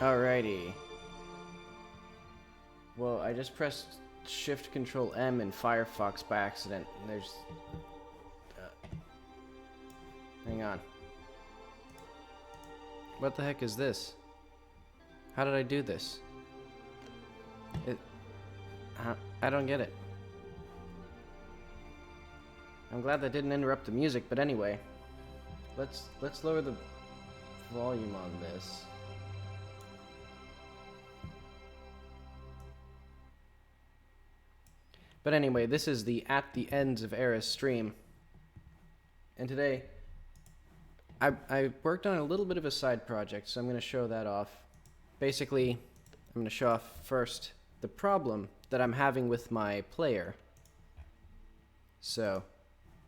Alrighty. Well, I just pressed Shift Control M in Firefox by accident, and there's... hang on. What the heck is this? How did I do this? I don't get it. I'm glad that didn't interrupt the music, but anyway. Let's lower the volume on this. But anyway, this is the At the Ends of Eras stream. And today, I worked on a little bit of a side project, so I'm going to show that off. Basically, I'm going to show off first the problem that I'm having with my player. So,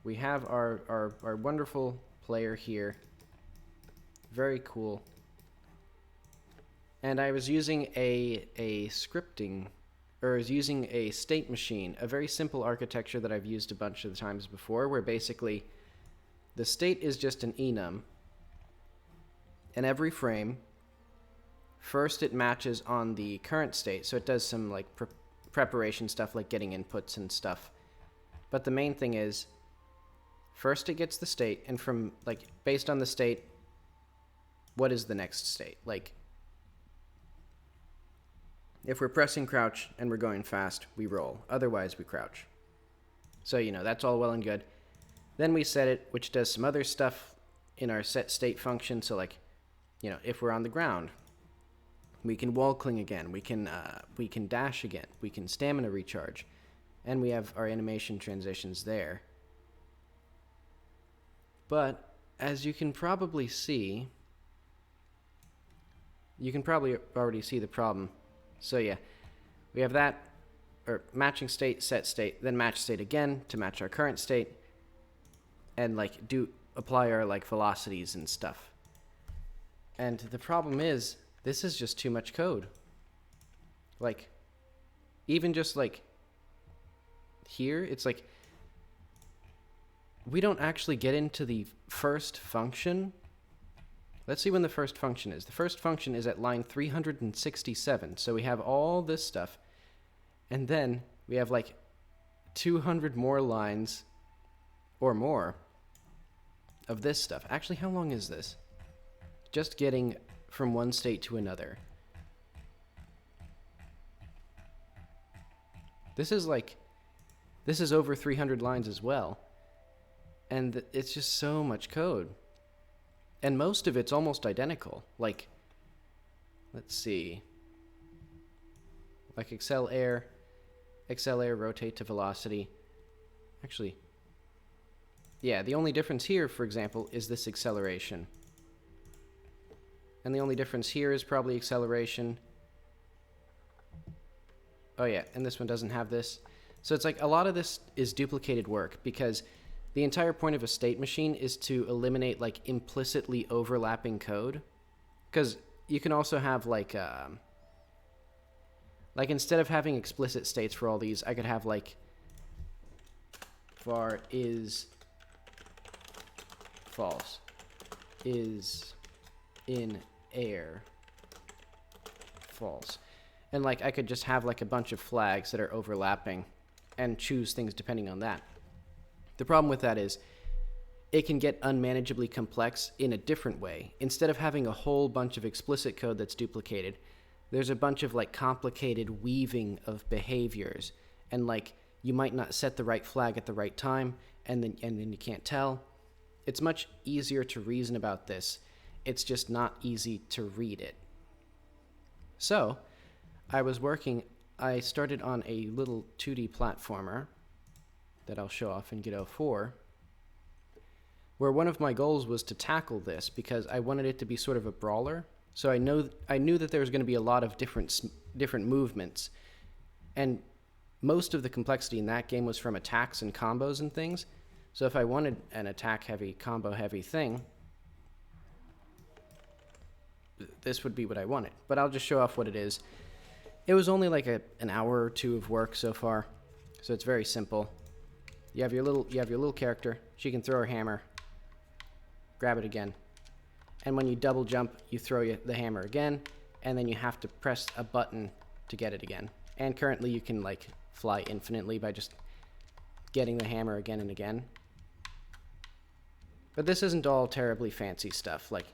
we have our wonderful player here. Very cool. And I was using a scripting, or I was using a state machine, a very simple architecture that I've used a bunch of times before, where basically the state is just an enum. And every frame, first it matches on the current state, so it does some like preparation stuff like getting inputs and stuff. But the main thing is, first it gets the state, and from like based on the state, what is the next state? Like, if we're pressing crouch and we're going fast, we roll. Otherwise, we crouch. So, you know, that's all well and good. Then we set it, which does some other stuff in our set state function. So, like, you know, if we're on the ground, we can wall cling again. We can dash again. We can stamina recharge. And we have our animation transitions there. But, as you can probably see, you can probably already see the problem. So yeah, we have that, or matching state, set state, then match state again to match our current state, and like apply our like velocities and stuff. And the problem is, this is just too much code. Like, even just like here, it's like, we don't actually get into the first function. Let's see when the first function is. The first function is at line 367. So we have all this stuff. And then we have like 200 more lines or more of this stuff. Actually, how long is this? Just getting from one state to another. This is over 300 lines as well. And it's just so much code. And most of it's almost identical. Like, let's see. Like accel air rotate to velocity. Actually, yeah, the only difference here, for example, is this acceleration. And the only difference here is probably acceleration. Oh yeah, and this one doesn't have this. So it's like a lot of this is duplicated work, because the entire point of a state machine is to eliminate like implicitly overlapping code. Because you can also have like instead of having explicit states for all these, I could have like var is false, is in air false. And like I could just have like a bunch of flags that are overlapping and choose things depending on that. The problem with that is it can get unmanageably complex in a different way. Instead of having a whole bunch of explicit code that's duplicated, there's a bunch of like complicated weaving of behaviors, and like you might not set the right flag at the right time, and then you can't tell. It's much easier to reason about this. It's just not easy to read it. So, I started on a little 2D platformer that I'll show off in Godot 4, where one of my goals was to tackle this because I wanted it to be sort of a brawler. So I knew that there was going to be a lot of different movements, and most of the complexity in that game was from attacks and combos and things. So if I wanted an attack-heavy, combo-heavy thing, this would be what I wanted. But I'll just show off what it is. It was only like an hour or two of work so far, so it's very simple. You have your little character. She can throw her hammer, grab it again, and when you double jump, you throw the hammer again, and then you have to press a button to get it again. And currently you can like fly infinitely by just getting the hammer again and again. But this isn't all terribly fancy stuff. Like,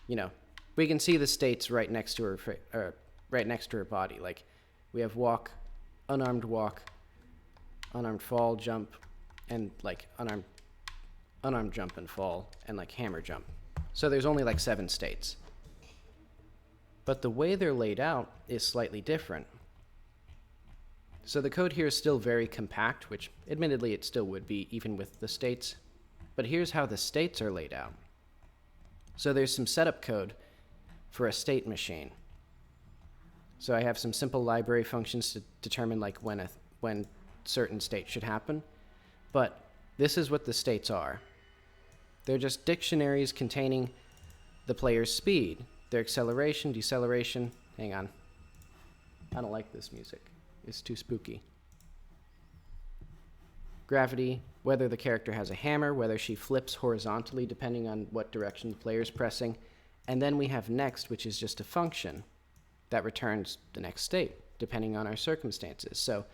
you know, we can see the states right next to her body. Like, we have walk, unarmed, fall, jump, and like unarmed jump and fall, and like hammer jump. So there's only like 7 states. But the way they're laid out is slightly different. So the code here is still very compact, which admittedly it still would be even with the states. But here's how the states are laid out. So there's some setup code for a state machine. So I have some simple library functions to determine like when certain states should happen. But this is what the states are. They're just dictionaries containing the player's speed, their acceleration, deceleration. Hang on. I don't like this music. It's too spooky. Gravity, whether the character has a hammer, whether she flips horizontally depending on what direction the player is pressing. And then we have next, which is just a function that returns the next state depending on our circumstances. So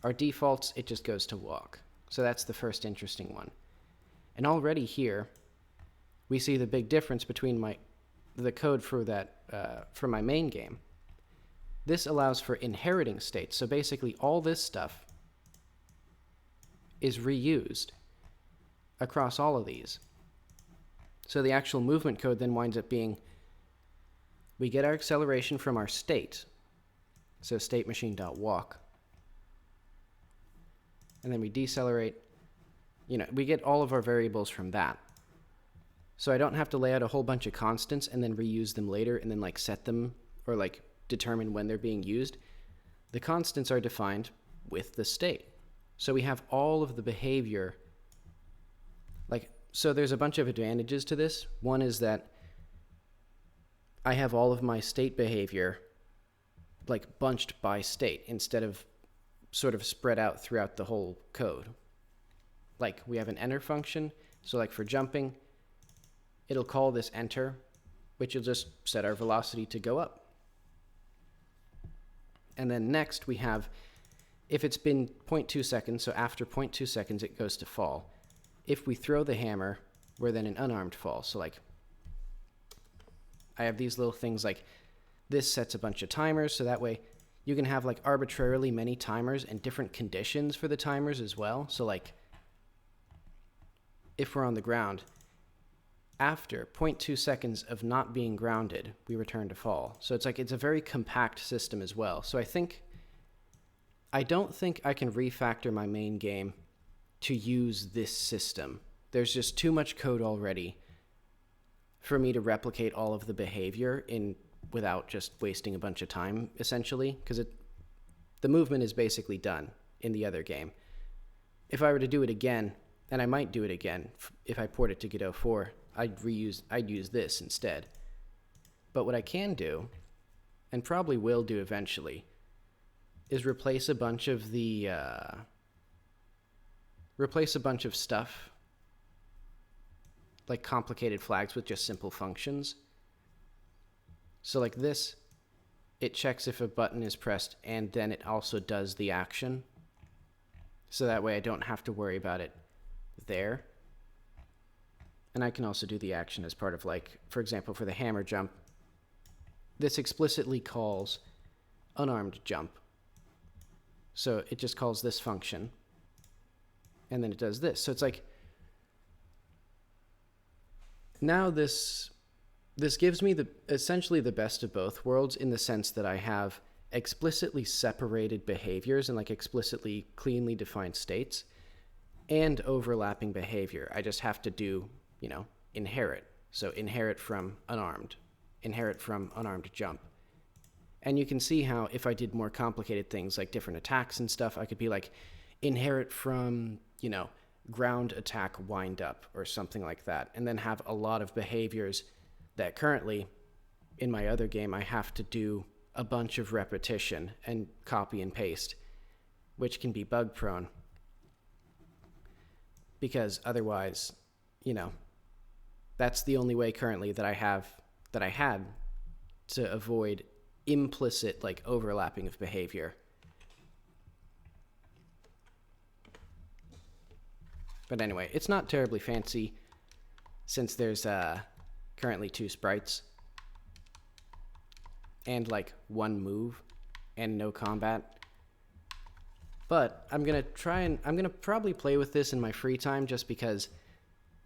our defaults, it just goes to walk. So that's the first interesting one. And already here, we see the big difference between the code for for my main game. This allows for inheriting states. So basically all this stuff is reused across all of these. So the actual movement code then winds up being, we get our acceleration from our state. So state machine.walk. And then we decelerate. You know, we get all of our variables from that. So I don't have to lay out a whole bunch of constants and then reuse them later and then like set them or like determine when they're being used. The constants are defined with the state. So we have all of the behavior. So there's a bunch of advantages to this. One is that I have all of my state behavior like bunched by state instead of sort of spread out throughout the whole code. Like we have an enter function. So like for jumping, it'll call this enter, which will just set our velocity to go up. And then next we have, if it's been 0.2 seconds, so after 0.2 seconds it goes to fall. If we throw the hammer, we're then in unarmed fall. So like, I have these little things like, this sets a bunch of timers, so that way you can have like arbitrarily many timers and different conditions for the timers as well. So like, if we're on the ground, after 0.2 seconds of not being grounded, we return to fall. So it's like, it's a very compact system as well. So I don't think I can refactor my main game to use this system. There's just too much code already for me to replicate all of the behavior without just wasting a bunch of time, essentially, because the movement is basically done in the other game. If I were to do it again, and I might do it again if I port it to Godot 4, I'd use this instead. But what I can do, and probably will do eventually, is replace a bunch of stuff, like complicated flags, with just simple functions. So like this, it checks if a button is pressed and then it also does the action. So that way I don't have to worry about it there. And I can also do the action as part of, like, for example, for the hammer jump, this explicitly calls unarmed jump. So it just calls this function, and then it does this. So it's like, now this gives me essentially the best of both worlds, in the sense that I have explicitly separated behaviors and like explicitly cleanly defined states and overlapping behavior. I just have to do, inherit. So inherit from unarmed jump. And you can see how if I did more complicated things like different attacks and stuff, I could be like inherit from, ground attack wind up or something like that, and then have a lot of behaviors that currently in my other game I have to do a bunch of repetition and copy and paste, which can be bug prone, because otherwise, that's the only way currently that I had to avoid implicit like overlapping of behavior. But anyway, it's not terribly fancy since there's currently 2 sprites and like 1 move and no combat. But I'm going to probably play with this in my free time just because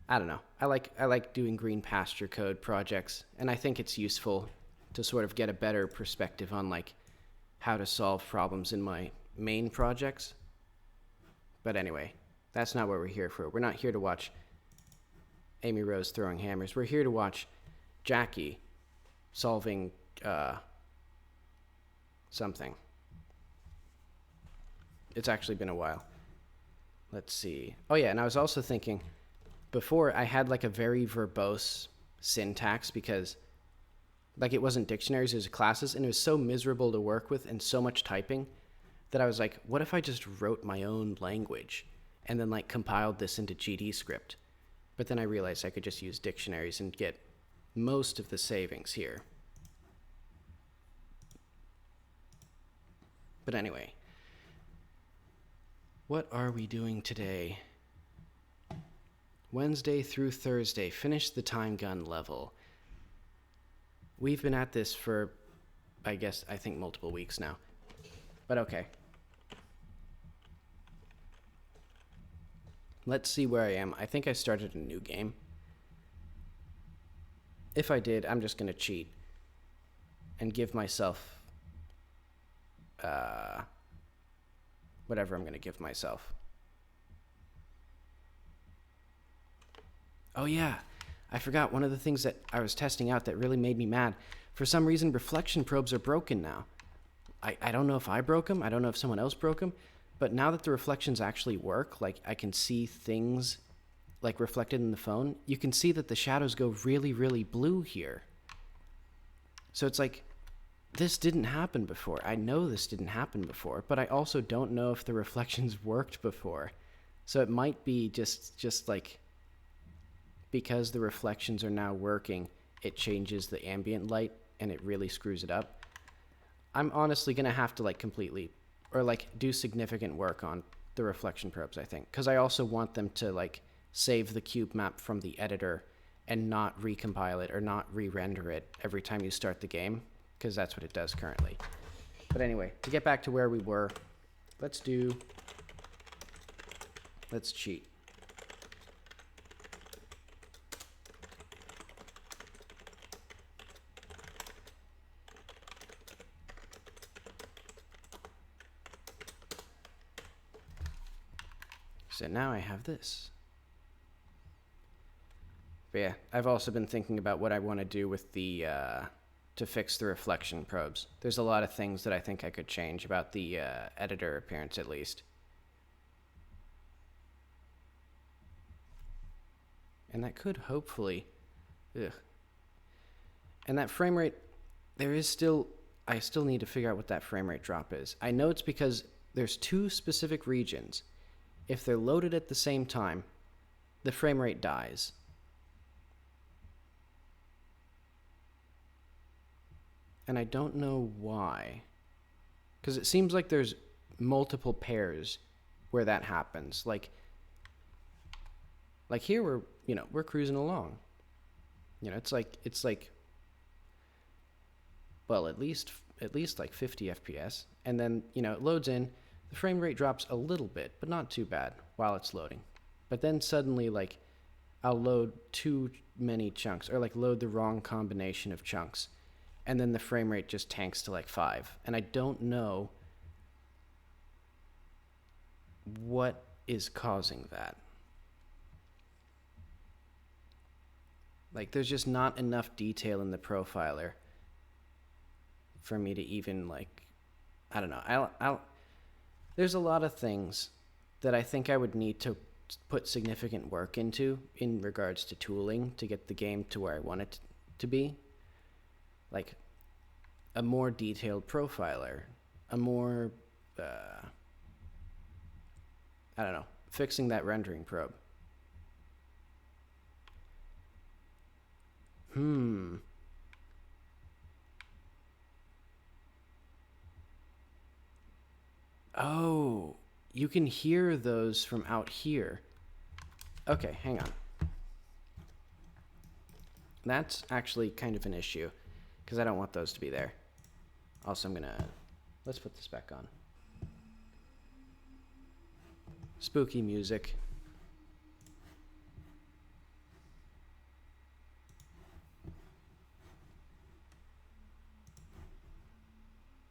I don't know. I like doing green pasture code projects, and I think it's useful to sort of get a better perspective on like how to solve problems in my main projects. But anyway, that's not what we're here for. We're not here to watch Amy Rose throwing hammers. We're here to watch Jackie solving something. It's actually been a while. Let's see. Oh yeah, and I was also thinking, before I had like a very verbose syntax because like it wasn't dictionaries, it was classes, and it was so miserable to work with and so much typing that I was like, what if I just wrote my own language and then like compiled this into GD script? But then I realized I could just use dictionaries and get most of the savings here. But anyway, what are we doing today? Wednesday through Thursday, finish the time gun level. We've been at this for, I think multiple weeks now. But okay. Let's see where I am. I think I started a new game. If I did, I'm just going to cheat and give myself whatever I'm going to give myself. Oh yeah, I forgot one of the things that I was testing out that really made me mad. For some reason, reflection probes are broken now. I don't know if I broke them. I don't know if someone else broke them. But now that the reflections actually work, like I can see things like reflected in the phone, you can see that the shadows go really, really blue here. So it's like, this didn't happen before. I know this didn't happen before, but I also don't know if the reflections worked before. So it might be just like, because the reflections are now working, it changes the ambient light and it really screws it up. I'm honestly going to have to like completely, or like do significant work on the reflection probes, I think. Because I also want them to like save the cube map from the editor and not recompile it or not re-render it every time you start the game. Because that's what it does currently. But anyway, to get back to where we were, let's cheat. So now I have this. But yeah, I've also been thinking about what I want to do with the, to fix the reflection probes. There's a lot of things that I think I could change about the editor appearance at least. And that could hopefully, And that frame rate, I still need to figure out what that frame rate drop is. I know it's because there's 2 specific regions. If they're loaded at the same time, the frame rate dies. And I don't know why. Because it seems like there's multiple pairs where that happens. Like here we're cruising along. It's like well, at least like 50 FPS. And then, it loads in. The frame rate drops a little bit, but not too bad while it's loading. But then suddenly, like, I'll load too many chunks, or like load the wrong combination of chunks. And then the frame rate just tanks to like 5. And I don't know what is causing that. Like, there's just not enough detail in the profiler for me to even, like, I don't know. There's a lot of things that I think I would need to put significant work into in regards to tooling to get the game to where I want it to be. Like, a more detailed profiler, a more, I don't know, fixing that rendering probe. you can hear those from out here. Okay, hang on. That's actually kind of an issue, because I don't want those to be there. Also, I'm gonna... Let's put this back on. Spooky music.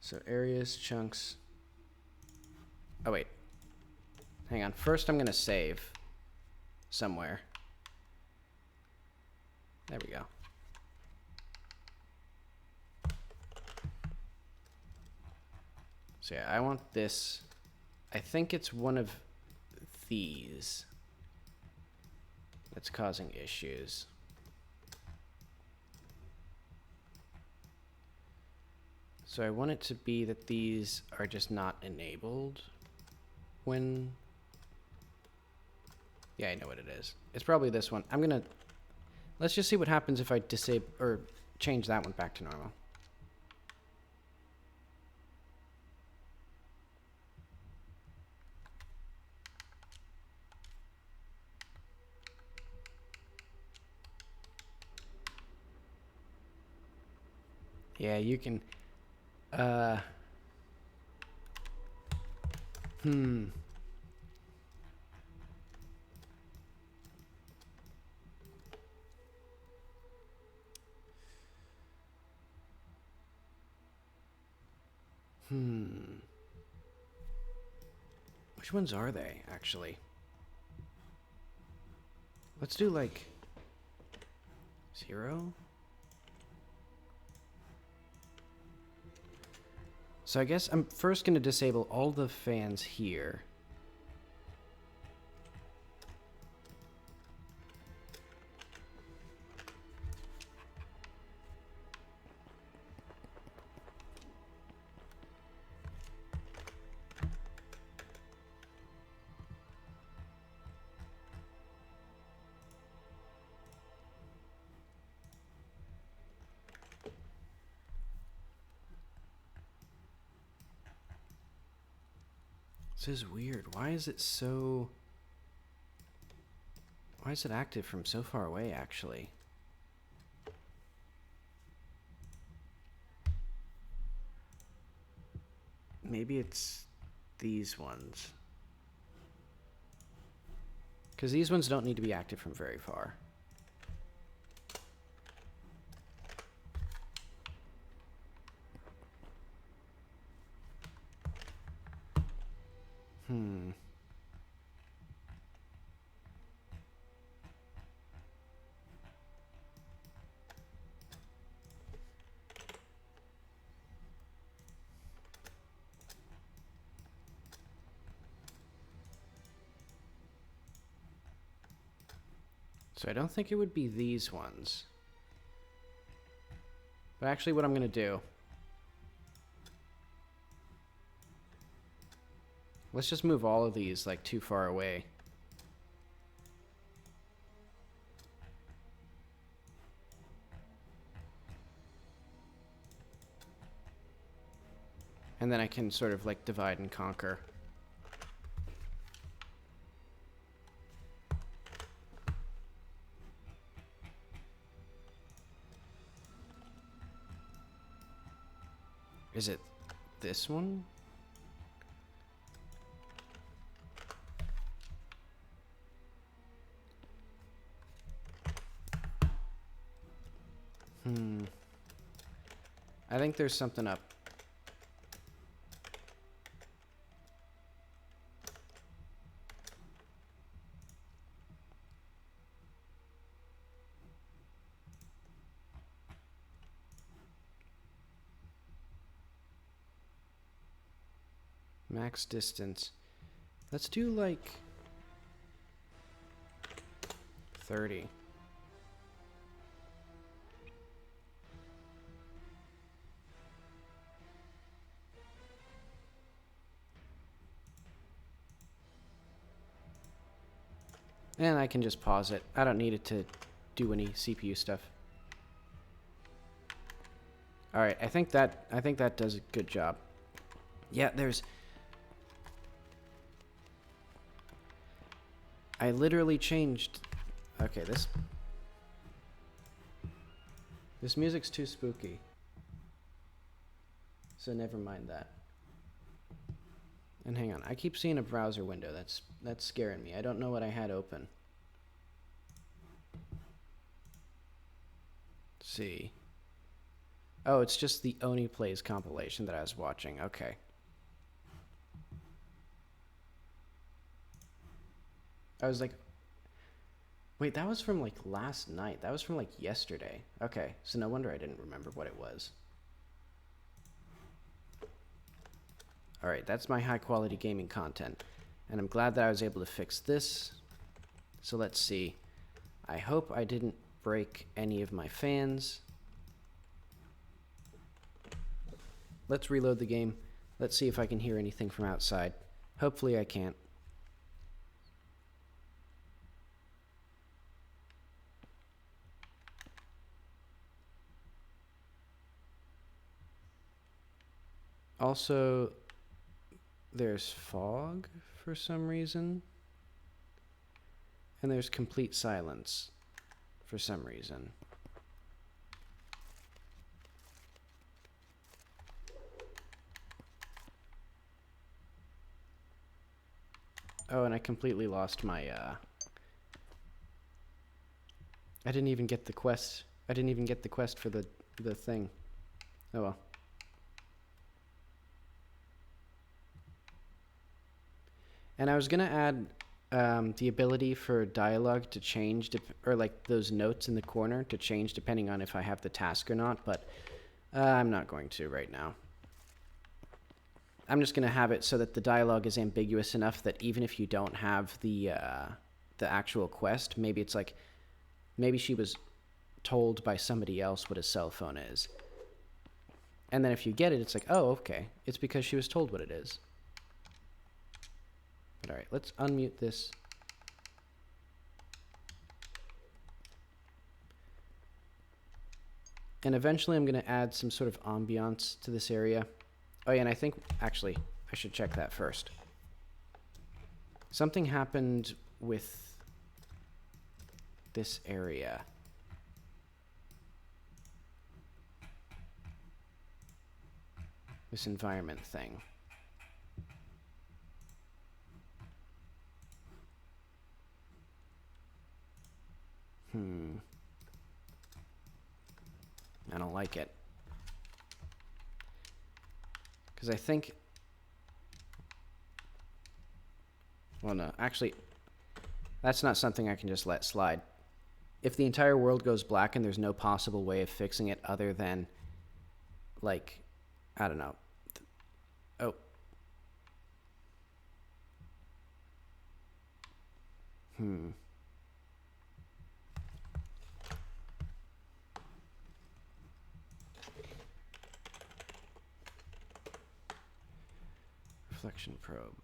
So areas, chunks. Oh, wait. Hang on. First, I'm gonna save somewhere. There we go. So yeah, I want this. I think it's one of these that's causing issues. So I want it to be that these are just not enabled when... Yeah, I know what it is. It's probably this one. I'm gonna... Let's just see what happens if I disable or change that one back to normal. Yeah, you can... Which ones are they, actually? Let's do, like... 0? So I guess I'm first going to disable all the fans here. This is weird. Why is it so... Why is it active from so far away, actually? Maybe it's these ones. Because these ones don't need to be active from very far. So I don't think it would be these ones. But actually what I'm going to do... Let's just move all of these, like, too far away. And then I can sort of, like, divide and conquer. Is it this one? I think there's something up. Max distance. Let's do like 30. And I can just pause it. I don't need it to do any CPU stuff. All right, I think that does a good job. Yeah, there's I literally changed... Okay, this music's too spooky. So never mind that. And hang on, I keep seeing a browser window. That's scaring me. I don't know what I had open. Let's see. Oh, it's just the Oni Plays compilation that I was watching. Okay. I was like, wait, that was from like last night. That was from like yesterday. Okay, so no wonder I didn't remember what it was. Alright, that's my high quality gaming content. And I'm glad that I was able to fix this. So let's see. I hope I didn't break any of my fans. Let's reload the game. Let's see if I can hear anything from outside. Hopefully I can't. Also, there's fog for some reason. And there's complete silence for some reason. Oh, and I completely lost my, I didn't even get the quest. I didn't even get the quest for the thing. Oh well. And I was gonna add the ability for dialogue to change, or like those notes in the corner to change depending on if I have the task or not, but I'm not going to right now. I'm just gonna have it so that the dialogue is ambiguous enough that even if you don't have the actual quest, maybe it's like, maybe she was told by somebody else what a cell phone is. And then if you get it, it's like, oh, okay. It's because she was told what it is. But alright, let's unmute this. And eventually I'm going to add some sort of ambiance to this area. Oh yeah, and I think, actually, I should check that first. Something happened with this area. This environment thing. I don't like it. Because I think... Well, no. Actually, that's not something I can just let slide. If the entire world goes black and there's no possible way of fixing it other than, like, I don't know. Oh. Reflection probe.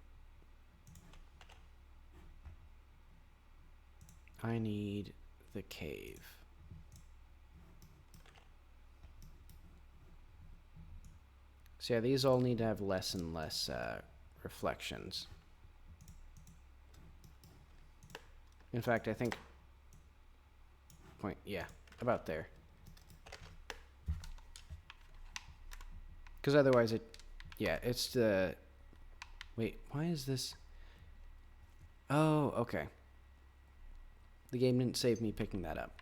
I need the cave. So yeah, these all need to have less and less reflections. In fact, I think yeah, about there. Because otherwise yeah, it's the... Wait, why is this... Oh, okay. The game didn't save me picking that up.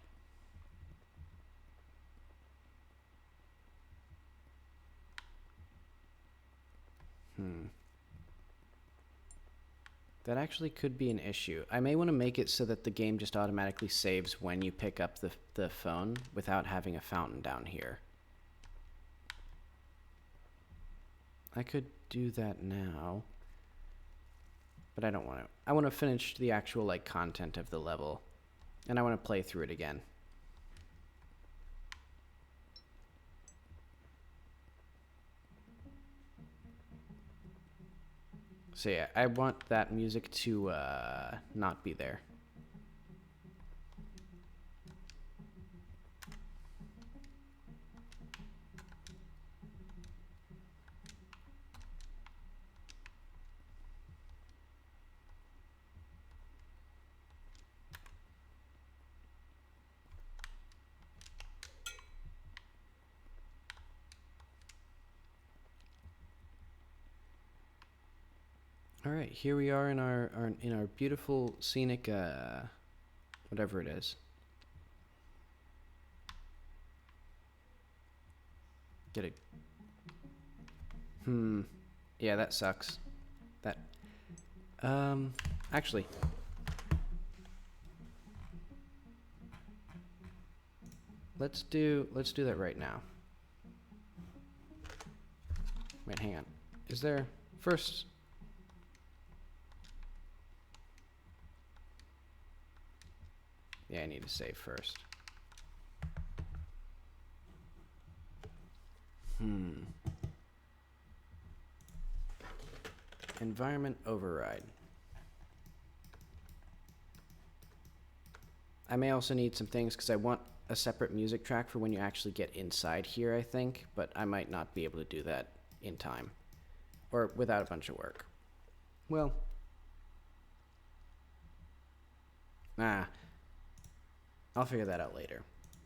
That actually could be an issue. I may want to make it so that the game just automatically saves when you pick up the phone without having a fountain down here. I could do that now. But I don't want to. I want to finish the actual, like, content of the level. And I want to play through it again. So yeah, I want that music to not be there. All right, here we are in our beautiful scenic whatever it is. Get it. Yeah, that sucks. That actually, let's do that right now. Wait, hang on. Is there first? Yeah, I need to save first. Environment override. I may also need some things because I want a separate music track for when you actually get inside here, I think, but I might not be able to do that in time or without a bunch of work. Well, I'll figure that out later.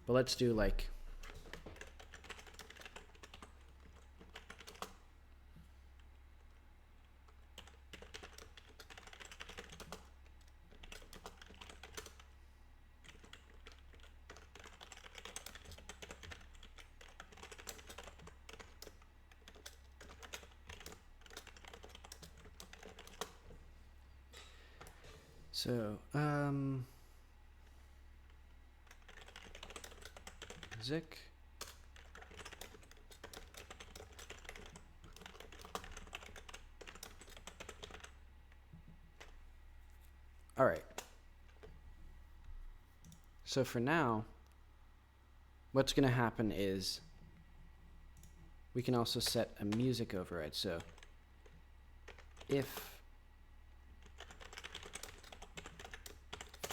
But let's do like music. All right. So for now, what's going to happen is we can also set a music override. So if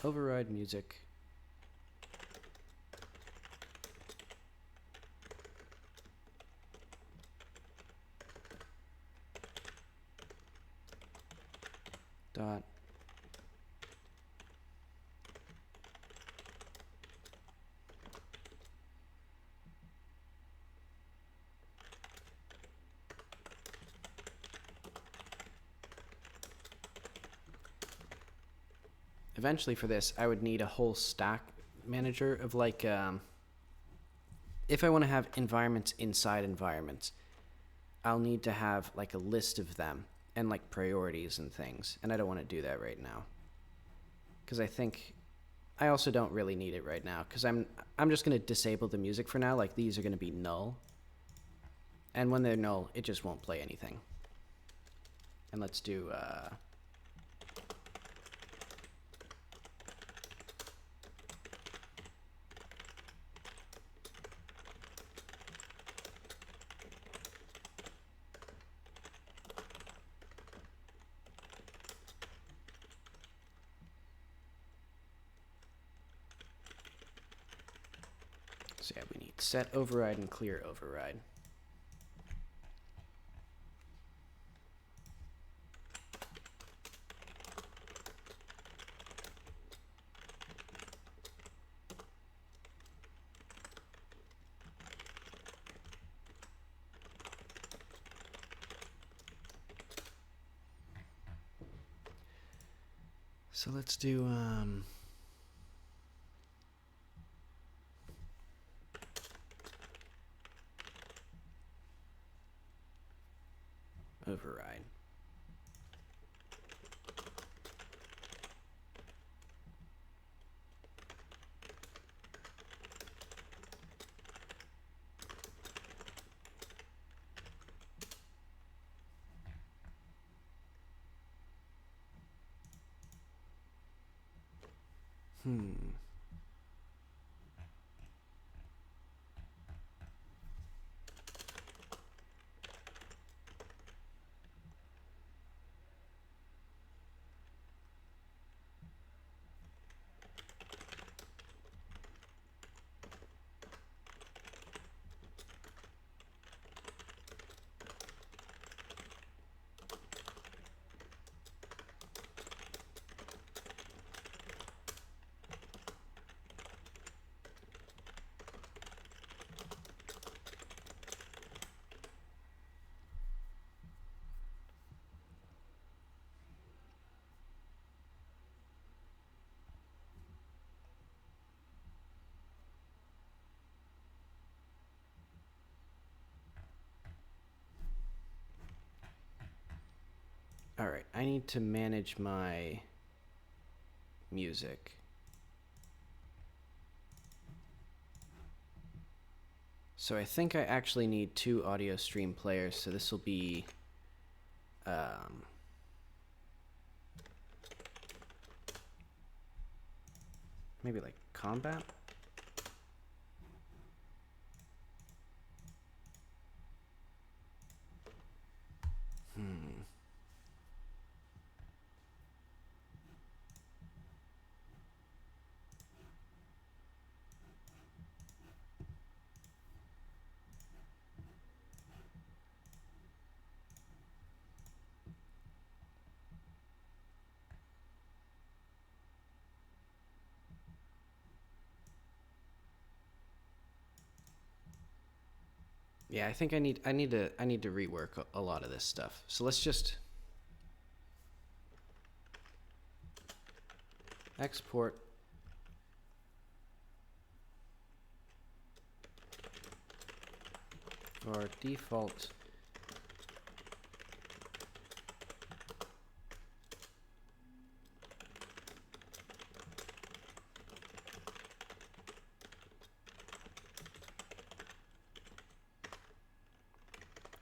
override music dot eventually for this I would need a whole stack manager of like if I want to have environments inside environments, I'll need to have like a list of them and like priorities and things, and I don't want to do that right now because I think I also don't really need it right now because I'm just going to disable the music for now. Like these are going to be null, and when they're null it just won't play anything. And let's do so yeah, we need set override and clear override. So let's do override. Alright, I need to manage my music. So I think I actually need 2 audio stream players, so this will be maybe like combat? Yeah, I think I need to rework a lot of this stuff. So let's just export our default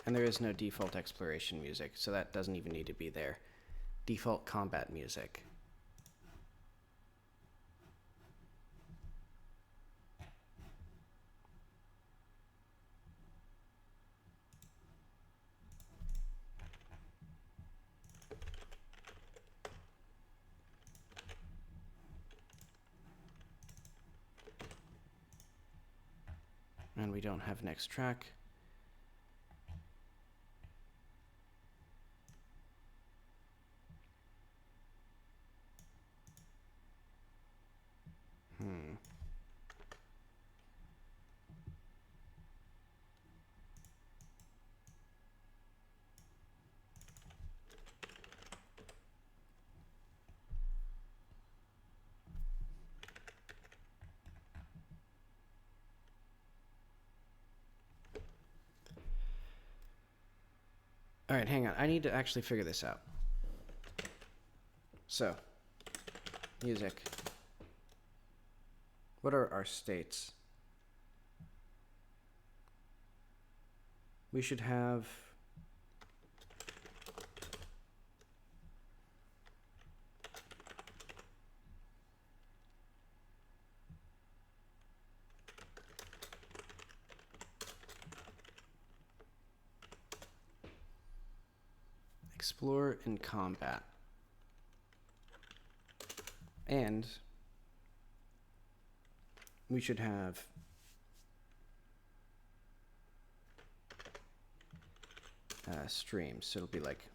and there is no default exploration music, so that doesn't even need to be there. Default combat music. And we don't have next track. All right, hang on. I need to actually figure this out. So, music. What are our states? We should have explore and combat. And we should have streams. So it'll be like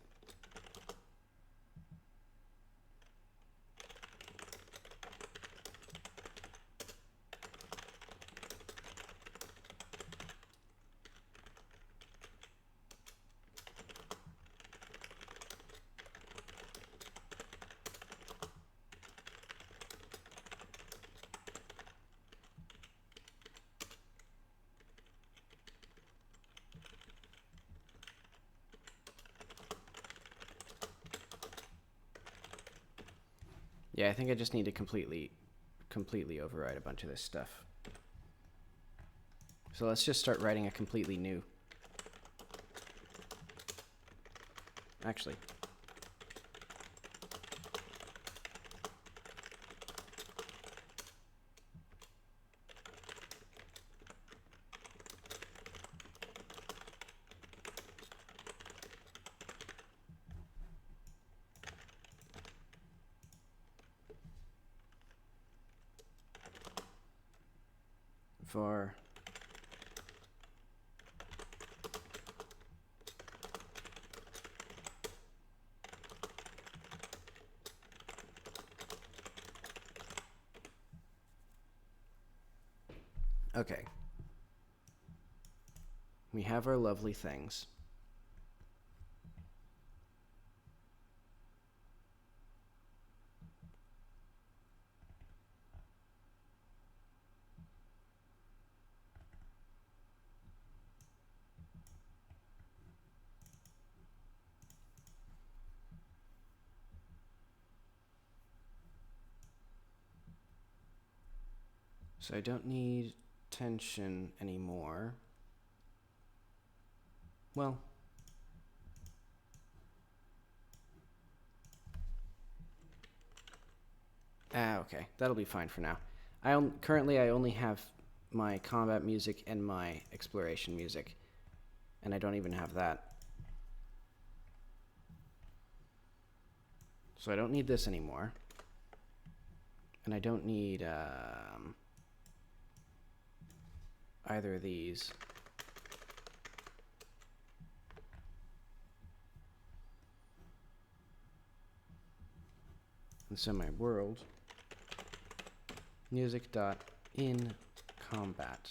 yeah, I think I just need to completely override a bunch of this stuff. So let's just start writing a completely new. Actually. var okay. We have our lovely things. So I don't need tension anymore. Well, okay, that'll be fine for now. Currently I only have my combat music and my exploration music, and I don't even have that. So I don't need this anymore. And I don't need either of these. And so my world, music dot in combat.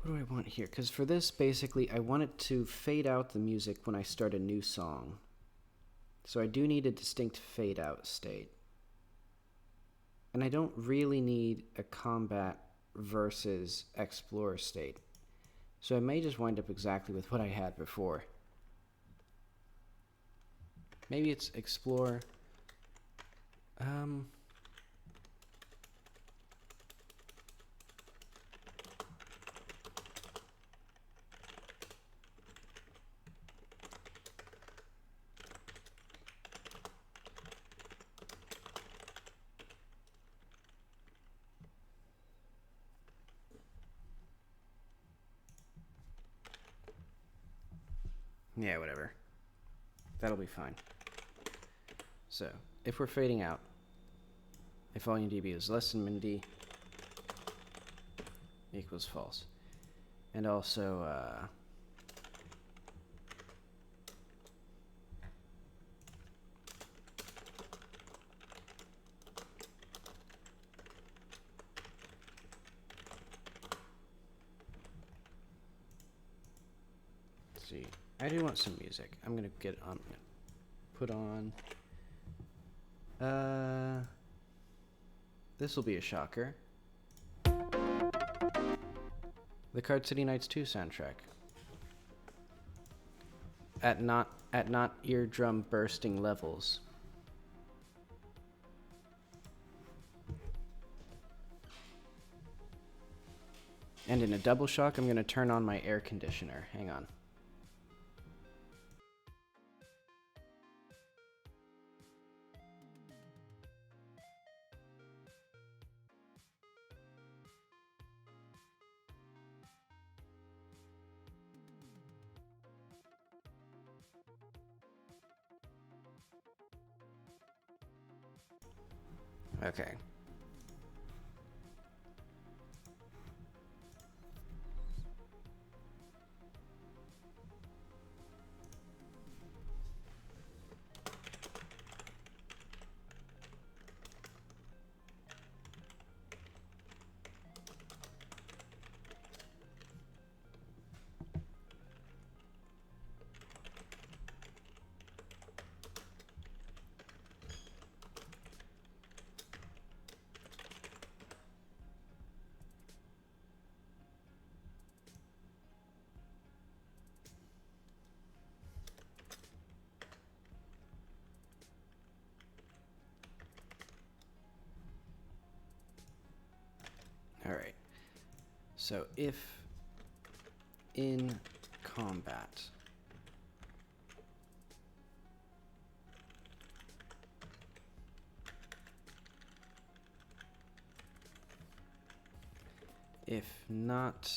What do I want here? Because for this, basically, I want it to fade out the music when I start a new song. So I do need a distinct fade out state. And I don't really need a combat versus explore state. So I may just wind up exactly with what I had before. Maybe it's explore. Yeah, whatever. That'll be fine. So, if we're fading out, if volume dB is less than min d equals false. And also, let's see. I do want some music. I'm gonna get on. Put on. This will be a shocker. The Card City Nights 2 soundtrack. At not eardrum bursting levels. And in a double shock, I'm gonna turn on my air conditioner. Hang on. Okay. All right. So if in combat if not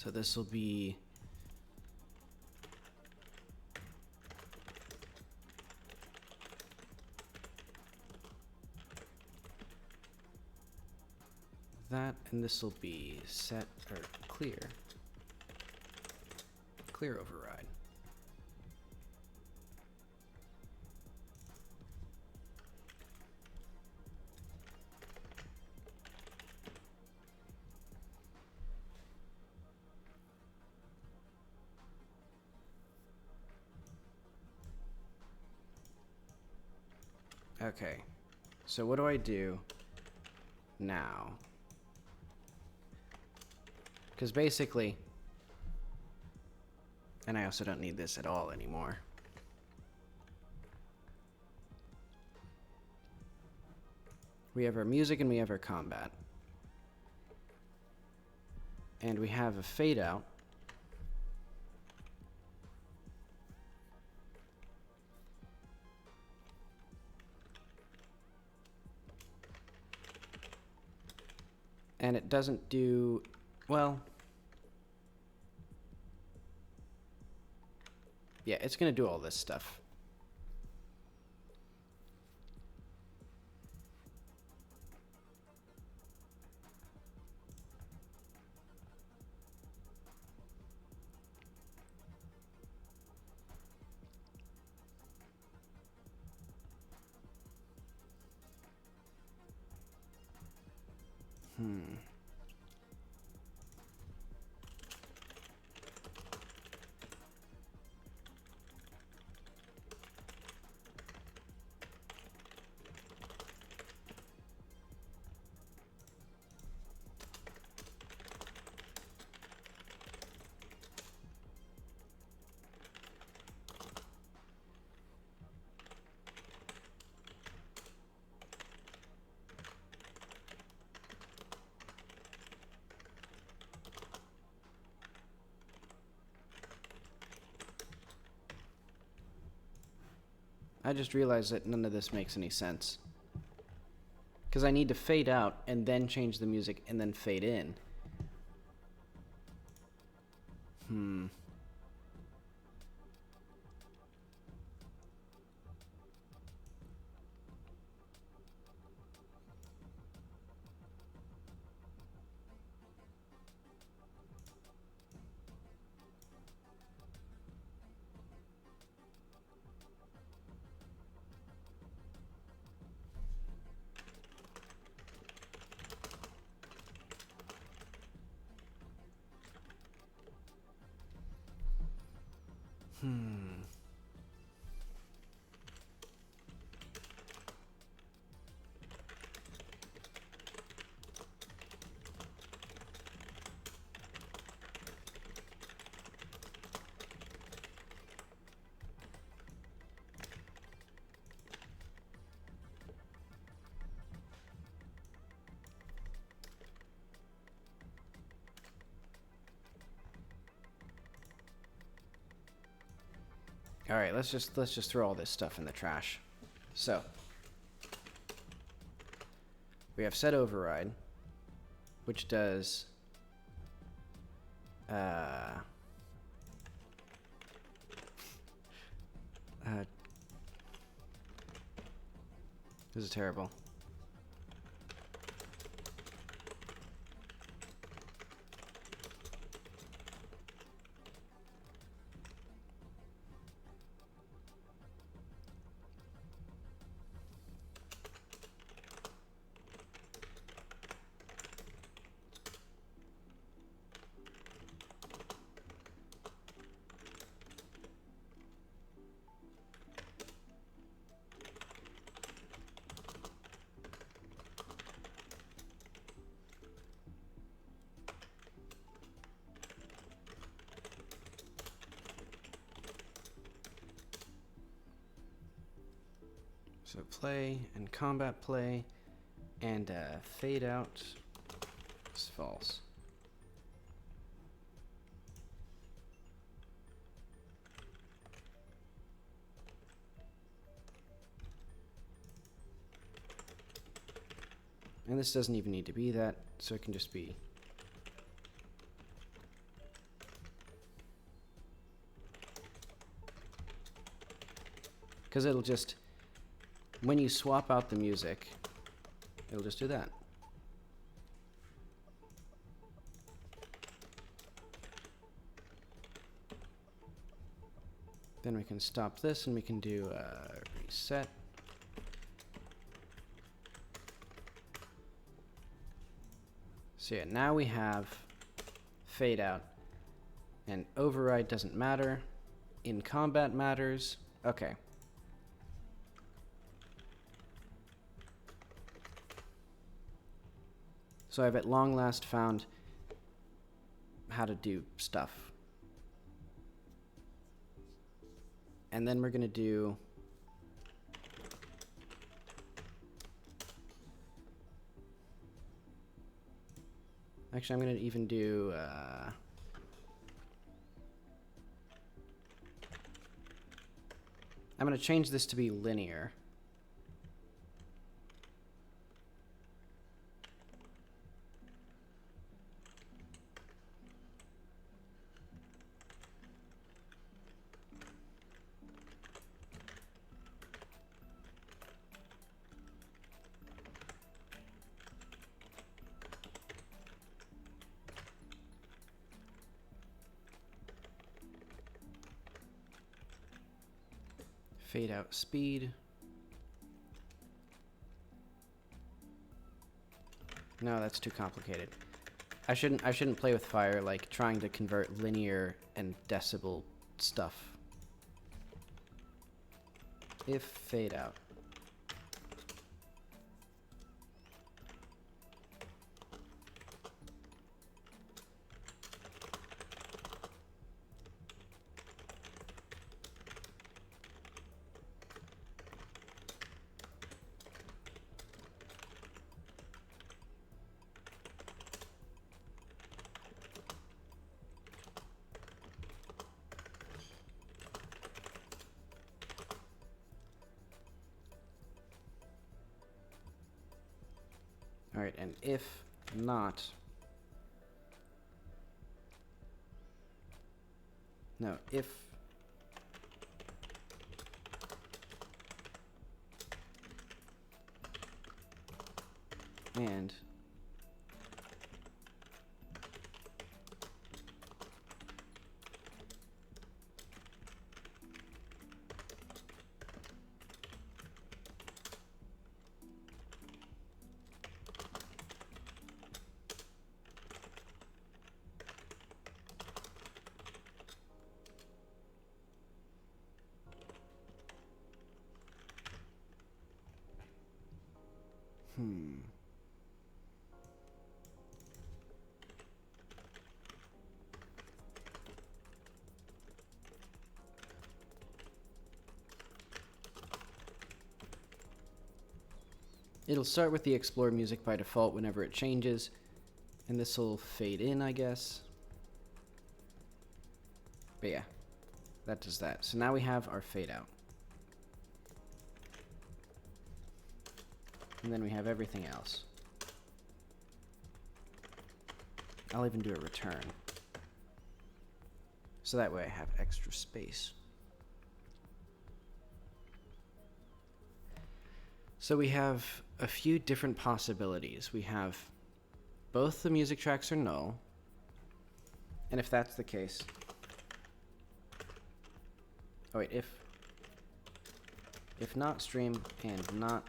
So this will be that, and this will be set or clear override. Okay, so what do I do now? Because basically, and I also don't need this at all anymore. We have our music and we have our combat. And we have a fade out. And it doesn't do, well, yeah, it's going to do all this stuff. I just realized that none of this makes any sense. Because I need to fade out and then change the music and then fade in. All right, let's just throw all this stuff in the trash. So we have set override, which does this is terrible. So play and combat play and fade out is false. And this doesn't even need to be that, so it can just be Because it'll just, when you swap out the music, it'll just do that. Then we can stop this and we can do reset. So yeah, now we have fade out, and override doesn't matter. In combat matters. Okay. So I've at long last found how to do stuff. And then we're going to do actually, I'm going to even do I'm going to change this to be linear. Fade out speed. No, that's too complicated. I shouldn't play with fire like trying to convert linear and decibel stuff. If fade out. All right, and if not, no, if and it'll start with the explore music by default whenever it changes, and this will fade in, I guess. But yeah, that does that. So now we have our fade out. And then we have everything else. I'll even do a return. So that way I have extra space. So we have a few different possibilities. We have both the music tracks are null. And if that's the case, oh wait, if not stream and not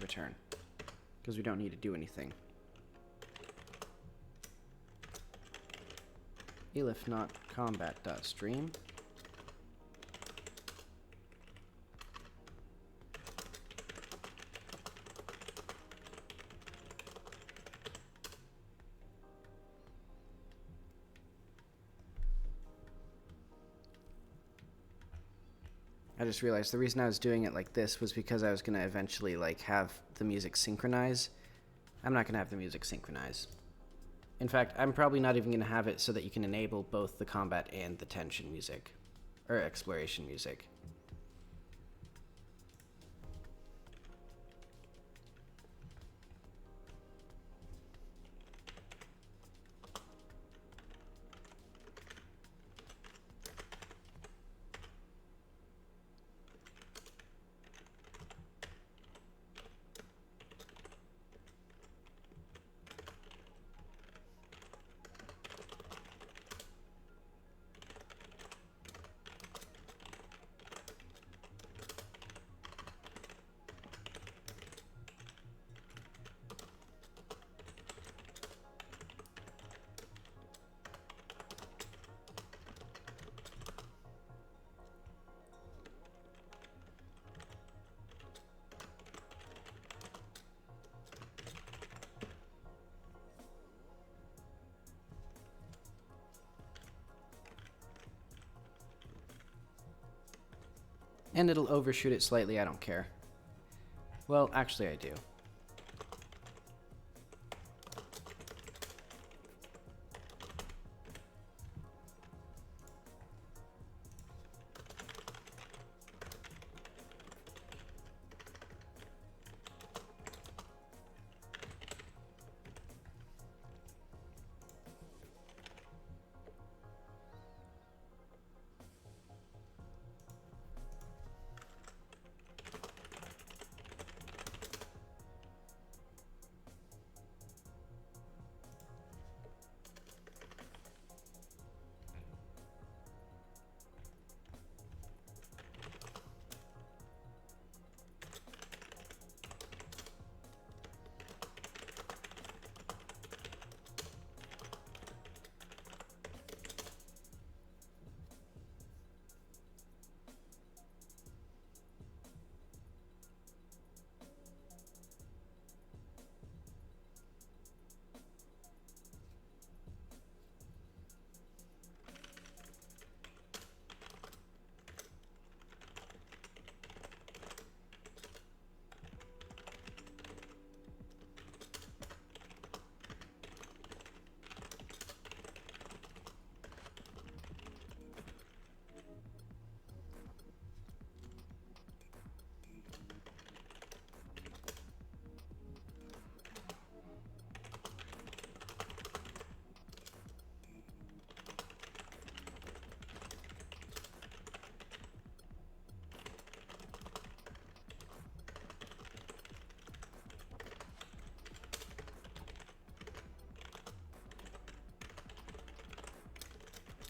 return, because we don't need to do anything. Elif not combat.stream. I just realized the reason I was doing it like this was because I was going to eventually like have the music synchronize. I'm not going to have the music synchronize. In fact, I'm probably not even going to have it so that you can enable both the combat and the tension music, or exploration music. And it'll overshoot it slightly, I don't care. Well, actually I do.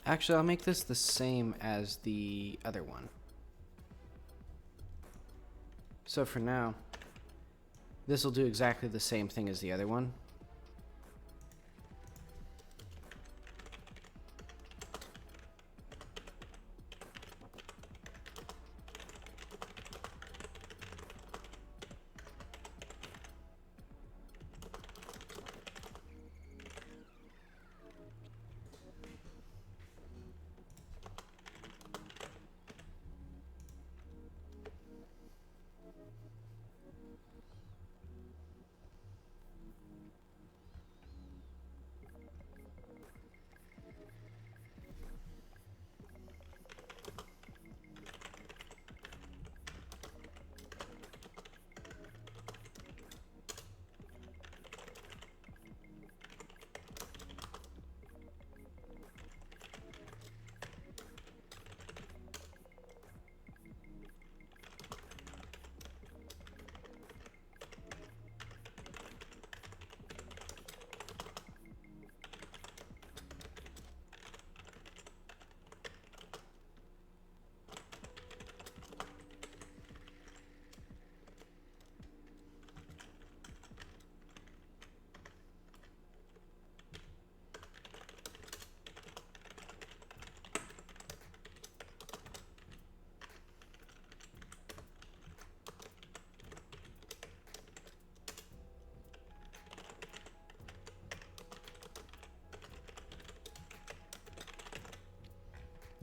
Actually, I'll make this the same as the other one. So for now, this will do exactly the same thing as the other one.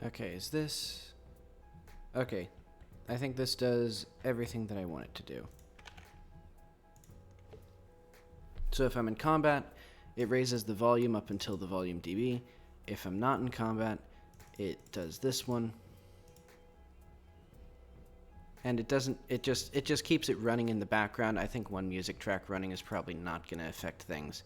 Okay, is this... Okay, I think this does everything that I want it to do. So if I'm in combat, it raises the volume up until the volume dB. If I'm not in combat, it does this one. And it doesn't, it just keeps it running in the background. I think one music track running is probably not going to affect things.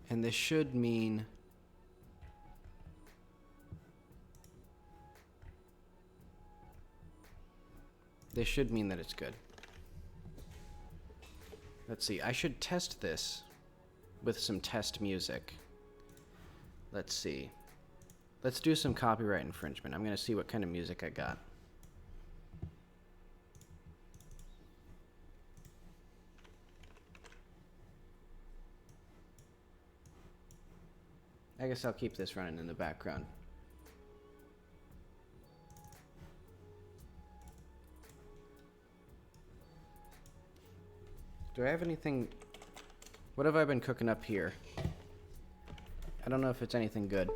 And this should mean that it's good. Let's see, I should test this with some test music. Let's see. Let's do some copyright infringement. I'm going to see what kind of music I got. I guess I'll keep this running in the background. Do I have anything... What have I been cooking up here? I don't know if it's anything good.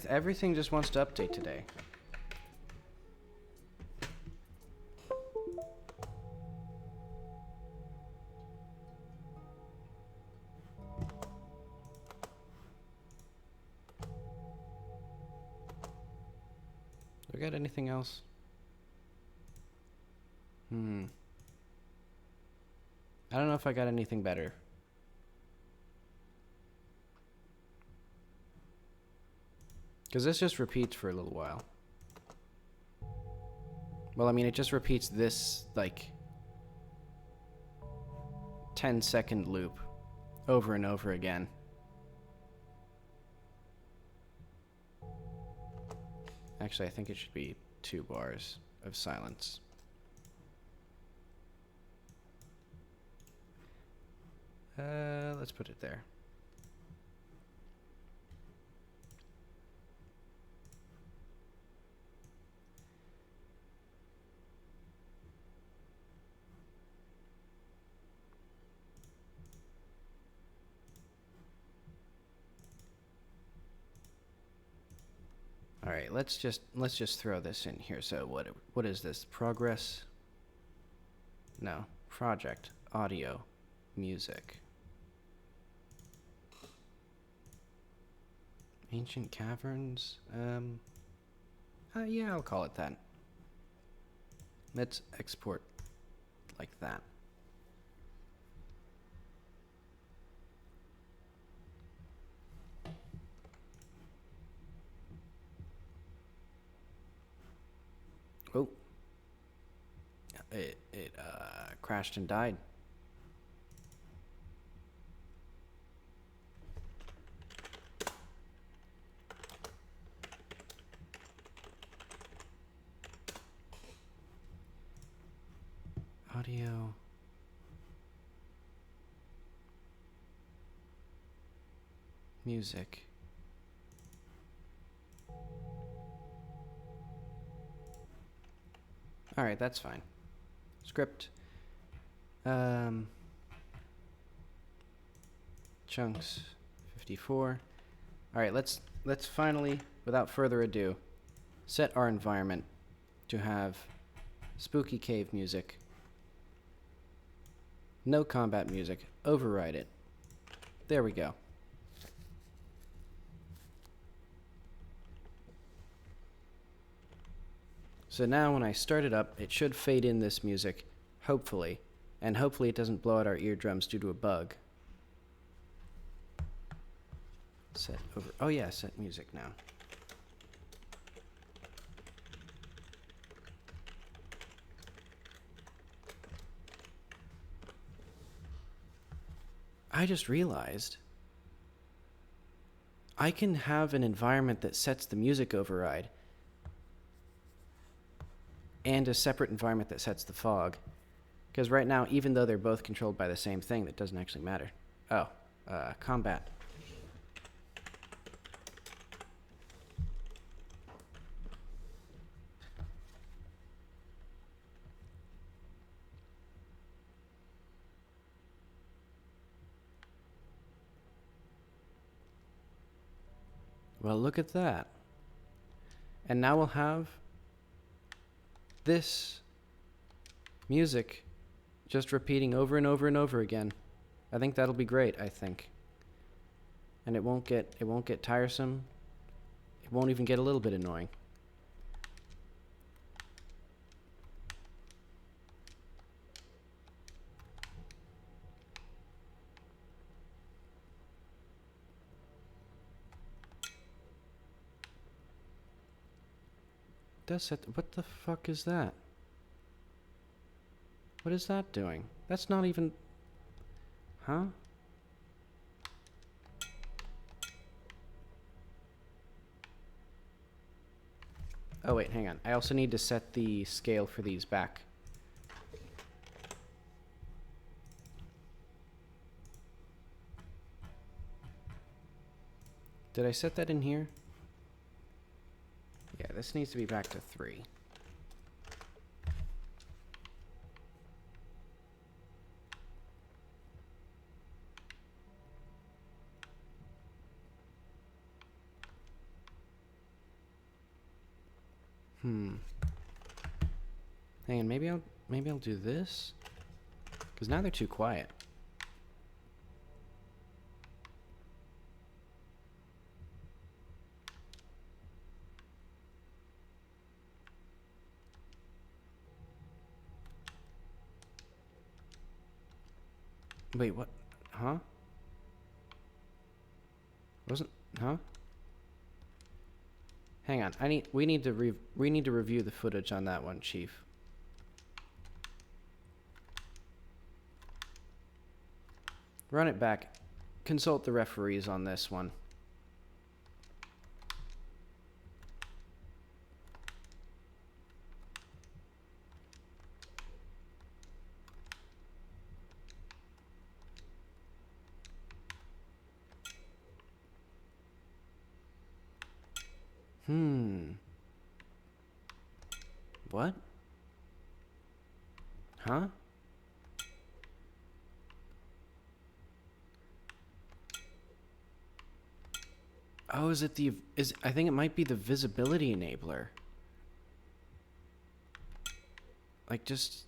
Everything just wants to update today. Do I got anything else? I don't know if I got anything better. Because this just repeats for a little while. Well, I mean, it just repeats this, like, 10-second loop over and over again. Actually, I think it should be 2 bars of silence. Let's put it there. All right, let's just throw this in here. So what is this? Progress? No, project, audio, music. Ancient caverns? Yeah, I'll call it that. Let's export like that. Oh, it crashed and died. Audio. Music. All right, that's fine. Script. Chunks 54. All right, let's finally, without further ado, set our environment to have spooky cave music. No combat music. Override it. There we go. So now when I start it up, it should fade in this music, hopefully. And hopefully it doesn't blow out our eardrums due to a bug. Set over. Oh yeah, set music now. I just realized I can have an environment that sets the music override and a separate environment that sets the fog. Because right now, even though they're both controlled by the same thing, that doesn't actually matter. Oh, combat. Well, look at that. And now we'll have this music just repeating over and over and over again. I think that'll be great, I think. And it won't get tiresome. It won't even get a little bit annoying. What the fuck is that? What is that doing? That's not even... Huh? Oh wait, hang on. I also need to set the scale for these back. Did I set that in here? Yeah, this needs to be back to 3. Hang on, maybe I'll do this, because now they're too quiet. Wait, what? Huh? Wasn't? Huh? Hang on. We need to review the footage on that one, Chief. Run it back. Consult the referees on this one. What? Huh? Oh, is it the... I think it might be the visibility enabler. Like, just...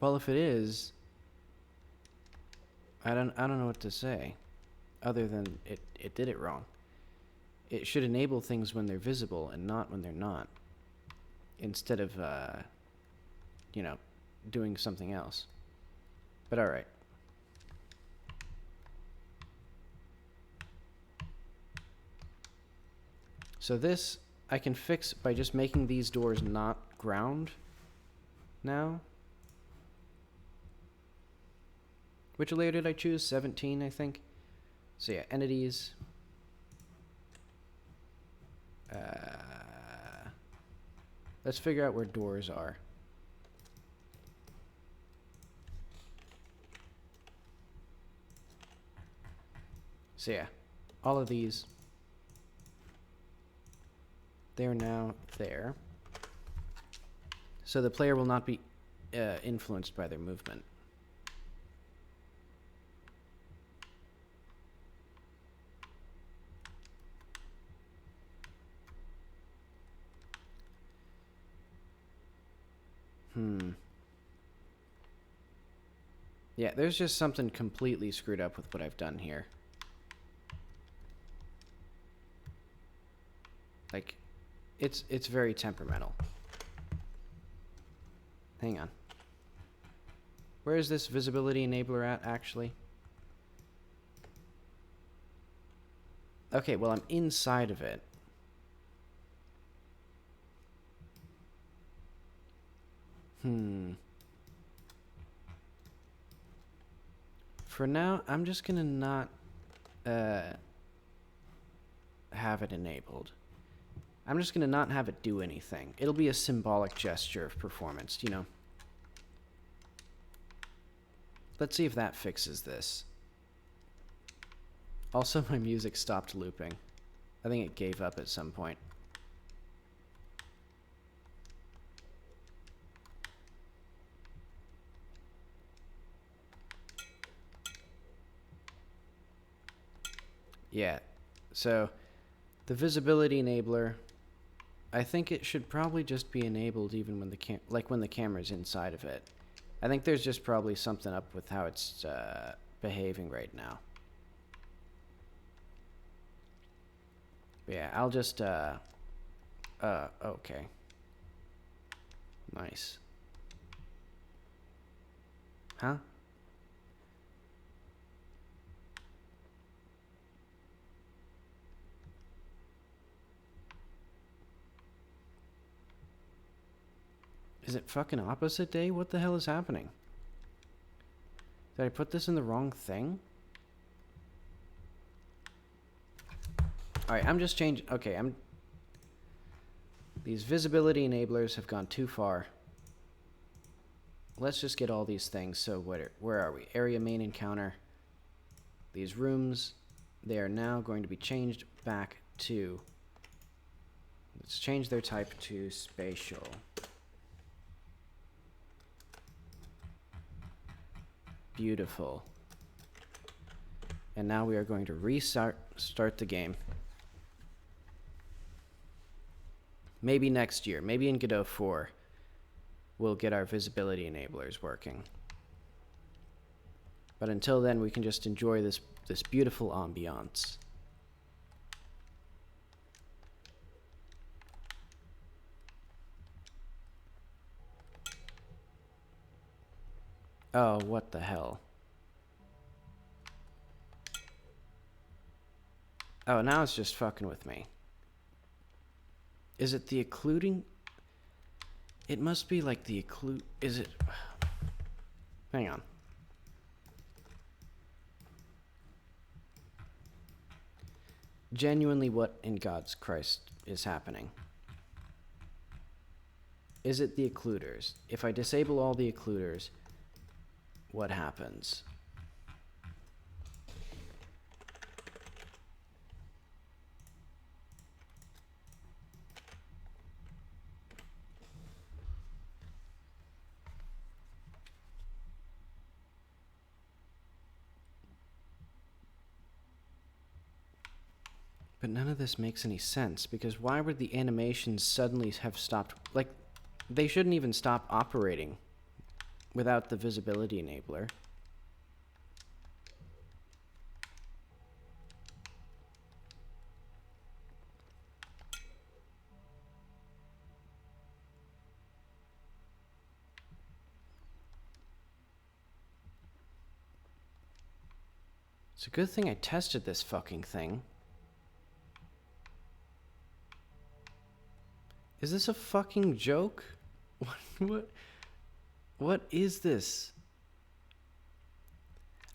Well, if it is... I don't know what to say. Other than it did it wrong. It should enable things when they're visible and not when they're not. Instead of, you know, doing something else. But alright. So this I can fix by just making these doors not ground now. Which layer did I choose? 17, I think. So yeah, entities. Let's figure out where doors are. So yeah, all of these, they're now there. So the player will not be influenced by their movement. Yeah, there's just something completely screwed up with what I've done here. Like, it's very temperamental. Hang on. Where is this visibility enabler at, actually? Okay, well, I'm inside of it. For now, I'm just gonna not have it enabled. I'm just gonna not have it do anything. It'll be a symbolic gesture of performance, you know. Let's see if that fixes this. Also, my music stopped looping. I think it gave up at some point. Yeah, so the visibility enabler, I think it should probably just be enabled even when when the camera's inside of it. I think there's just probably something up with how it's behaving right now. But yeah, I'll just okay. Nice. Huh? Is it fucking opposite day? What the hell is happening? Did I put this in the wrong thing? Alright, I'm just changing. Okay, these visibility enablers have gone too far. Let's just get all these things. So where are we? Area main encounter. these rooms, they are now going to be changed back to, let's change their type to spatial. Beautiful. And now we are going to start the game. Maybe next year, maybe in Godot 4, we'll get our visibility enablers working. But until then, we can just enjoy this beautiful ambiance. Oh, what the hell? Oh, now it's just fucking with me. Is it the occluding? It must be like the occlude. Is it? Hang on. Genuinely, what in God's Christ is happening? Is it the occluders? If I disable all the occluders, what happens? But none of this makes any sense, because why would the animations suddenly have stopped? Like, they shouldn't even stop operating without the visibility enabler. It's a good thing I tested this fucking thing. Is this a fucking joke? What is this?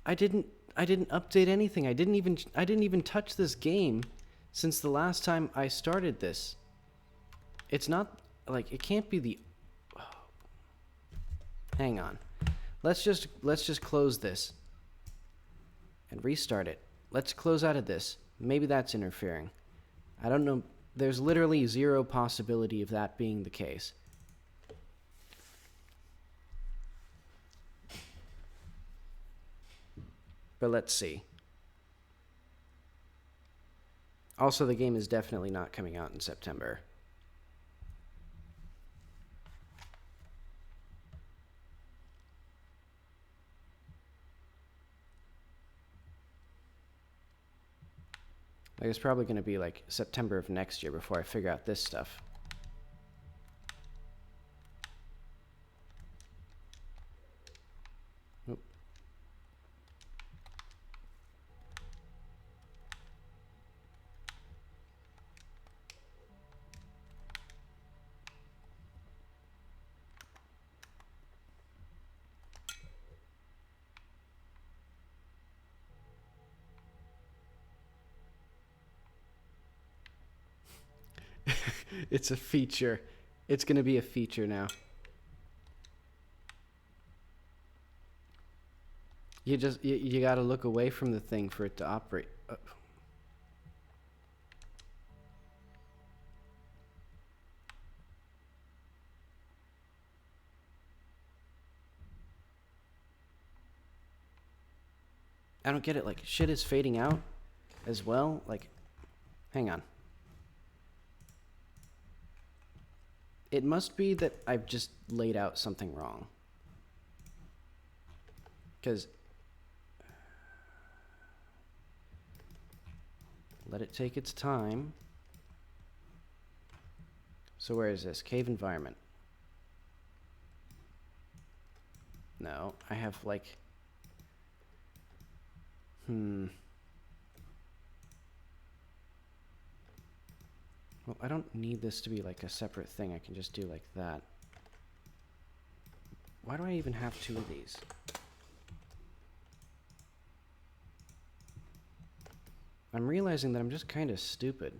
I didn't update anything. I didn't even touch this game since the last time I started this. It's not like it can't be the Hang on. Let's just close this and restart it. Let's close out of this. Maybe that's interfering. I don't know. There's literally zero possibility of that being the case. But let's see. Also, the game is definitely not coming out in September. Like, it's probably going to be like September of next year before I figure out this stuff. Oop. It's a feature. It's going to be a feature now. You got to look away from the thing for it to operate. I don't get it. Like, shit is fading out as well. Like, hang on. It must be that I've just laid out something wrong. Because let it take its time. So where is this? Cave environment. No, I have like... Well, I don't need this to be like a separate thing. I can just do like that. Why do I even have two of these? I'm realizing that I'm just kind of stupid.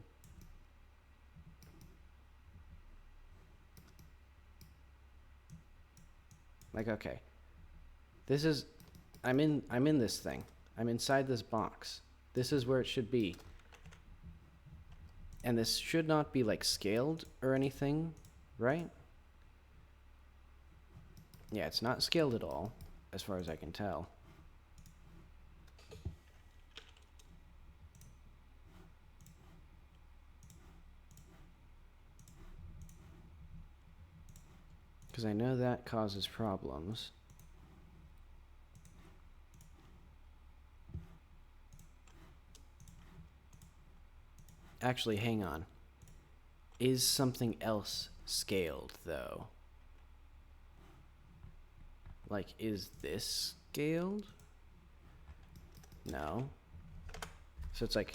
Like, okay. This is... I'm in this thing. I'm inside this box. This is where it should be. And this should not be like scaled or anything, right? Yeah, it's not scaled at all, as far as I can tell. Because I know that causes problems. Actually, hang on. Is something else scaled, though? Like, is this scaled? No. So it's like,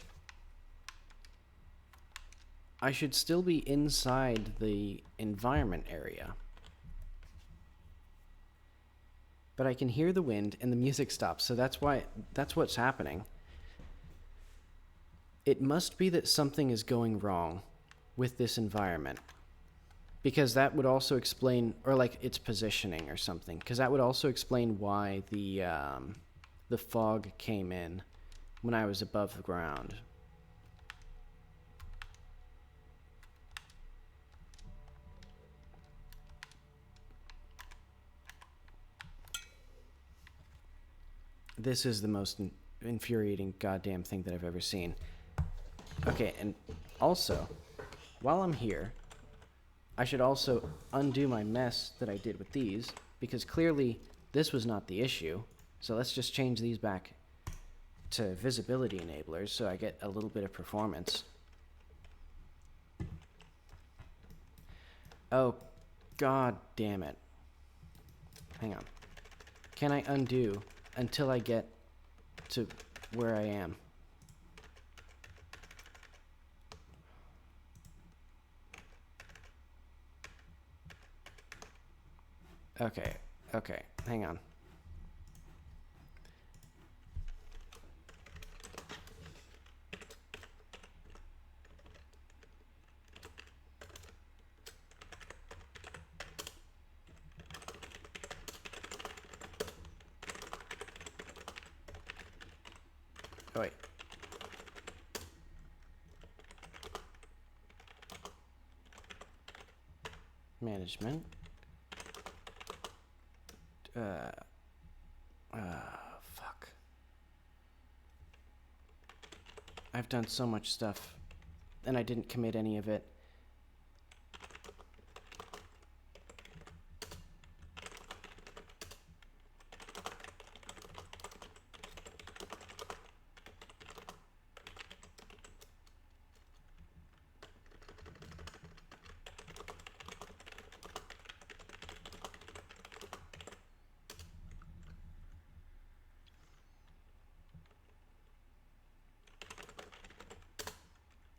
I should still be inside the environment area. But I can hear the wind and the music stops, so that's what's happening. It must be that something is going wrong with this environment. Because that would also explain, or like its positioning or something, because that would also explain why the fog came in when I was above the ground. This is the most infuriating goddamn thing that I've ever seen. Okay, and also, while I'm here, I should also undo my mess that I did with these, because clearly this was not the issue. So let's just change these back to visibility enablers so I get a little bit of performance. Oh, god damn it. Hang on. Can I undo until I get to where I am? Okay, hang on. Oh, wait. Management. Fuck. I've done so much stuff, and I didn't commit any of it.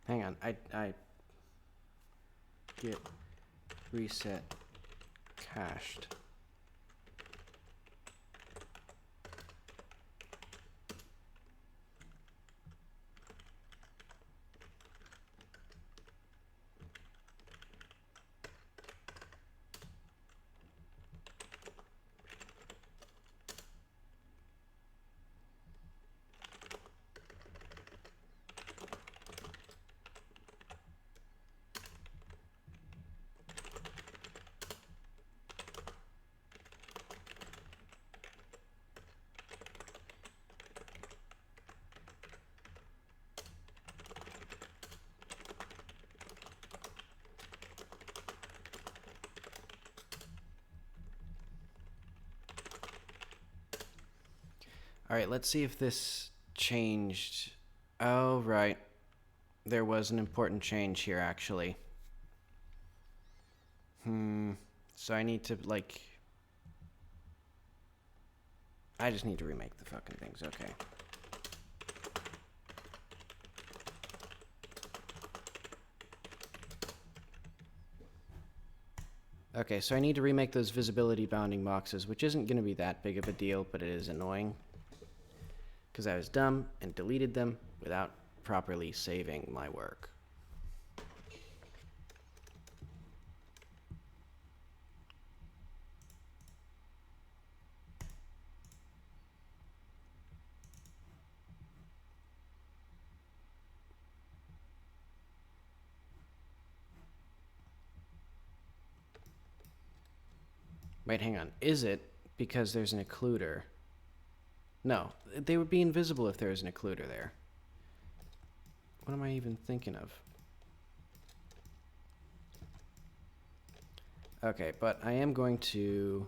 Hang on, I get reset cached. Alright, let's see if this changed. Oh, right. There was an important change here, actually. So I need to, like... I just need to remake the fucking things, okay. Okay, so I need to remake those visibility bounding boxes, which isn't going to be that big of a deal, but it is annoying. Because I was dumb and deleted them without properly saving my work. Wait, hang on. Is it because there's an occluder? No, they would be invisible if there was an occluder there. What am I even thinking of? Okay, but I am going to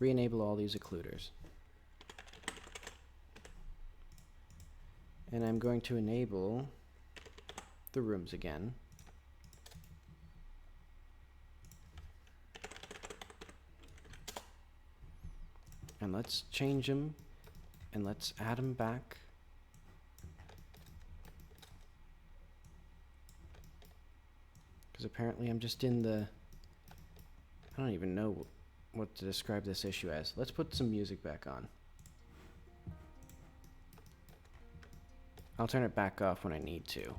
re-enable all these occluders. And I'm going to enable the rooms again. And let's change them, and let's add them back. Because apparently I'm just in the... I don't even know what to describe this issue as. Let's put some music back on. I'll turn it back off when I need to.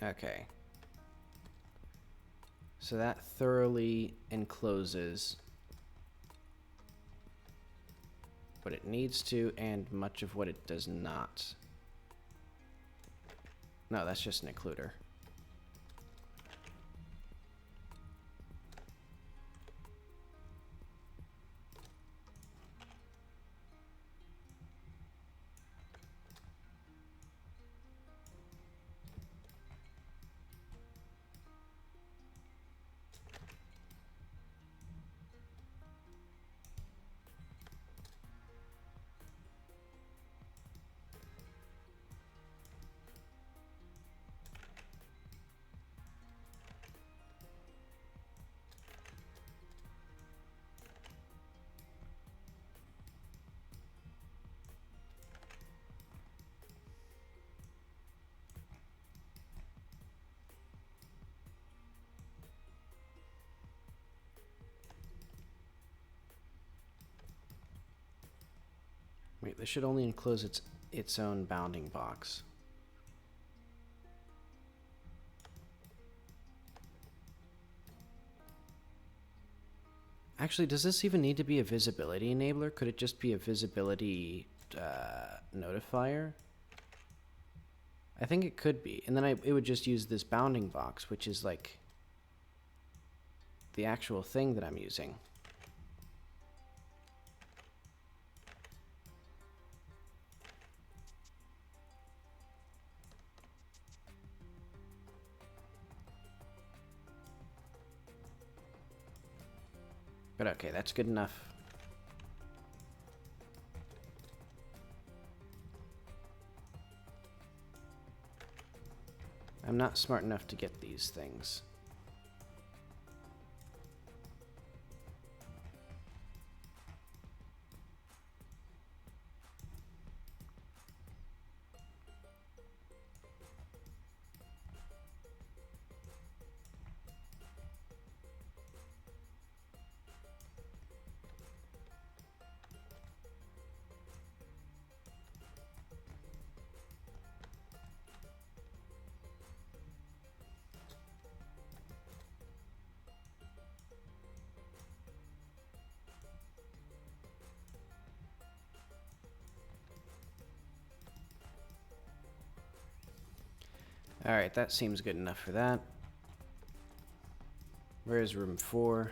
Okay. So that thoroughly encloses what it needs to and much of what it does not. No, that's just an occluder. Wait, this should only enclose its own bounding box. Actually, does this even need to be a visibility enabler? Could it just be a visibility notifier? I think it could be. And then it would just use this bounding box, which is like the actual thing that I'm using. But okay, that's good enough. I'm not smart enough to get these things. Alright, that seems good enough for that. Where is room 4?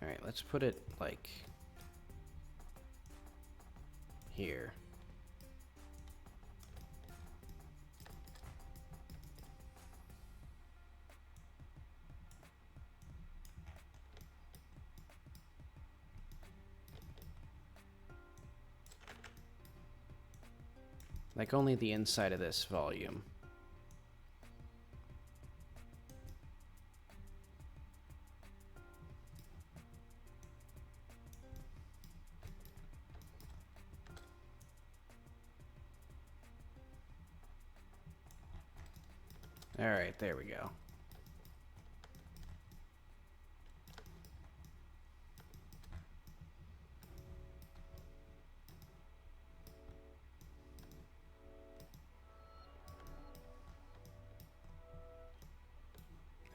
Alright, let's put it like here. Like only the inside of this volume. All right, there we go.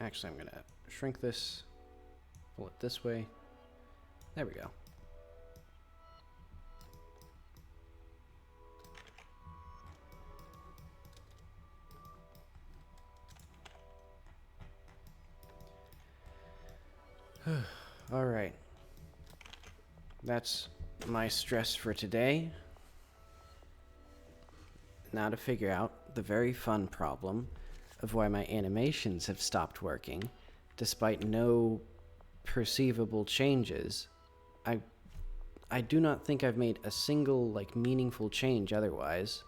Actually, I'm gonna shrink this, pull it this way. There we go. All right. That's my stress for today. Now to figure out the very fun problem of why my animations have stopped working despite no perceivable changes. I do not think I've made a single like meaningful change otherwise.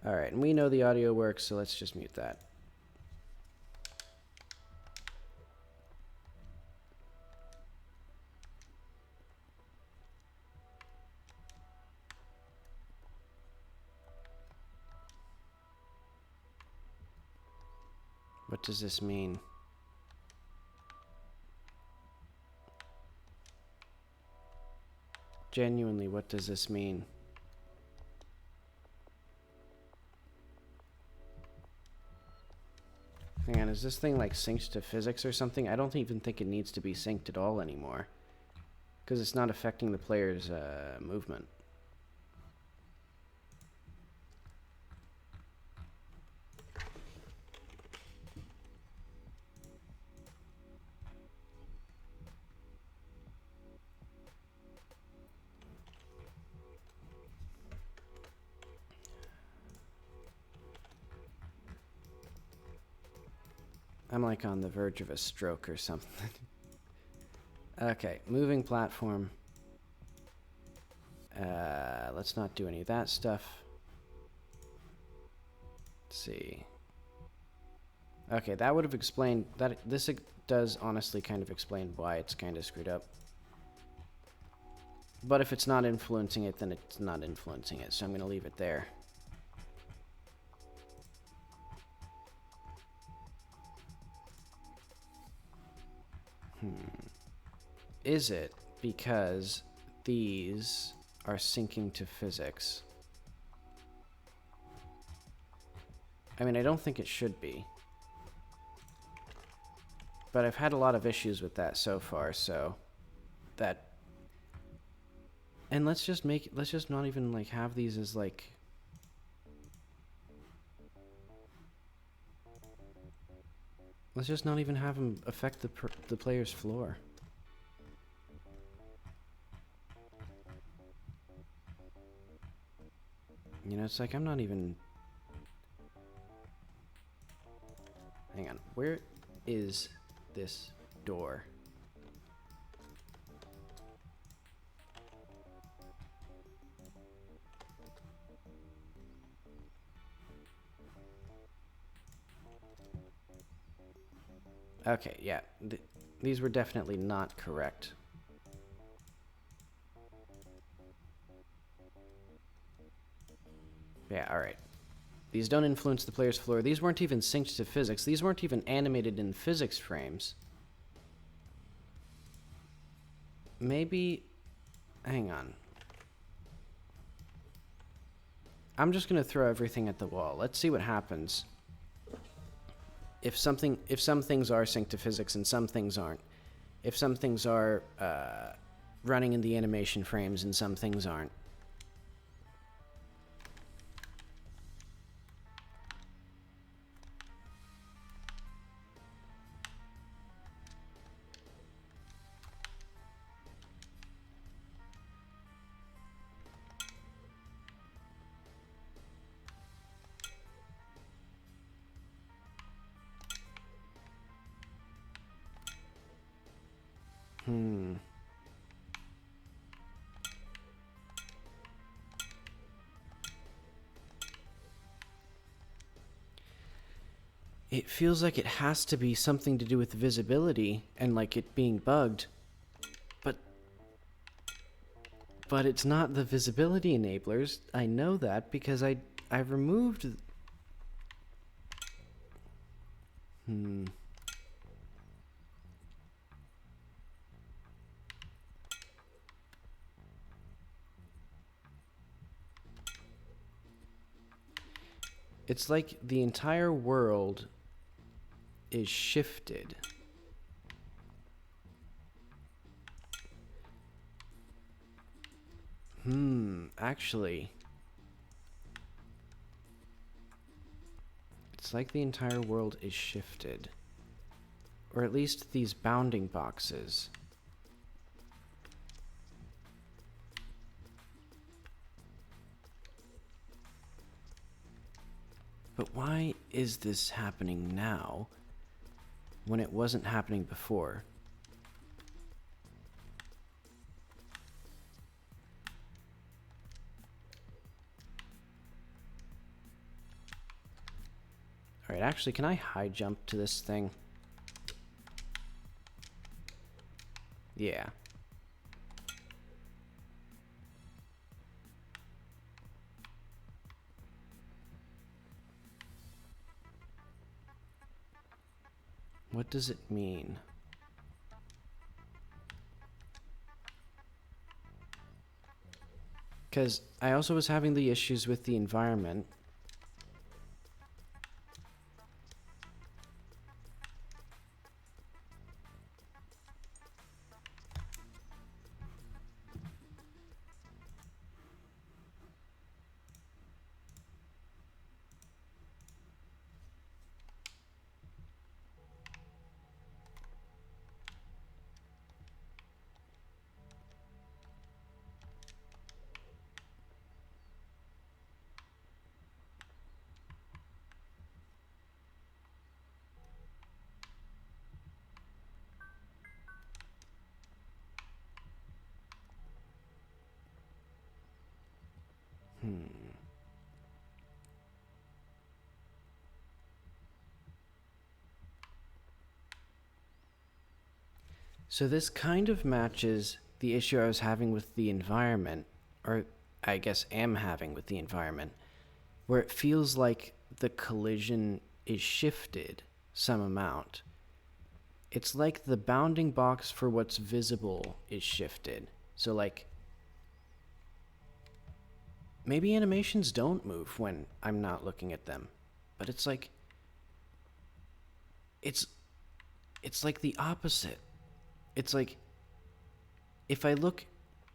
All right, and we know the audio works, so let's just mute that. What does this mean? Genuinely, what does this mean? Hang on, is this thing like synced to physics or something? I don't even think it needs to be synced at all anymore, because it's not affecting the player's movement. I'm like on the verge of a stroke or something. Okay, moving platform. Let's not do any of that stuff. Let's see. Okay, that would have explained that. This does honestly kind of explain why it's kind of screwed up. But if it's not influencing it, then it's not influencing it, so I'm going to leave it there. Is it because these are syncing to physics? I mean, I don't think it should be. But I've had a lot of issues with that so far, so that... And let's just not even like have these as like... Let's just not even have them affect the player's floor. You know, it's like I'm not even... Hang on, where is this door? Okay, yeah, these were definitely not correct. Yeah, alright. These don't influence the player's floor. These weren't even synced to physics. These weren't even animated in physics frames. Maybe... Hang on. I'm just going to throw everything at the wall. Let's see what happens. If some things are synced to physics and some things aren't. If some things are running in the animation frames and some things aren't. It feels like it has to be something to do with visibility and like it being bugged. But it's not the visibility enablers. I know that because I removed... It's like the entire world is shifted. Actually, it's like the entire world is shifted. Or at least these bounding boxes. But why is this happening now when it wasn't happening before? Alright, actually, can I high jump to this thing? Yeah. What does it mean? Because I also was having the issues with the environment. So this kind of matches the issue I was having with the environment, or I guess am having with the environment, where it feels like the collision is shifted some amount. It's like the bounding box for what's visible is shifted. So like, maybe animations don't move when I'm not looking at them, but it's like, it's like the opposite. It's like, if I look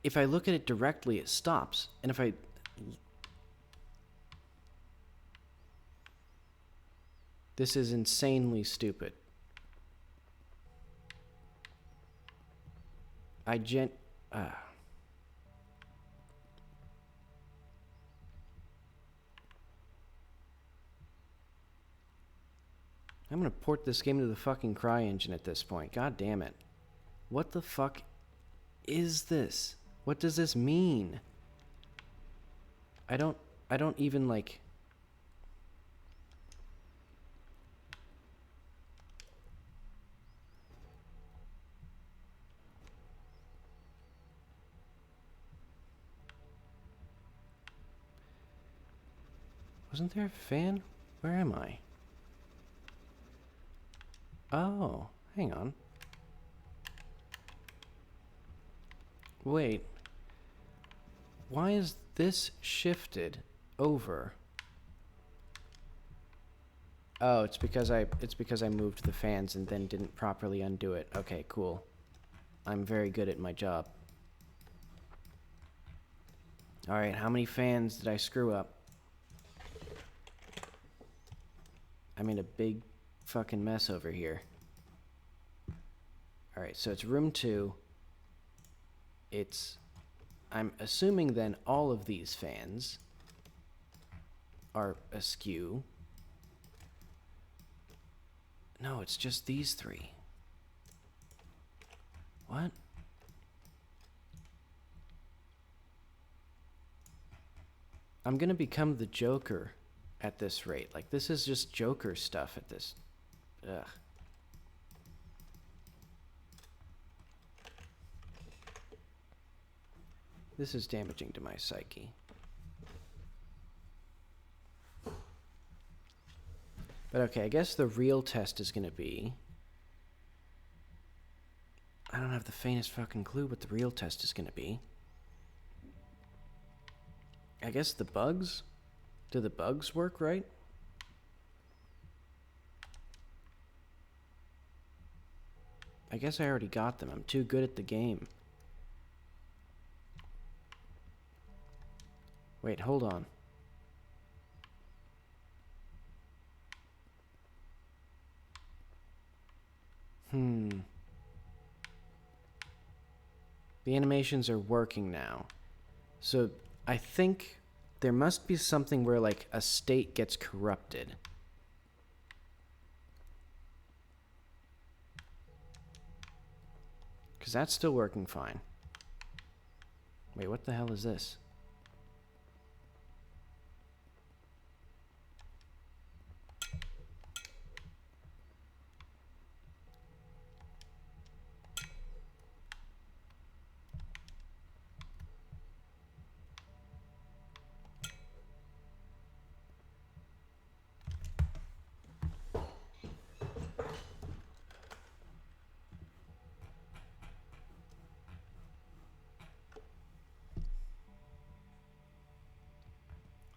at it directly, it stops, and if I this is insanely stupid. I'm gonna port this game to the fucking CryEngine at this point. God damn it. What the fuck is this? What does this mean? I don't even like... Wasn't there a fan? Where am I? Oh, hang on. Wait. Why is this shifted over? Oh, it's because I moved the fans and then didn't properly undo it. Okay, cool. I'm very good at my job. Alright, how many fans did I screw up? I made a big fucking mess over here. Alright, so it's room 2. I'm assuming then all of these fans are askew. No, it's just these 3. What? I'm gonna become the Joker at this rate. Like, this is just Joker stuff at this... Ugh. This is damaging to my psyche. But okay, I guess the real test is gonna be... I don't have the faintest fucking clue what the real test is gonna be. I guess the bugs? Do the bugs work right? I guess I already got them. I'm too good at the game. Wait, hold on. The animations are working now. So I think there must be something where like a state gets corrupted. Because that's still working fine. Wait, what the hell is this?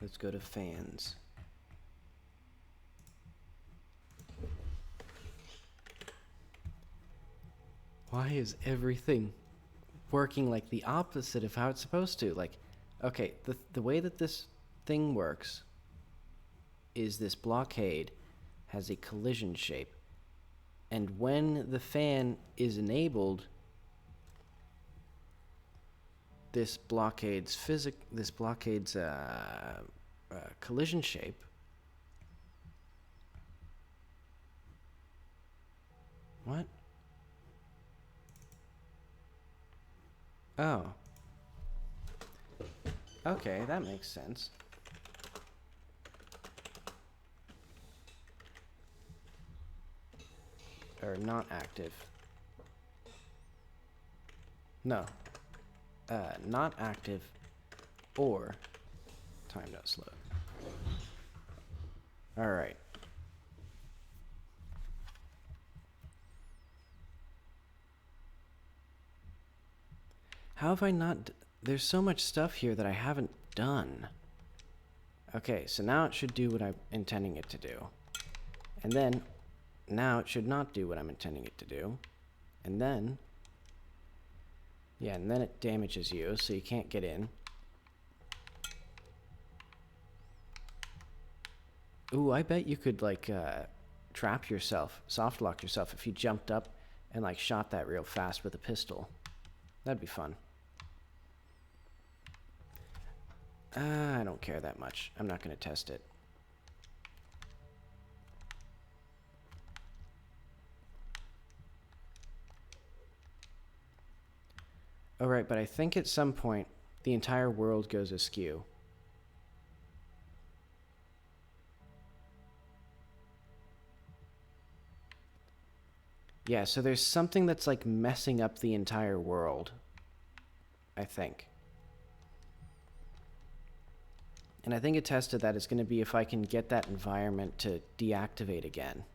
Let's go to fans. Why is everything working like the opposite of how it's supposed to? Like, okay, the way that this thing works is this blockade has a collision shape. And when the fan is enabled, this blocade's collision shape what? Oh. Okay, that makes sense. Or not active. No. Not active or time.slow. Alright. How have I not... There's so much stuff here that I haven't done. Okay, so now it should do what I'm intending it to do. And then, now it should not do what I'm intending it to do. And then... Yeah, and then it damages you, so you can't get in. Ooh, I bet you could, like, trap yourself, soft lock yourself if you jumped up and, like, shot that real fast with a pistol. That'd be fun. I don't care that much. I'm not going to test it. Oh, right, but I think at some point, the entire world goes askew. Yeah, so there's something that's, like, messing up the entire world. I think. And I think a test of that is going to be if I can get that environment to deactivate again.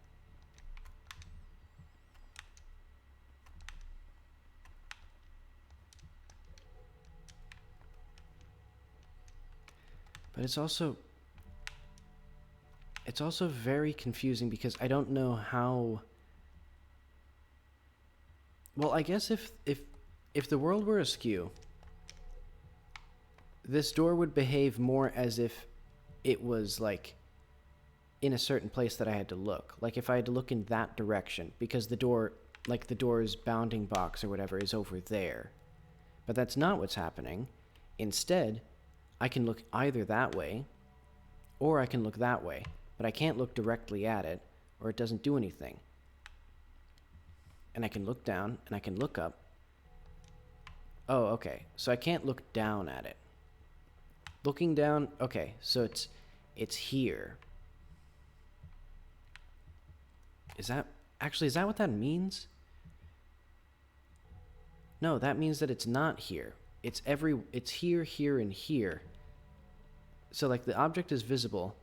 But it's also very confusing because I don't know how... Well, I guess if the world were askew, this door would behave more as if it was, like, in a certain place that I had to look. Like, if I had to look in that direction, because the door, like, the door's bounding box or whatever is over there. But that's not what's happening. Instead, I can look either that way, or I can look that way. But I can't look directly at it, or it doesn't do anything. And I can look down, and I can look up. Oh, okay. So I can't look down at it. Looking down, okay, so it's here. Is that what that means? No, that means that it's not here. It's here, here, and here. So, like, the object is visible.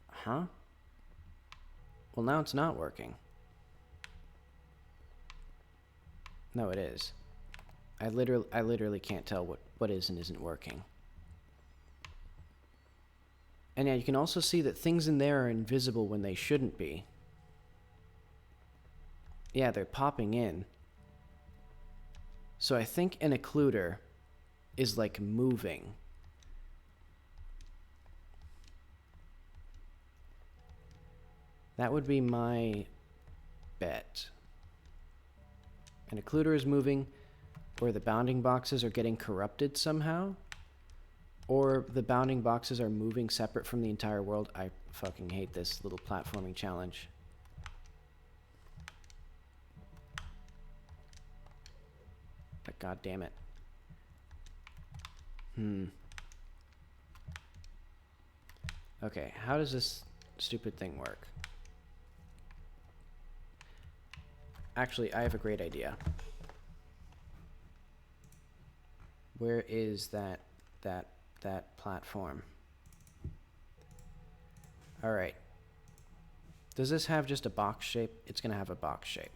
Huh? Well, now it's not working. No, it is. I literally can't tell what is and isn't working. And yeah, you can also see that things in there are invisible when they shouldn't be. Yeah, they're popping in. So I think an occluder is like moving. That would be my bet. An occluder is moving, or the bounding boxes are getting corrupted somehow, or the bounding boxes are moving separate from the entire world. I fucking hate this little platforming challenge. But god damn it. Okay, how does this stupid thing work? Actually, I have a great idea. Where is that platform? All right. Does this have just a box shape? It's going to have a box shape.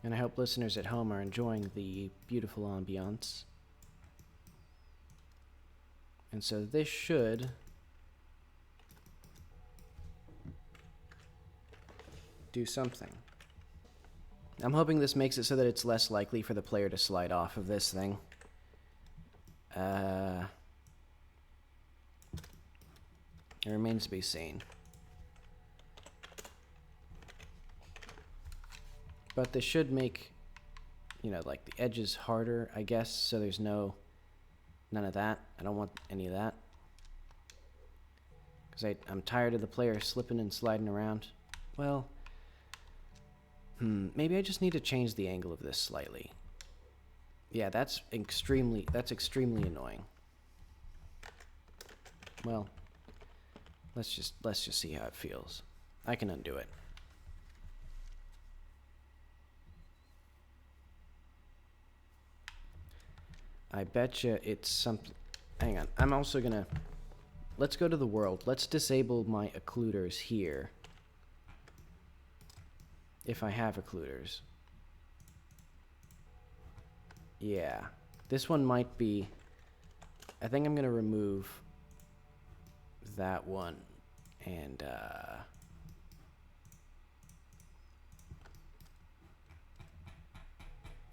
And I hope listeners at home are enjoying the beautiful ambiance. And so this should do something. I'm hoping this makes it so that it's less likely for the player to slide off of this thing. It remains to be seen. But this should make, you know, like the edges harder, I guess, so there's none of that. I don't want any of that. Because I'm tired of the player slipping and sliding around. Well, maybe I just need to change the angle of this slightly. Yeah, that's extremely annoying. Well, let's just see how it feels. I can undo it. I betcha it's something. Hang on. I'm also gonna. Let's go to the world. Let's disable my occluders here. If I have occluders. Yeah. This one might be. I think I'm gonna remove that one. And,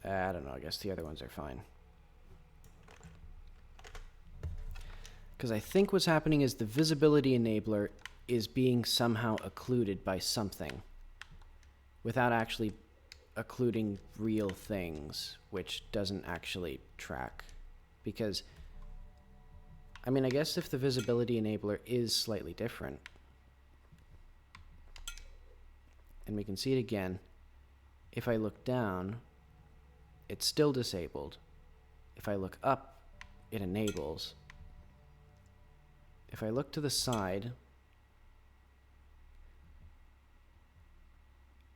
I don't know. I guess the other ones are fine. Because I think what's happening is the visibility enabler is being somehow occluded by something without actually occluding real things, which doesn't actually track. Because, I mean, I guess if the visibility enabler is slightly different, and we can see it again, if I look down, it's still disabled. If I look up, it enables. If I look to the side...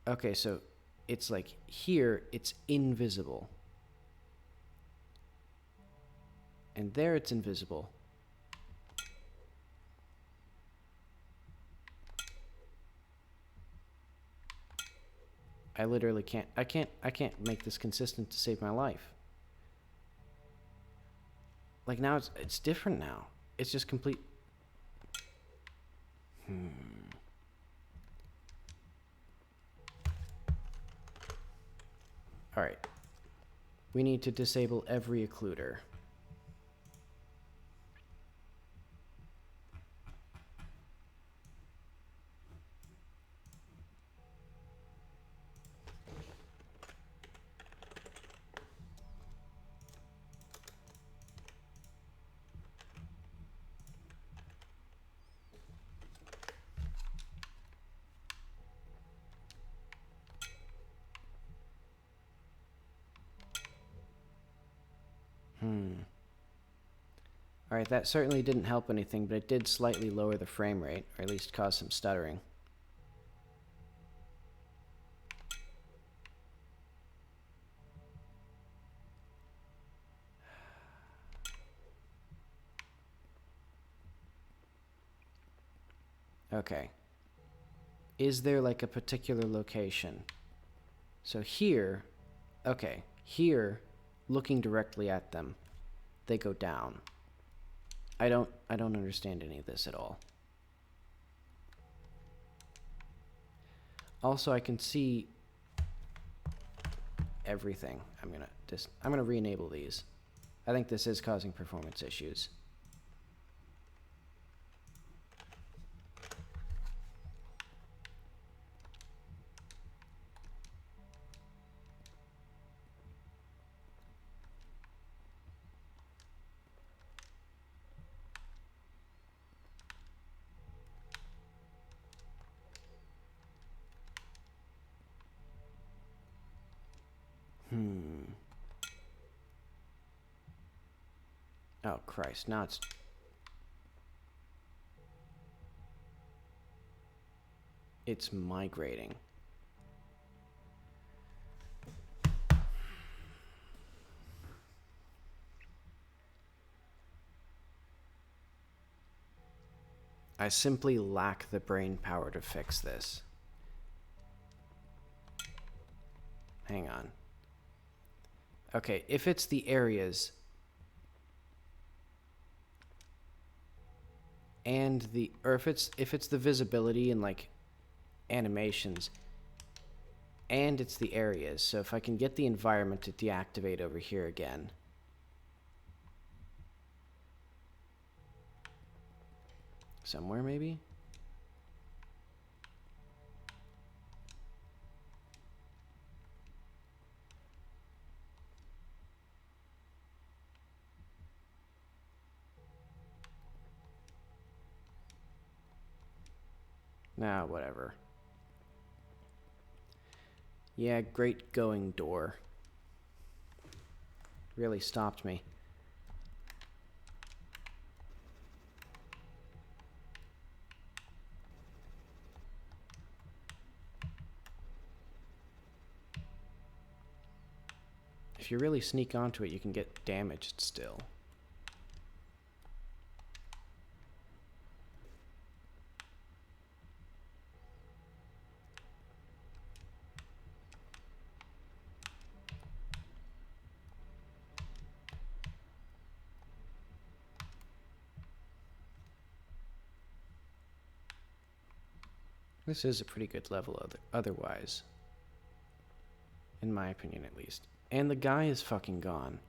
Okay, so it's like here, it's invisible. And there it's invisible. I literally can't, I can't make this consistent to save my life. Like now it's different now. It's just complete... Alright. We need to disable every occluder. Alright, that certainly didn't help anything, but it did slightly lower the frame rate, or at least cause some stuttering. Okay. is there like a particular location? So here, okay, here, looking directly at them, they go down. I don't understand any of this at all. Also, I can see everything. I'm gonna re-enable these. I think this is causing performance issues. Oh, Christ. Now it's migrating. I simply lack the brain power to fix this. Hang on. Okay, if it's the areas and if it's the visibility and like animations and it's the areas. So if I can get the environment to deactivate over here again. Somewhere maybe? Nah, whatever. Yeah, great going door. Really stopped me. If you really sneak onto it, you can get damaged still. This is a pretty good level otherwise. In my opinion, at least. And the guy is fucking gone.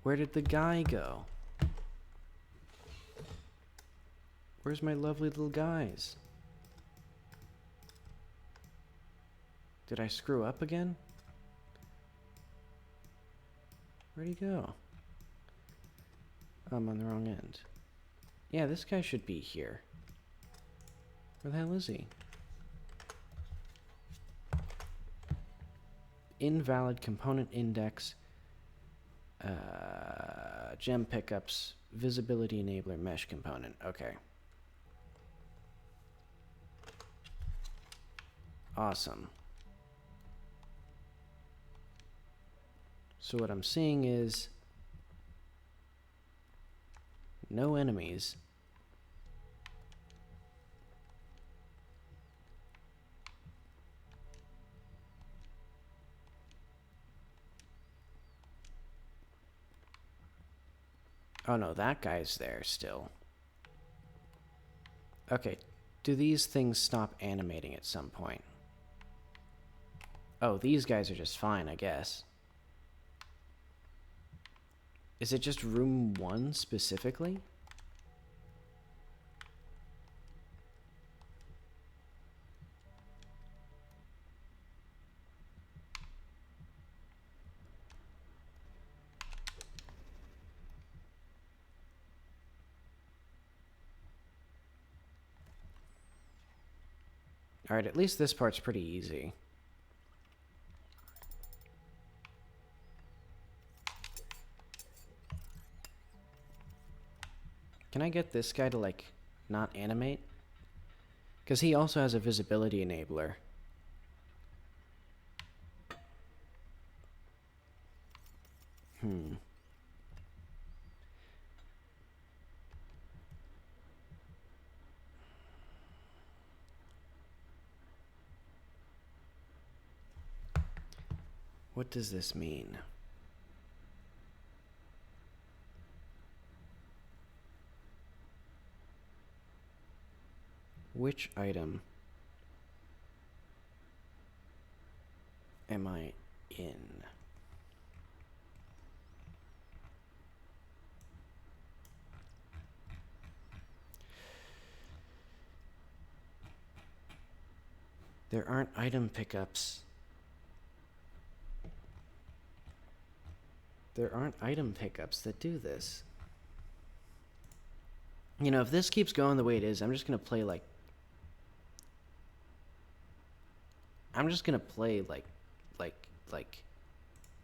Where did the guy go? Where's my lovely little guys? Did I screw up again? Where'd he go? I'm on the wrong end. Yeah, this guy should be here. Where the hell is he? Invalid component index. Gem pickups. Visibility enabler mesh component. Okay. Awesome. So what I'm seeing is no enemies. Oh no, that guy's there still. Okay, do these things stop animating at some point? Oh, these guys are just fine, I guess. Is it just room 1 specifically? Alright, at least this part's pretty easy. Can I get this guy to, like, not animate? Because he also has a visibility enabler. What does this mean? Which item am I in? There aren't item pickups. There aren't item pickups that do this. You know, if this keeps going the way it is, I'm just gonna play like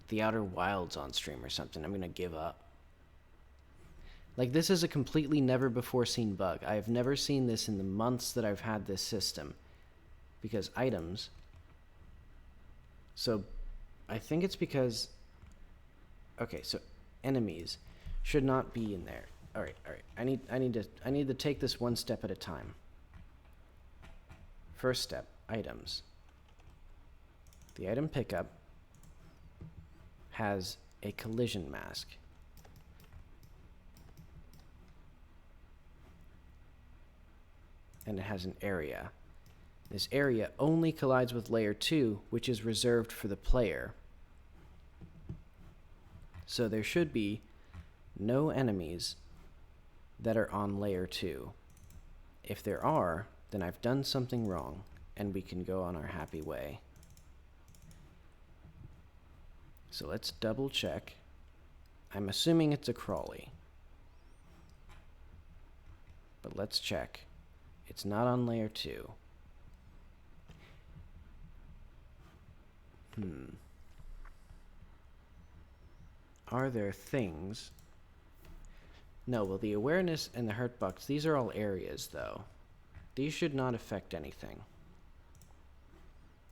The Outer Wilds on stream or something. I'm gonna give up. Like, this is a completely never before seen bug. I have never seen this in the months that I've had this system. Because items. So I think it's because, okay, so enemies should not be in there. All right. I need to take this one step at a time. First step, items. The item pickup has a collision mask. And it has an area. This area only collides with layer 2, which is reserved for the player. So there should be no enemies that are on layer 2. If there are, then I've done something wrong, and we can go on our happy way. So let's double check. I'm assuming it's a crawly. But let's check. It's not on layer 2. Are there things? No, well, the awareness and the hurt bucks, these are all areas, though. These should not affect anything.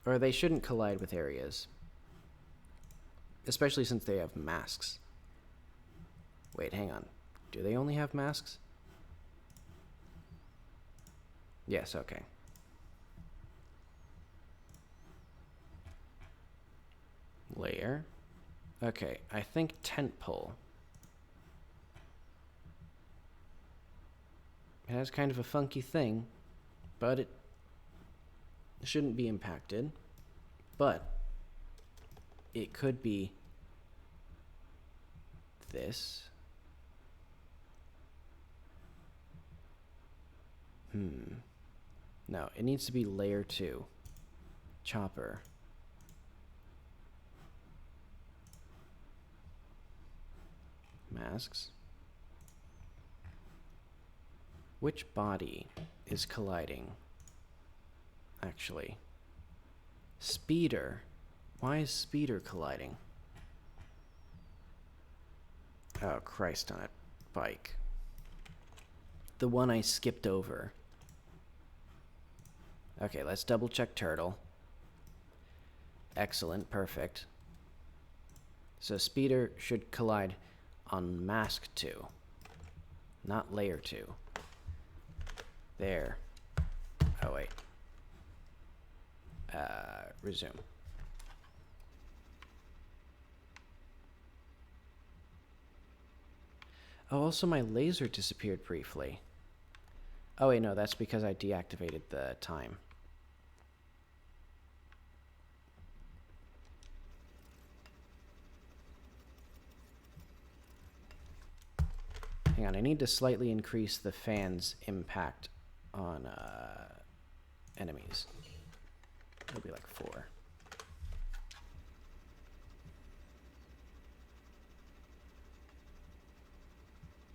Or they shouldn't collide with areas. Especially since they have masks. Wait, hang on. Do they only have masks? Yes, okay. Layer. Okay, I think tent pole. It has kind of a funky thing, but it shouldn't be impacted. But it could be this. No, it needs to be layer 2. Chopper. Masks. Which body is colliding? Actually. Speeder. Why is Speeder colliding? Oh, Christ on a bike. The one I skipped over. Okay, let's double check Turtle. Excellent, perfect. So Speeder should collide on mask 2, not layer 2. There. Oh, wait. Resume. Oh, also my laser disappeared briefly. Oh, wait, no, that's because I deactivated the time. Hang on, I need to slightly increase the fan's impact on enemies. It'll be like 4.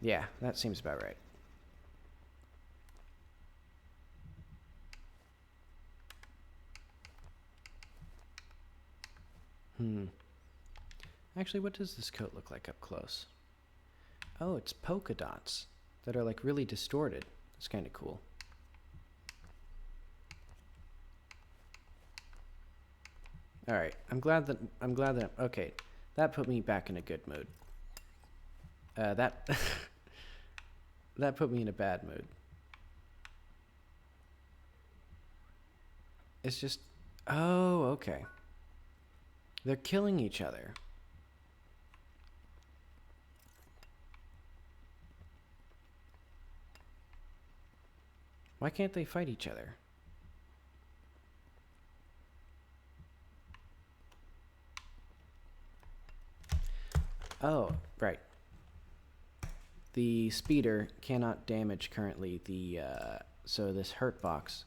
Yeah, that seems about right. Actually, what does this coat look like up close? Oh, it's polka dots that are like really distorted. It's kind of cool. All right, I'm glad that okay, that put me back in a good mood. That that put me in a bad mood. It's just, oh, okay. They're killing each other. Why can't they fight each other? Oh, right. The speeder cannot damage currently the, so this hurt box.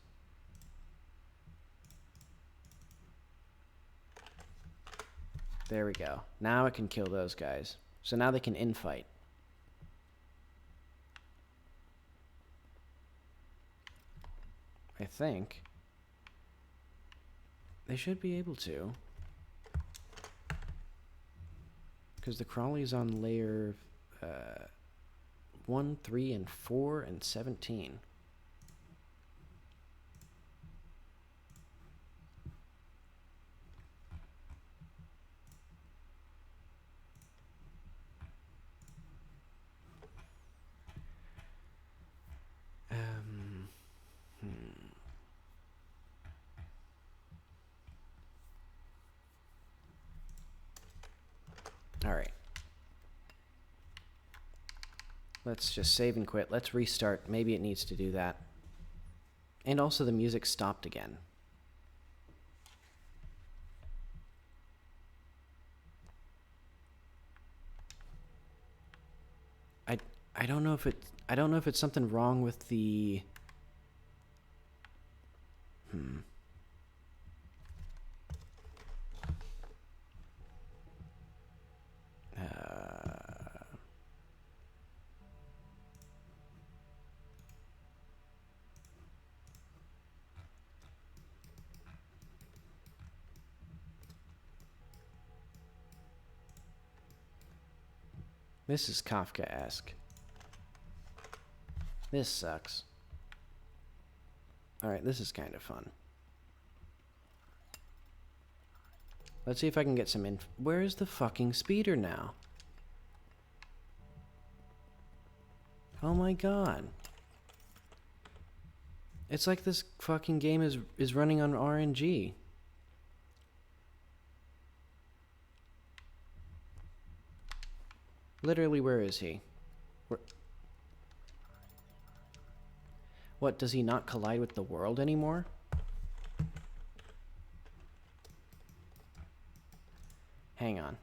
There we go. Now it can kill those guys. So now they can infight. I think. They should be able to. Because the crawly's on layer 1, 3, and 4, and 17. All right. Let's just save and quit. Let's restart. Maybe it needs to do that. And also the music stopped again. I don't know if it's something wrong with the This is Kafka-esque. This sucks. Alright, this is kind of fun. Let's see if I can get some Where is the fucking speeder now? Oh my god. It's like this fucking game is running on RNG. Literally, where is he? What, does he not collide with the world anymore? Hang on.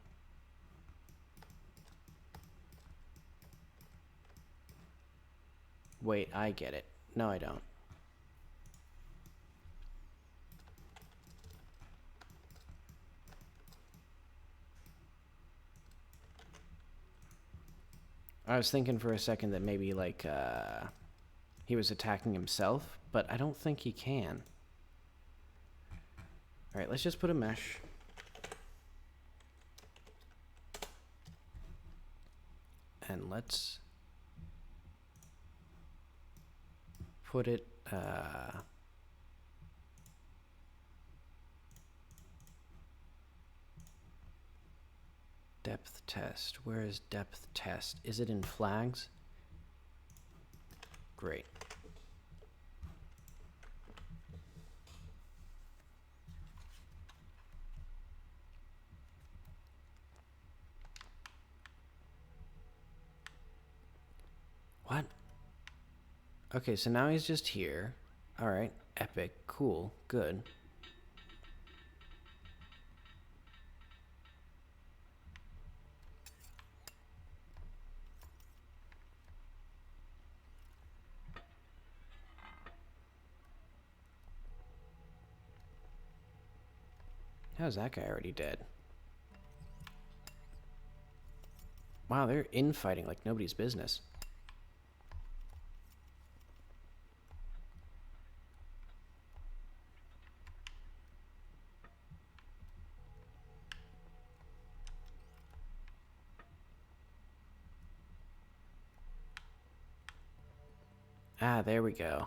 Wait, I get it. No, I don't. I was thinking for a second that maybe, like, he was attacking himself, but I don't think he can. Alright, let's just put a mesh. And let's put it, depth test. Where is depth test? Is it in flags? Great. What? Okay, so now he's just here. Alright, epic, cool, good. How's that guy already dead? Wow, they're infighting like nobody's business. Ah, there we go.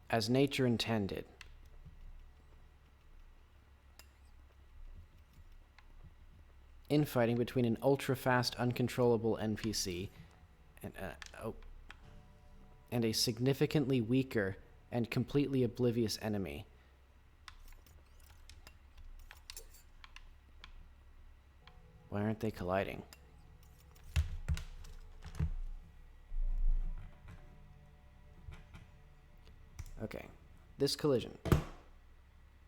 As nature intended. Infighting between an ultra-fast, uncontrollable NPC and a significantly weaker and completely oblivious enemy. Why aren't they colliding? Okay. This collision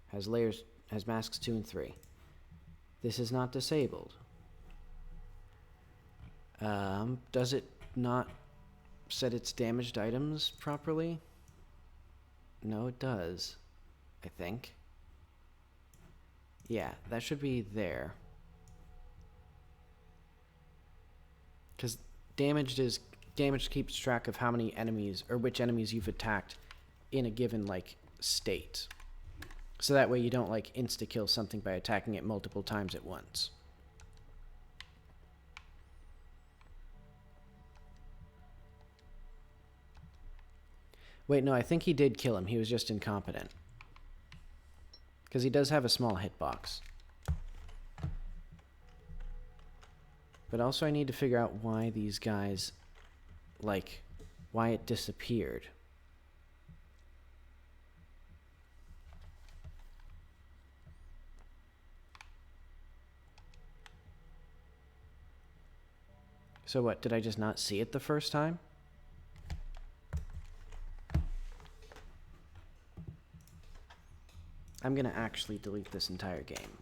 has masks 2 and 3. This is not disabled. Does it not set its damaged items properly? No, it does. I think. Yeah, that should be there. Because damage keeps track of how many enemies, or which enemies you've attacked in a given, like, state. So that way you don't, like, insta-kill something by attacking it multiple times at once. Wait, no, I think he did kill him. He was just incompetent. Because he does have a small hitbox. But also I need to figure out why these guys, like, why it disappeared. So what, did I just not see it the first time? I'm gonna actually delete this entire game.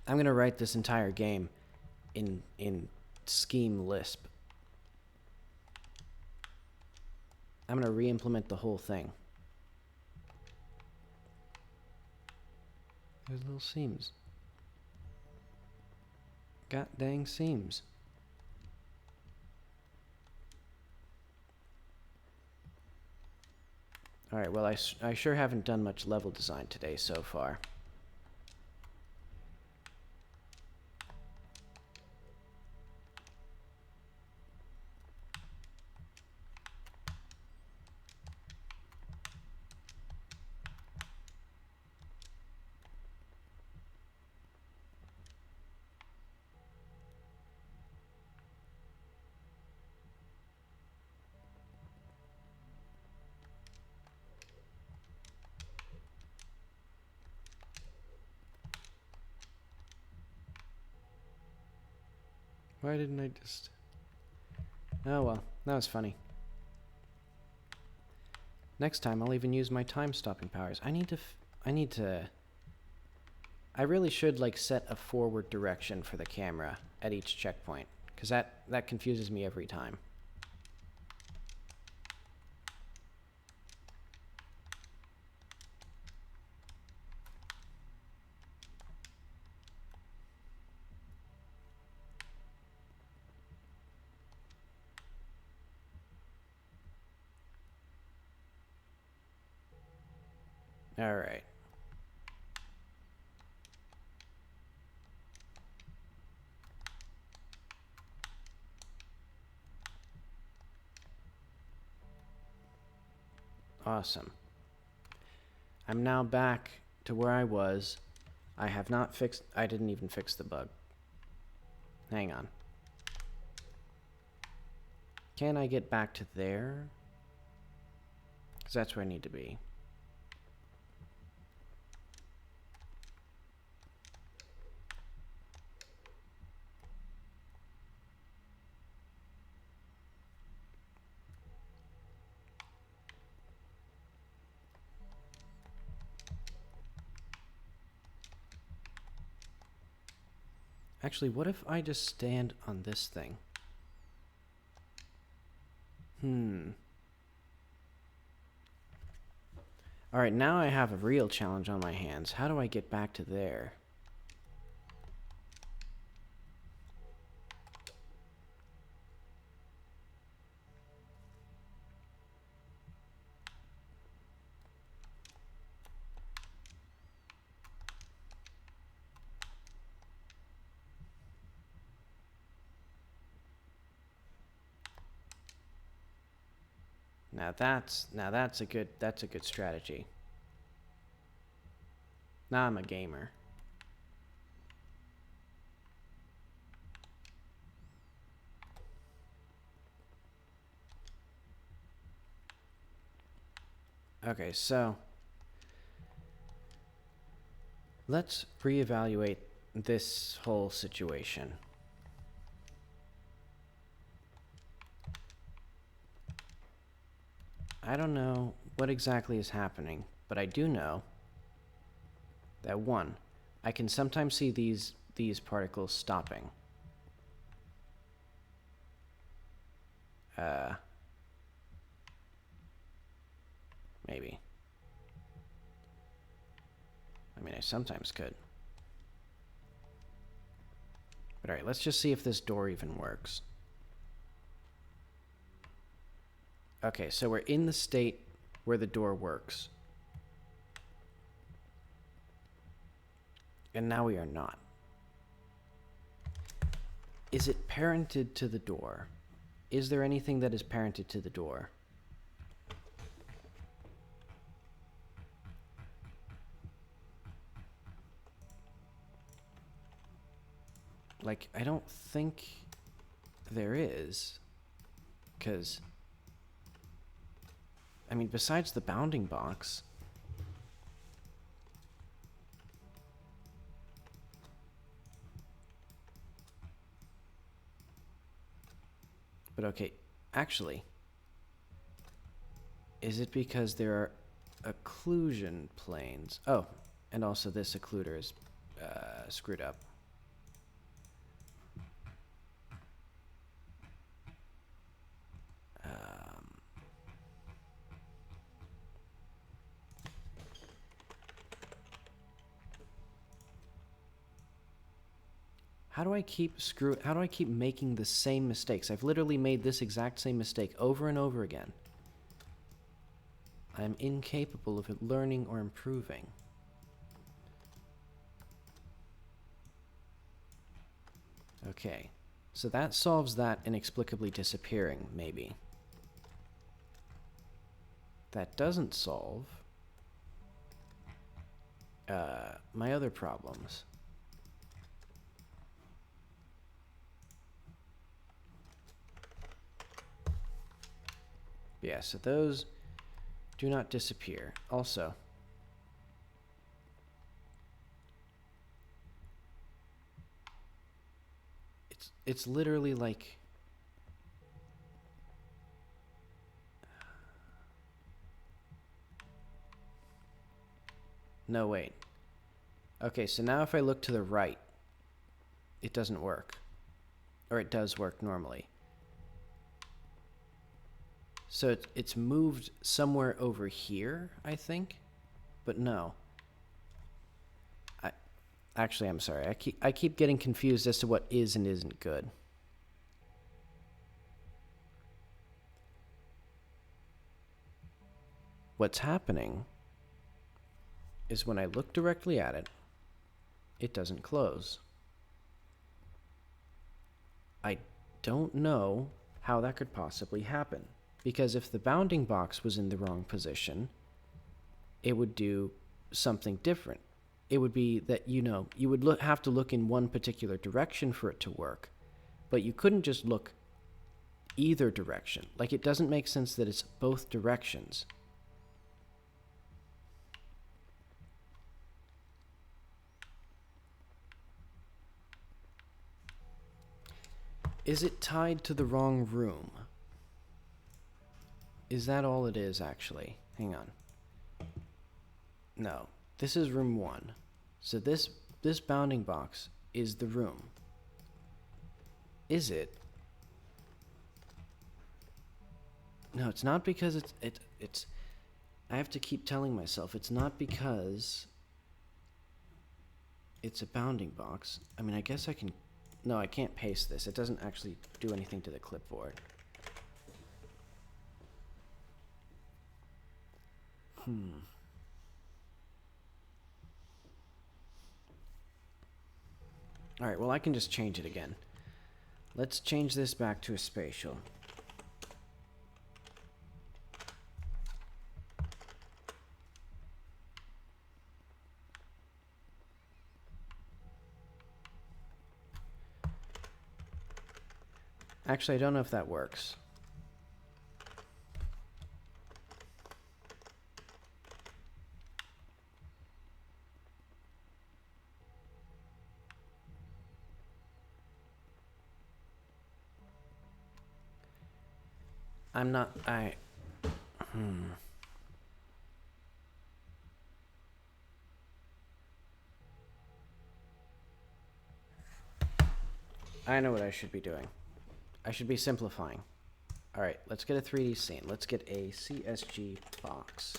I'm gonna write this entire game in Scheme Lisp. I'm gonna re-implement the whole thing. There's little seams. God dang seams. Alright, well, I sure haven't done much level design today so far. Why didn't I just... Oh well, that was funny. Next time I'll even use my time-stopping powers. I really should, like, set a forward direction for the camera at each checkpoint, because that confuses me every time. All right. Awesome. I'm now back to where I was. I didn't even fix the bug. Hang on. Can I get back to there? Because that's where I need to be. Actually, what if I just stand on this thing? Alright, now I have a real challenge on my hands. How do I get back to there? Now that's a good strategy. Now I'm a gamer. Okay, so let's reevaluate this whole situation. I don't know what exactly is happening, but I do know that one, I can sometimes see these particles stopping. Maybe. I mean, I sometimes could. But alright, let's just see if this door even works. Okay, so we're in the state where the door works. And now we are not. Is it parented to the door? Is there anything that is parented to the door? Like, I don't think there is. Because, I mean, besides the bounding box, but okay, actually, is it because there are occlusion planes? Oh, and also this occluder is screwed up. How do I keep making the same mistakes? I've literally made this exact same mistake over and over again. I am incapable of learning or improving. Okay, so that solves that inexplicably disappearing, maybe. That doesn't solve my other problems. Yeah, so those do not disappear. Also, it's literally like no, wait. Okay, so now if I look to the right, it doesn't work. Or it does work normally. So it's moved somewhere over here, I think. But no. Actually, I'm sorry. I keep getting confused as to what is and isn't good. What's happening is when I look directly at it, it doesn't close. I don't know how that could possibly happen. Because if the bounding box was in the wrong position, it would do something different. It would be that, you would have to look in one particular direction for it to work. But you couldn't just look either direction. Like, it doesn't make sense that it's both directions. Is it tied to the wrong room? Is that all it is, actually? Hang on. No. This is room 1. So this bounding box is the room. Is it? No, it's not because it's I have to keep telling myself it's not because it's a bounding box. I mean, I guess I can... No, I can't paste this. It doesn't actually do anything to the clipboard. Alright, well, I can just change it again. Let's change this back to a spatial. Actually, I don't know if that works. I'm not... I know what I should be doing. I should be simplifying. Alright, let's get a 3D scene. Let's get a CSG box.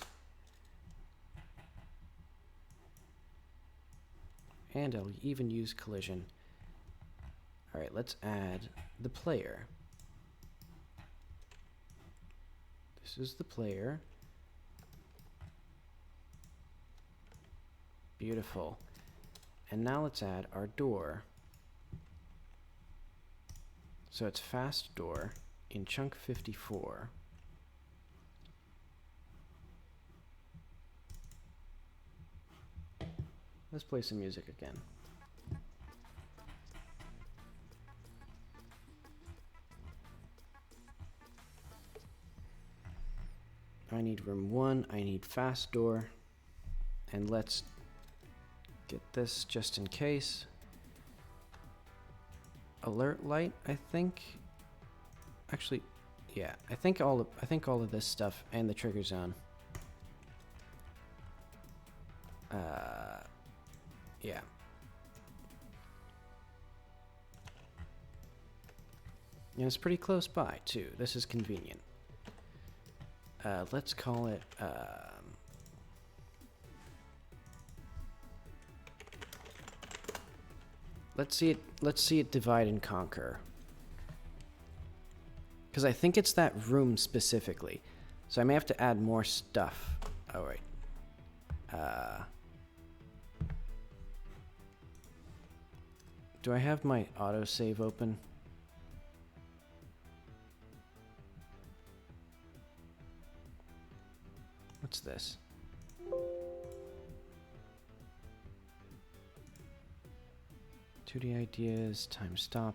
And I'll even use collision. Alright, let's add the player. This is the player. Beautiful. And now let's add our door. So it's fast door in chunk 54. Let's play some music again. I need room 1, I need fast door, and let's get this just in case. Alert light, I think. Actually, yeah, I think all of this stuff and the trigger zone. Yeah. And it's pretty close by too. This is convenient. Let's call it. Let's see it divide and conquer. Because I think it's that room specifically. So I may have to add more stuff. Oh, wait. Do I have my autosave open? What's this? Ideas, time stop.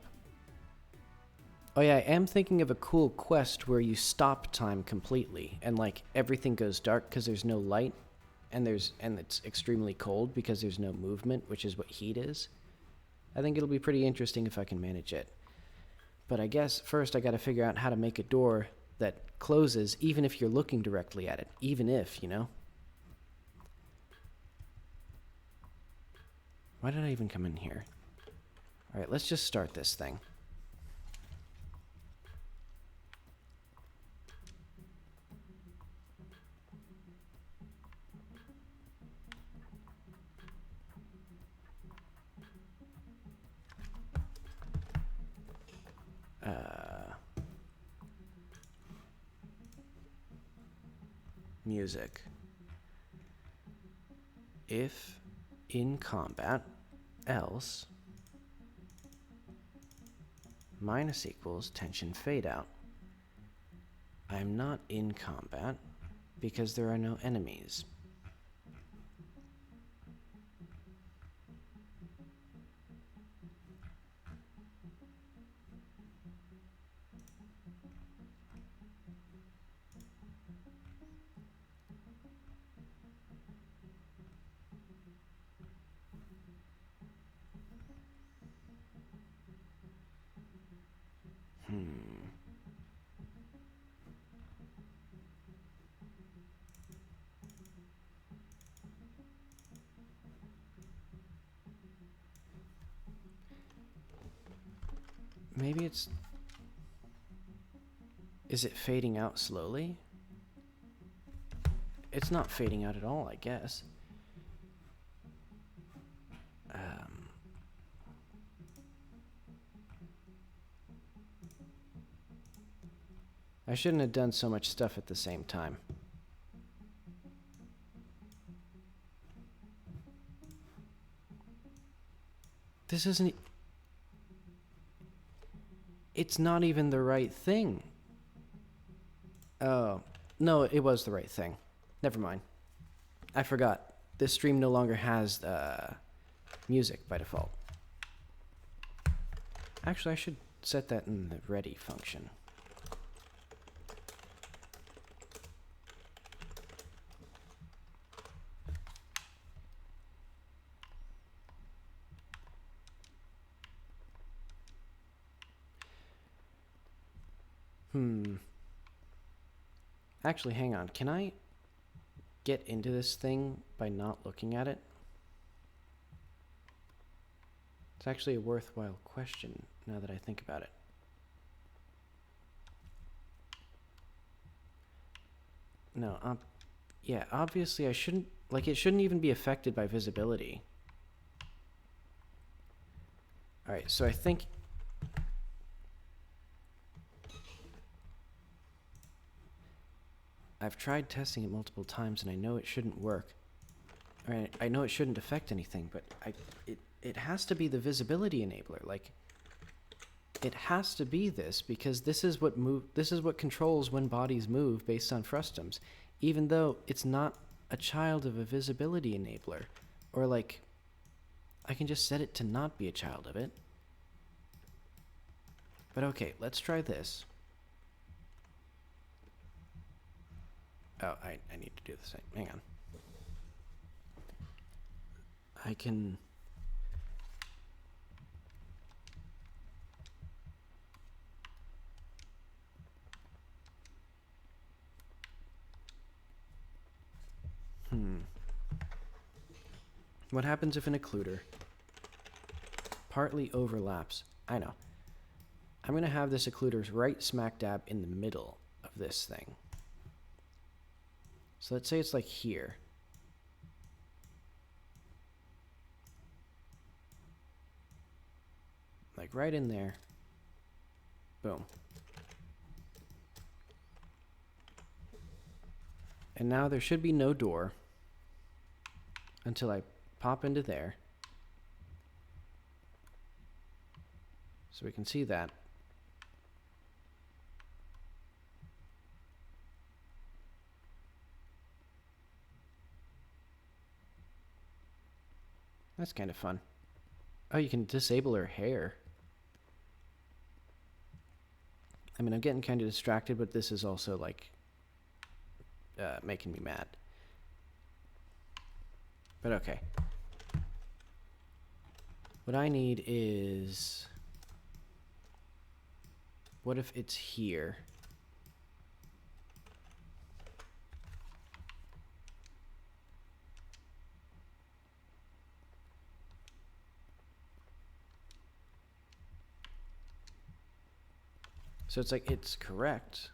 Oh yeah, I am thinking of a cool quest where you stop time completely and like everything goes dark because there's no light and it's extremely cold because there's no movement, which is what heat is. I think it'll be pretty interesting if I can manage it. But I guess first I gotta figure out how to make a door that closes even if you're looking directly at it. Even if, you know? Why did I even come in here? Alright, let's just start this thing. Music. If in combat, else minus equals tension fade out. I'm not in combat because there are no enemies. Maybe it's... Is it fading out slowly? It's not fading out at all, I guess. I shouldn't have done so much stuff at the same time. This isn't... It's not even the right thing. Oh, no, it was the right thing. Never mind. I forgot. This stream no longer has music by default. Actually, I should set that in the ready function. Actually, hang on. Can I get into this thing by not looking at it? It's actually a worthwhile question now that I think about it. No, yeah, obviously I shouldn't, like, it shouldn't even be affected by visibility. Alright, so I think... I've tried testing it multiple times and I know it shouldn't work. Alright, I know it shouldn't affect anything, but it has to be the visibility enabler. Like, it has to be this, because this is what controls when bodies move based on frustums, even though it's not a child of a visibility enabler. Or, like, I can just set it to not be a child of it. But okay, let's try this. Oh, I need to do the same. Hang on. I can... What happens if an occluder partly overlaps? I know. I'm going to have this occluder right smack dab in the middle of this thing. So let's say it's like here. Like right in there. Boom. And now there should be no door until I pop into there. So we can see that. That's kind of fun. Oh, you can disable her hair. I mean, I'm getting kind of distracted, but this is also, like, making me mad. But okay. What I need is... What if it's here? So it's like, it's correct.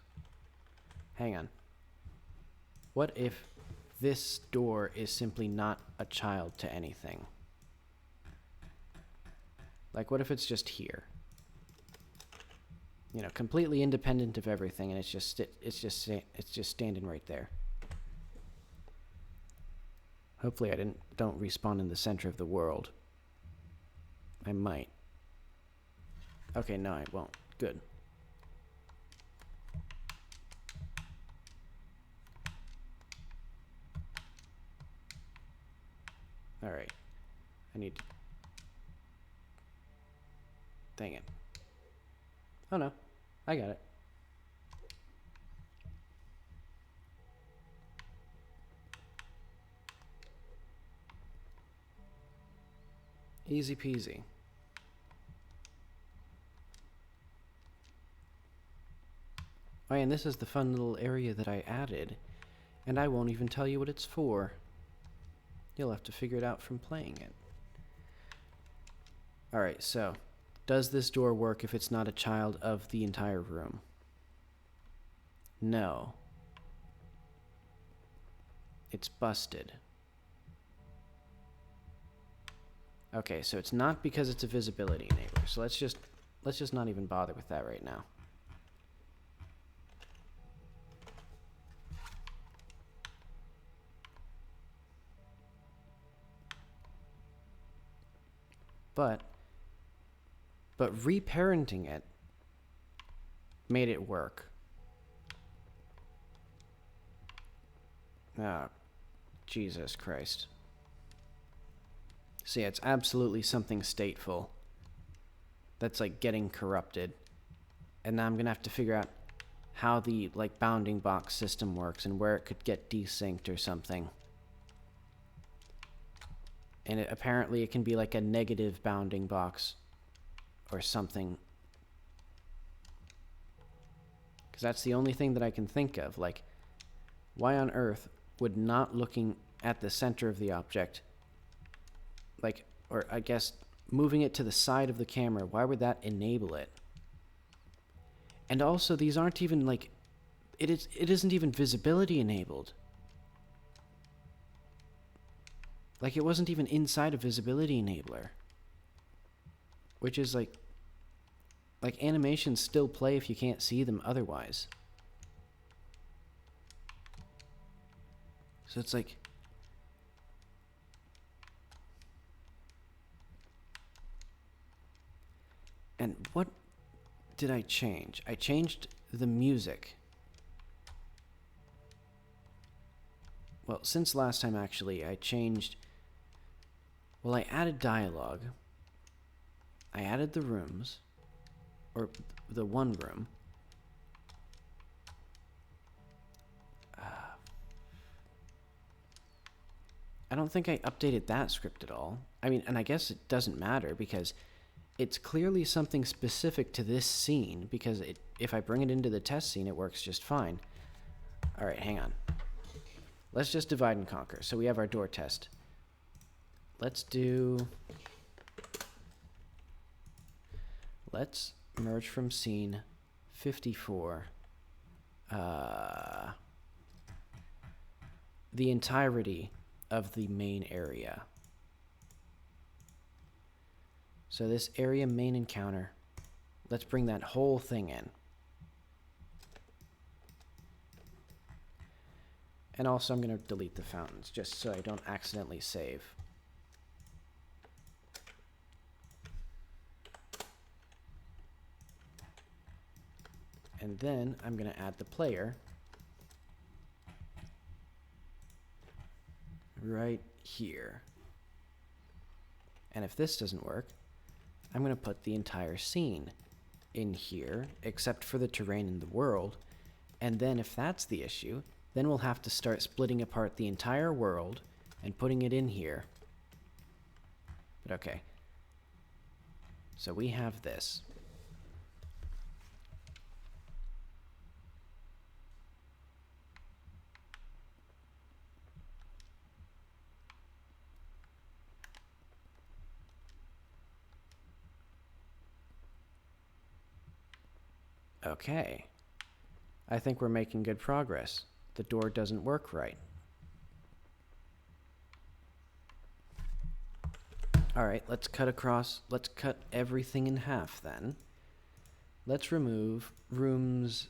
Hang on. What if this door is simply not a child to anything? Like, what if it's just here? You know, completely independent of everything, and it's just standing right there. Hopefully I don't respawn in the center of the world. I might. Okay, no, I won't. Good. Alright. I need to... Dang it. Oh no. I got it. Easy peasy. Oh, and this is the fun little area that I added, and I won't even tell you what it's for. You'll have to figure it out from playing it. Alright, so, does this door work if it's not a child of the entire room? No. It's busted. Okay, so it's not because it's a visibility enabler. So let's just not even bother with that right now. But reparenting it made it work. Oh, Jesus Christ. So yeah, it's absolutely something stateful that's like getting corrupted. And now I'm gonna have to figure out how the like bounding box system works and where it could get desynced or something. And apparently it can be like a negative bounding box or something. Because that's the only thing that I can think of. Like, why on earth would not looking at the center of the object, like, or I guess moving it to the side of the camera, why would that enable it? And also, these aren't even like, it isn't even visibility enabled. Like, it wasn't even inside a visibility enabler. Which is like animations still play if you can't see them otherwise. So it's like, and what did I change? I changed the music. Well, since last time actually, I changed, well, I added dialogue. I added the rooms, or the one room. I don't think I updated that script at all. I mean, and I guess it doesn't matter because it's clearly something specific to this scene, because if I bring it into the test scene, it works just fine. All right, hang on. Let's just divide and conquer. So we have our door test. Let's merge from scene 54. The entirety of the main area. So this area main encounter, let's bring that whole thing in. And also I'm going to delete the fountains just so I don't accidentally save. And then I'm going to add the player right here. And if this doesn't work, I'm going to put the entire scene in here, except for the terrain in the world. And then if that's the issue, then we'll have to start splitting apart the entire world and putting it in here. But okay. So we have this. Okay. I think we're making good progress. The door doesn't work right. All right, let's cut everything in half then. Let's remove rooms,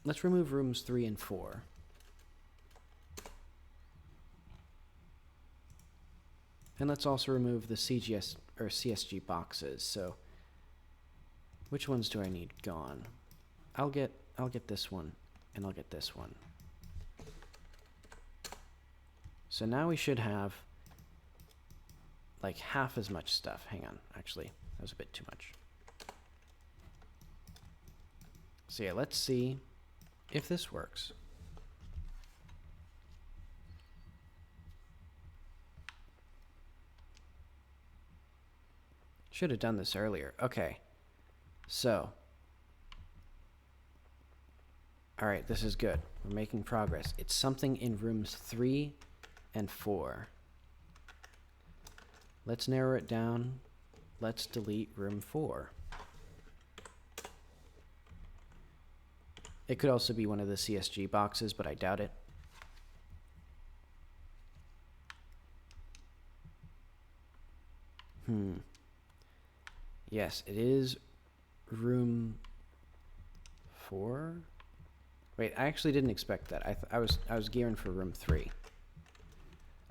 let's remove rooms 3 and 4. And let's also remove the CGS or CSG boxes. So which ones do I need gone? I'll get this one and I'll get this one. So now we should have like half as much stuff. Hang on, actually, that was a bit too much. So yeah, let's see if this works. Should have done this earlier. Okay. So. Alright, this is good. We're making progress. It's something in rooms 3 and 4. Let's narrow it down. Let's delete room 4. It could also be one of the CSG boxes, but I doubt it. Yes, it is room 4. Wait, I actually didn't expect that. I was gearing for room 3.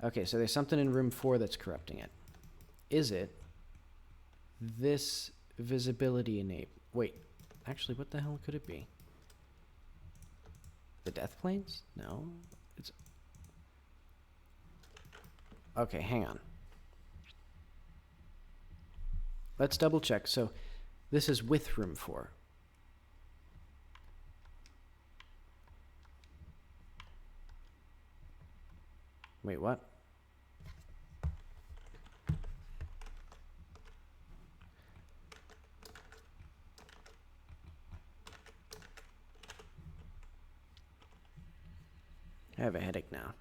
Okay, so there's something in room 4 that's corrupting it. Is it this visibility enable? Wait, actually, what the hell could it be? The death planes? No, it's. Okay, hang on. Let's double check. So this is with room 4. Wait, what? I have a headache now.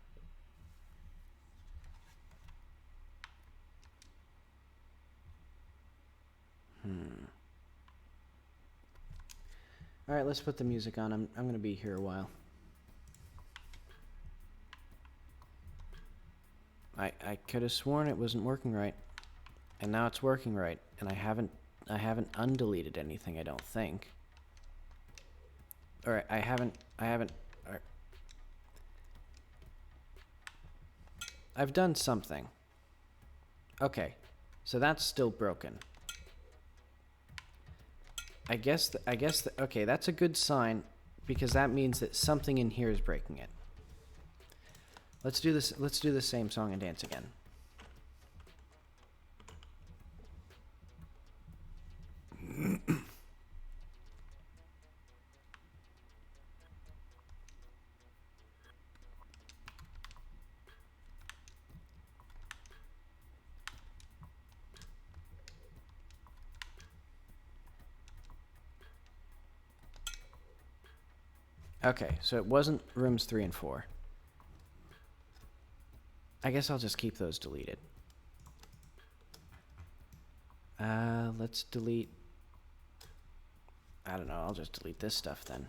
All right, let's put the music on. I'm going to be here a while. I could have sworn it wasn't working right, and now it's working right, and I haven't undeleted anything, I don't think. Or I haven't. Or, I've done something. Okay, so that's still broken. I guess. Okay, that's a good sign, because that means that something in here is breaking it. Let's do this. Let's do the same song and dance again. Okay, so it wasn't rooms 3 and 4. I guess I'll just keep those deleted. Let's delete... I don't know, I'll just delete this stuff then.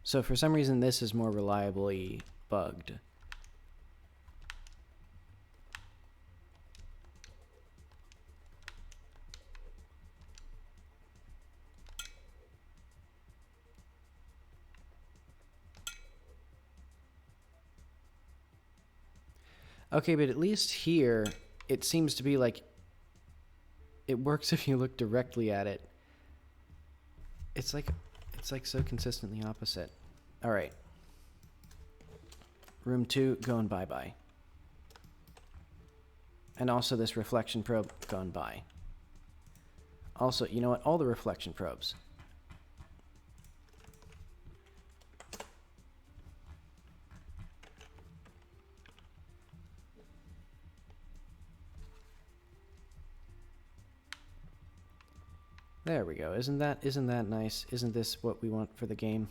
So for some reason this is more reliably bugged. Okay, but at least here, it seems to be like... It works if you look directly at it. It's like so consistently opposite. Alright. Room 2, going bye-bye. And also this reflection probe, going bye. Also, you know what? All the reflection probes. There we go. Isn't that nice? Isn't this what we want for the game?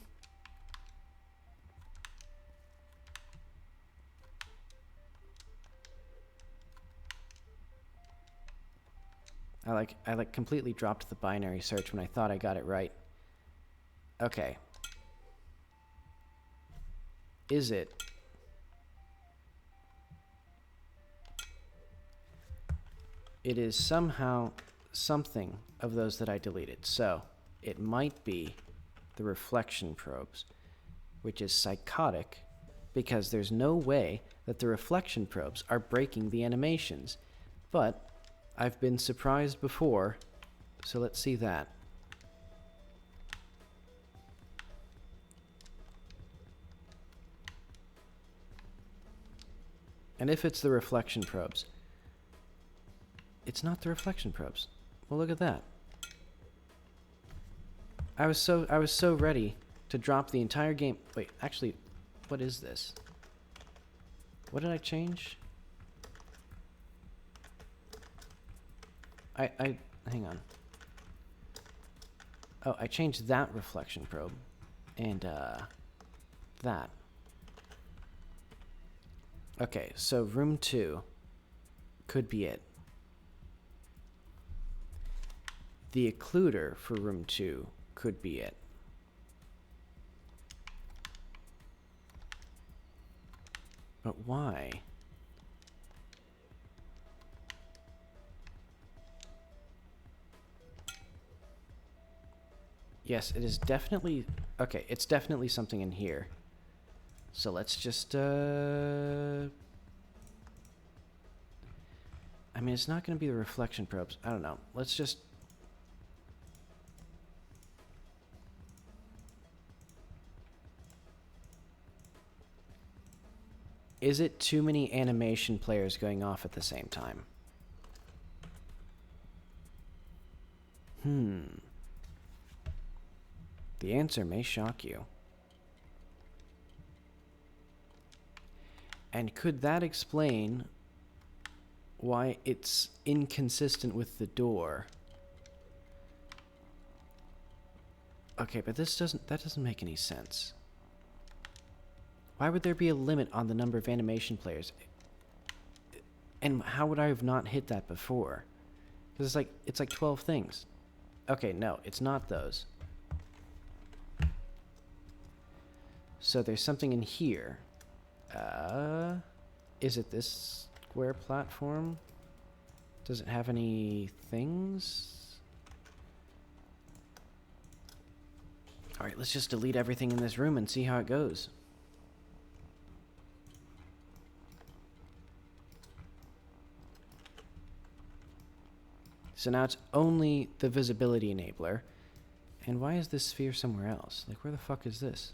I like completely dropped the binary search when I thought I got it right. Okay. Is it? It is somehow something of those that I deleted. So it might be the reflection probes, which is psychotic because there's no way that the reflection probes are breaking the animations. But I've been surprised before, so let's see that. And if it's the reflection probes, it's not the reflection probes. Well, look at that. I was so ready to drop the entire game. Wait, actually, what is this? What did I change? Hang on. Oh, I changed that reflection probe. And, that. Okay, so room 2 could be it. The occluder for room 2 could be it. But why? Yes, it is definitely... Okay, it's definitely something in here. So let's just, I mean, it's not going to be the reflection probes. I don't know. Let's just... Is it too many animation players going off at the same time? The answer may shock you. And could that explain why it's inconsistent with the door. Okay, but that doesn't make any sense. Why would there be a limit on the number of animation players? And how would I have not hit that before? Because it's like 12 things. Okay, no, it's not those. So there's something in here. Is it this square platform? Does it have any things? Alright, let's just delete everything in this room and see how it goes. So now it's only the visibility enabler. And why is this sphere somewhere else? Like, where the fuck is this?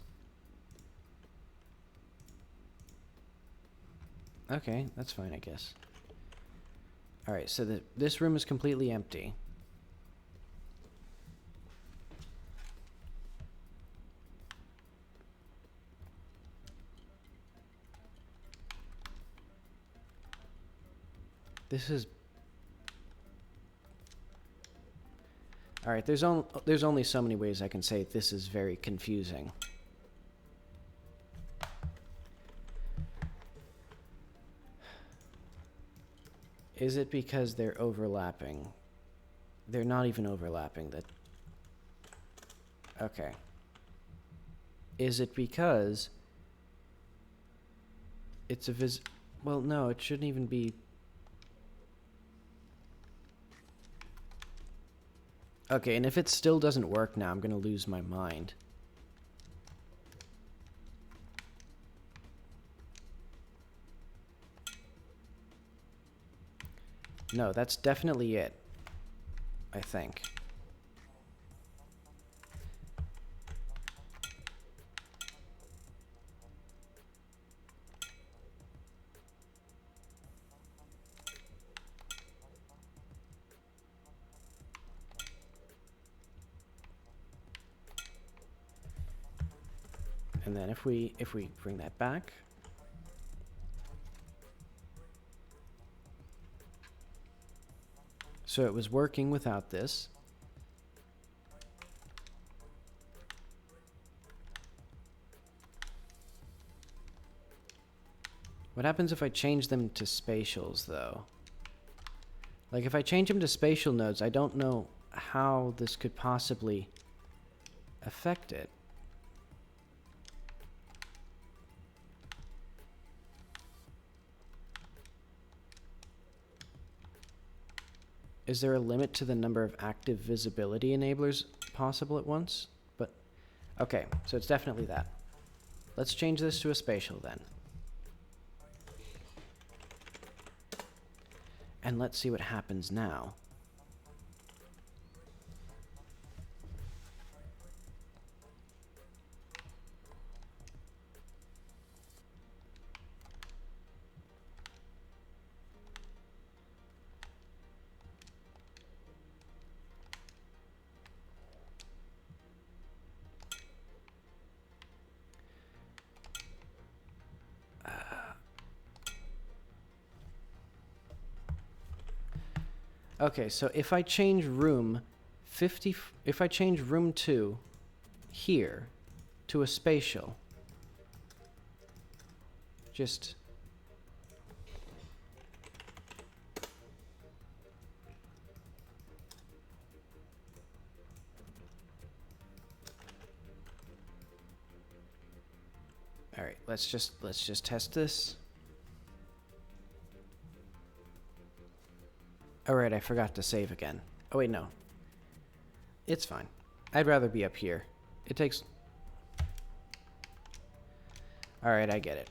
Okay, that's fine, I guess. Alright, so this room is completely empty. This is... Alright, there's only so many ways I can say this is very confusing. Is it because they're overlapping? They're not even overlapping. Okay. Is it because it's a well, no, it shouldn't even be... Okay, and if it still doesn't work now, I'm gonna lose my mind. No, that's definitely it. I think. And then if we bring that back, so it was working without this. What happens if I change them to spatials, though? Like, if I change them to spatial nodes, I don't know how this could possibly affect it. Is there a limit to the number of active visibility enablers possible at once? But, okay, so it's definitely that. Let's change this to a spatial then. And let's see what happens now. Okay, so if I change room 50, if I change room 2 here to a spatial, just all right, let's just test this. Alright, I forgot to save again. Oh wait, no. It's fine. I'd rather be up here. It takes... Alright, I get it.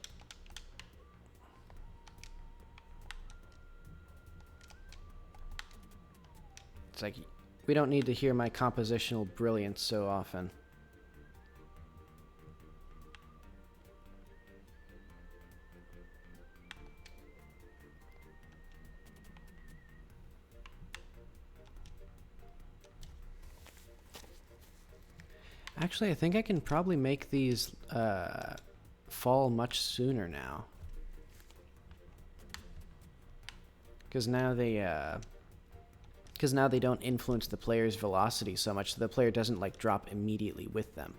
It's like, we don't need to hear my compositional brilliance so often. Actually, I think I can probably make these fall much sooner now. Because now they don't influence the player's velocity so much, so the player doesn't like drop immediately with them.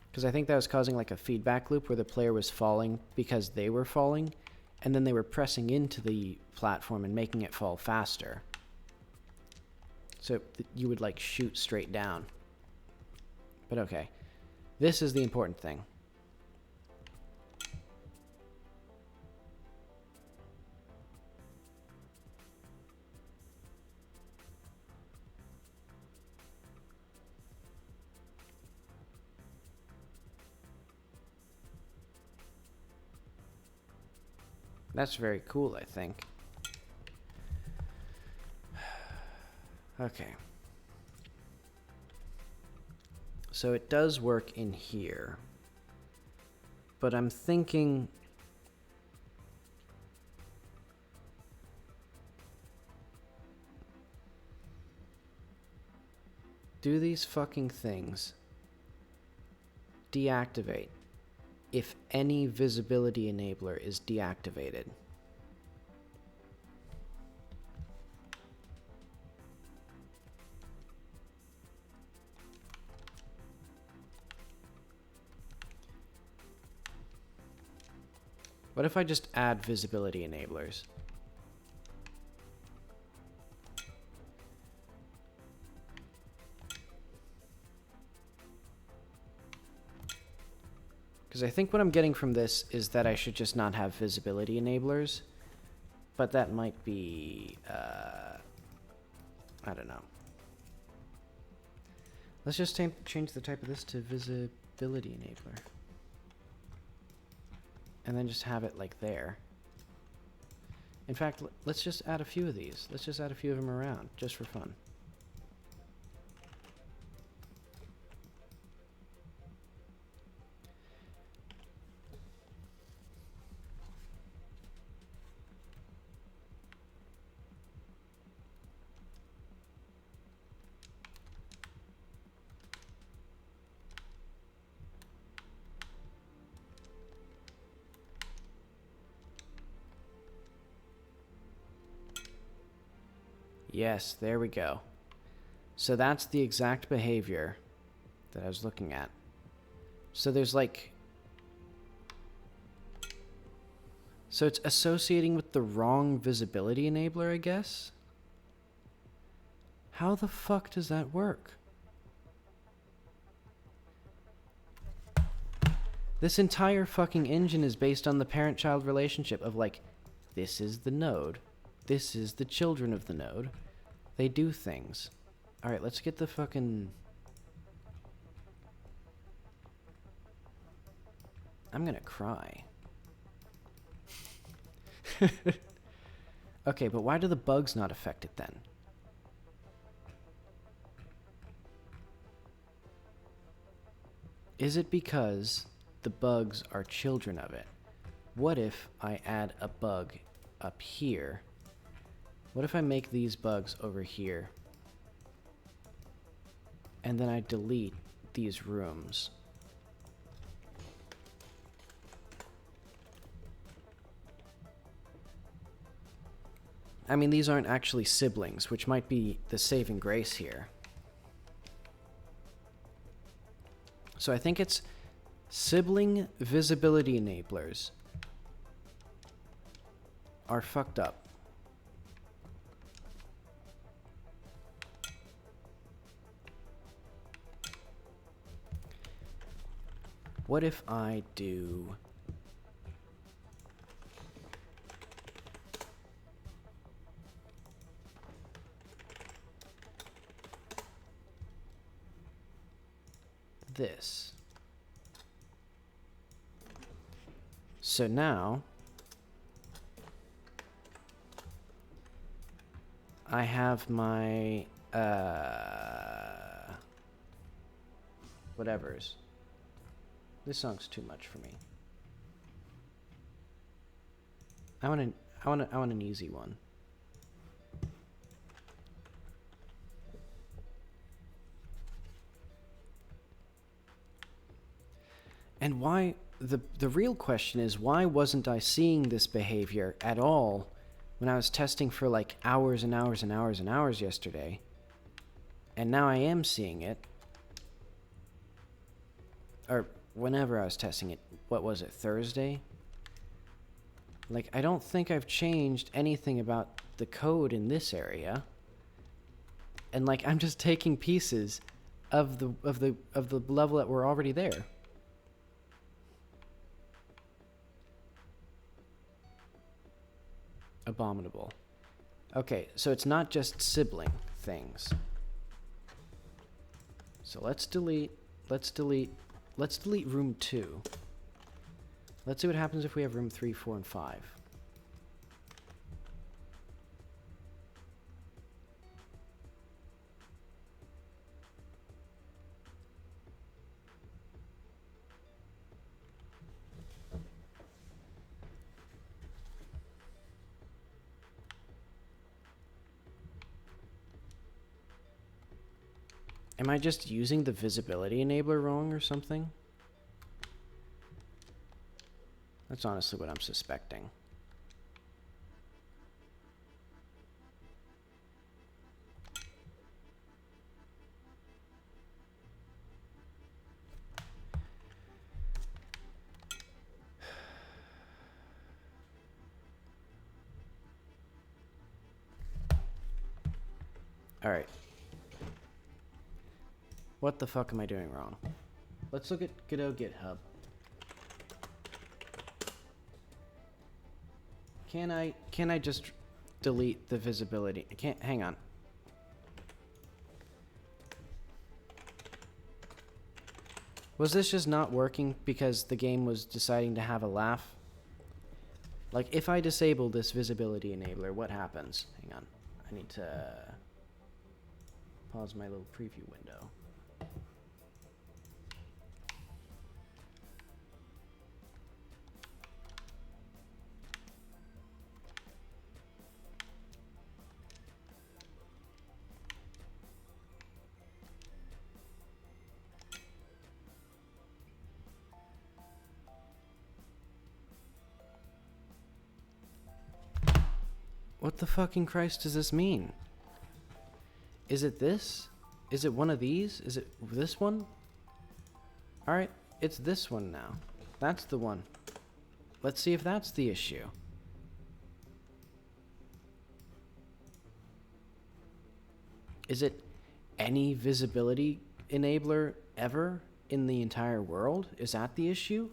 Because I think that was causing like a feedback loop where the player was falling because they were falling, and then they were pressing into the platform and making it fall faster. So you would like shoot straight down. But okay, this is the important thing. That's very cool, I think. Okay. So it does work in here. But I'm thinking... do these fucking things deactivate if any visibility enabler is deactivated? What if I just add visibility enablers? Because I think what I'm getting from this is that I should just not have visibility enablers, but that might be, I don't know. Let's just change the type of this to visibility enabler. And then just have it like there. In fact, let's just add a few of these. Let's just add a few of them around, just for fun. Yes, there we go. So that's the exact behavior that I was looking at. So there's like... so it's associating with the wrong visibility enabler, I guess? How the fuck does that work? This entire fucking engine is based on the parent-child relationship of like, this is the node. This is the children of the node. They do things. Alright, let's get the fucking... I'm gonna cry. Okay, but why do the bugs not affect it then? Is it because the bugs are children of it? What if I add a bug up here? What if I make these bugs over here? And then I delete these rooms. I mean, these aren't actually siblings, which might be the saving grace here. So I think it's sibling visibility enablers are fucked up. What if I do... this? So now... I have my... whatevers. This song's too much for me. I want an easy one. And why the real question is, why wasn't I seeing this behavior at all when I was testing for like hours and hours and hours and hours yesterday. And now I am seeing it. Or whenever I was testing it. What was it, Thursday? Like, I don't think I've changed anything about the code in this area. And like, I'm just taking pieces of the level that were already there. Abominable. Okay, so it's not just sibling things. So let's delete room 2. Let's see what happens if we have room 3, 4, and 5. Am I just using the visibility enabler wrong or something? That's honestly what I'm suspecting. All right. What the fuck am I doing wrong? Let's look at Godot GitHub. Can I just delete the visibility? I can't, hang on. Was this just not working because the game was deciding to have a laugh? Like, if I disable this visibility enabler, what happens? Hang on. I need to pause my little preview window. What the fucking Christ does this mean? Is it this? Is it one of these? Is it this one? Alright, it's this one now. That's the one. Let's see if that's the issue. Is it any visibility enabler ever in the entire world? Is that the issue?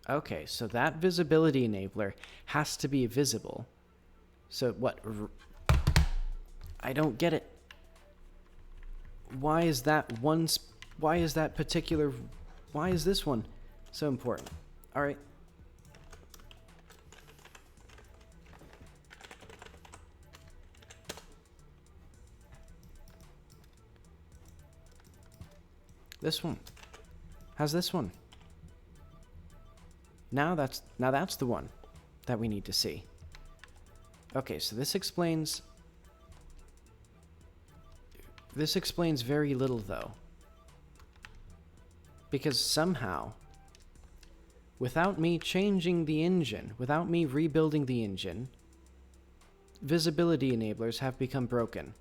Okay, so that visibility enabler has to be visible. So what? I don't get it. Why is that one? Why is that particular? Why is this one so important? All right. This one. How's this one? Now that's the one that we need to see. Okay, so this explains very little though. Because somehow, without me changing the engine, without me rebuilding the engine, visibility enablers have become broken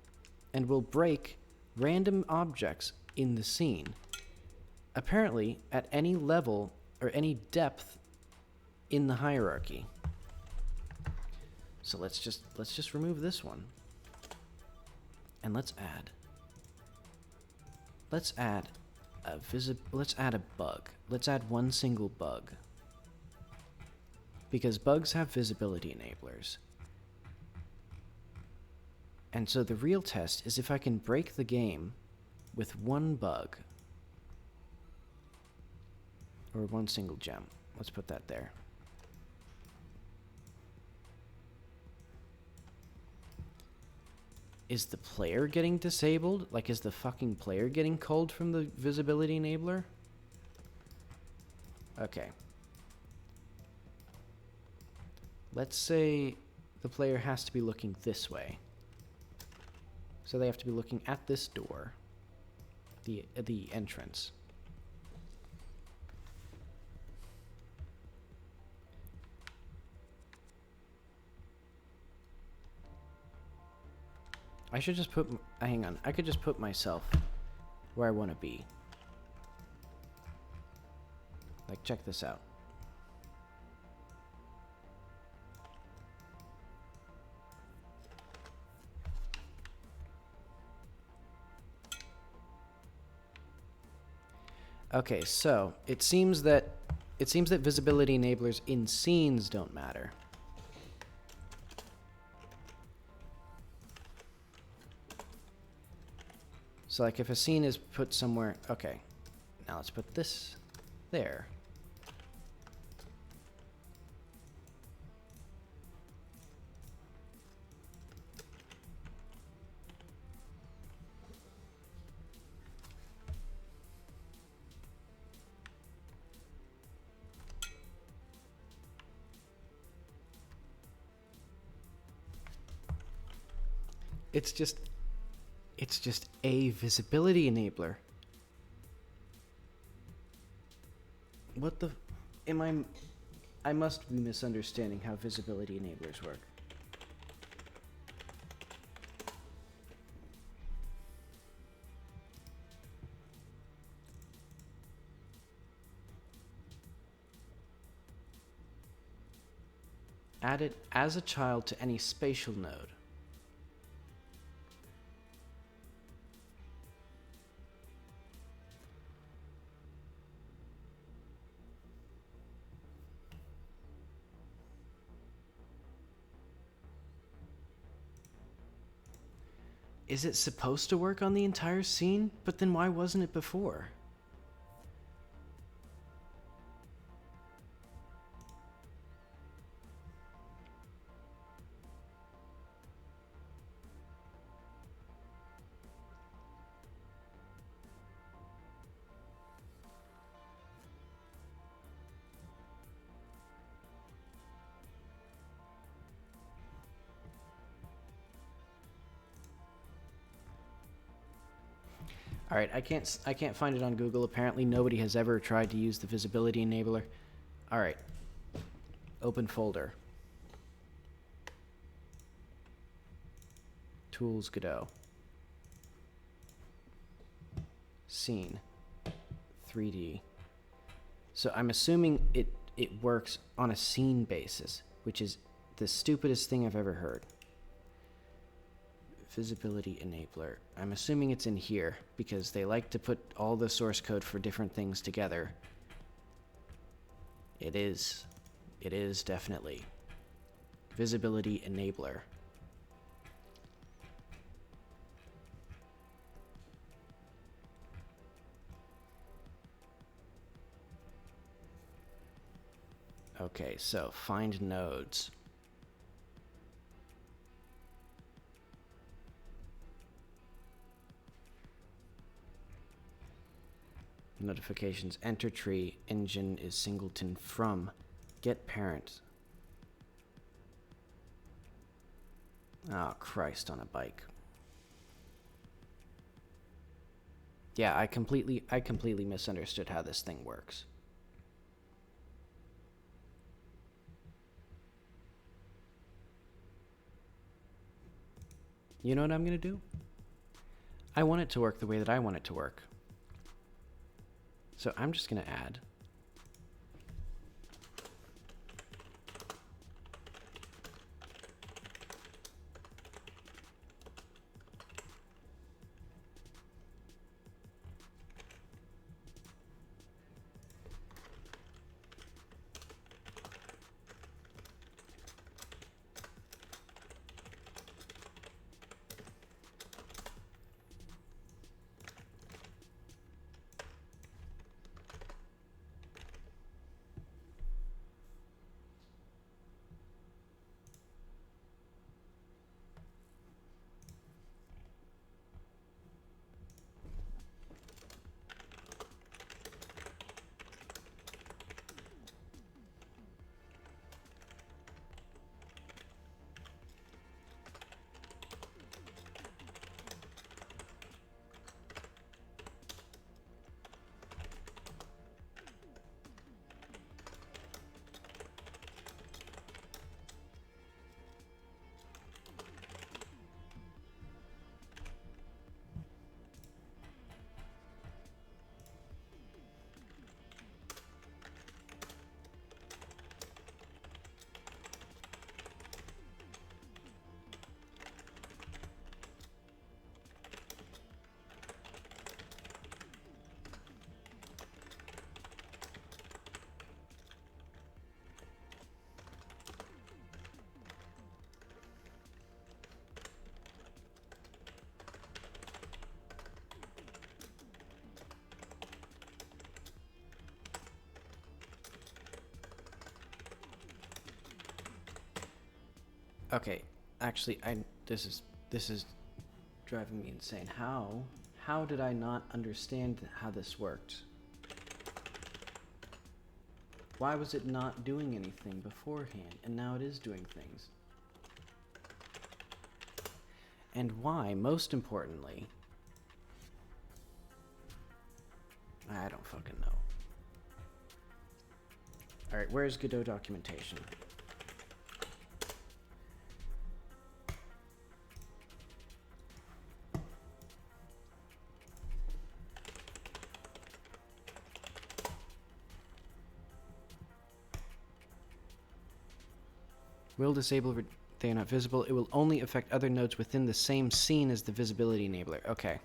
and will break random objects in the scene. Apparently, at any level or any depth in the hierarchy. So let's just remove this one. And let's add a bug. Let's add one single bug. Because bugs have visibility enablers. And so the real test is if I can break the game with one bug. Or one single gem. Let's put that there. Is the player getting disabled? Like, is the fucking player getting culled from the visibility enabler? Okay. Let's say the player has to be looking this way. So they have to be looking at this door, the entrance. I should just put, hang on, I could just put myself where I want to be. Like, check this out. Okay, so it seems that visibility enablers in scenes don't matter. So like if a scene is put somewhere, okay, now let's put this there. It's just a visibility enabler. What the... I must be misunderstanding how visibility enablers work. Add it as a child to any spatial node. Is it supposed to work on the entire scene? But then why wasn't it before? All right, I can't find it on Google. Apparently nobody has ever tried to use the visibility enabler. All right. Open folder. Tools, Godot. Scene. 3D. So I'm assuming it works on a scene basis, which is the stupidest thing I've ever heard. Visibility enabler. I'm assuming it's in here because they like to put all the source code for different things together. It is definitely visibility enabler. Okay, so find nodes. Notifications. Enter tree. Engine is singleton from. Get parent. Oh, Christ on a bike. Yeah, I completely misunderstood how this thing works. You know what I'm gonna do? I want it to work the way that I want it to work. So I'm just going to add Okay, actually, this is driving me insane. How did I not understand how this worked? Why was it not doing anything beforehand, and now it is doing things? And why, most importantly, I don't fucking know. Alright, where's Godot documentation? Will disable they are not visible. It will only affect other nodes within the same scene as the visibility enabler. Okay.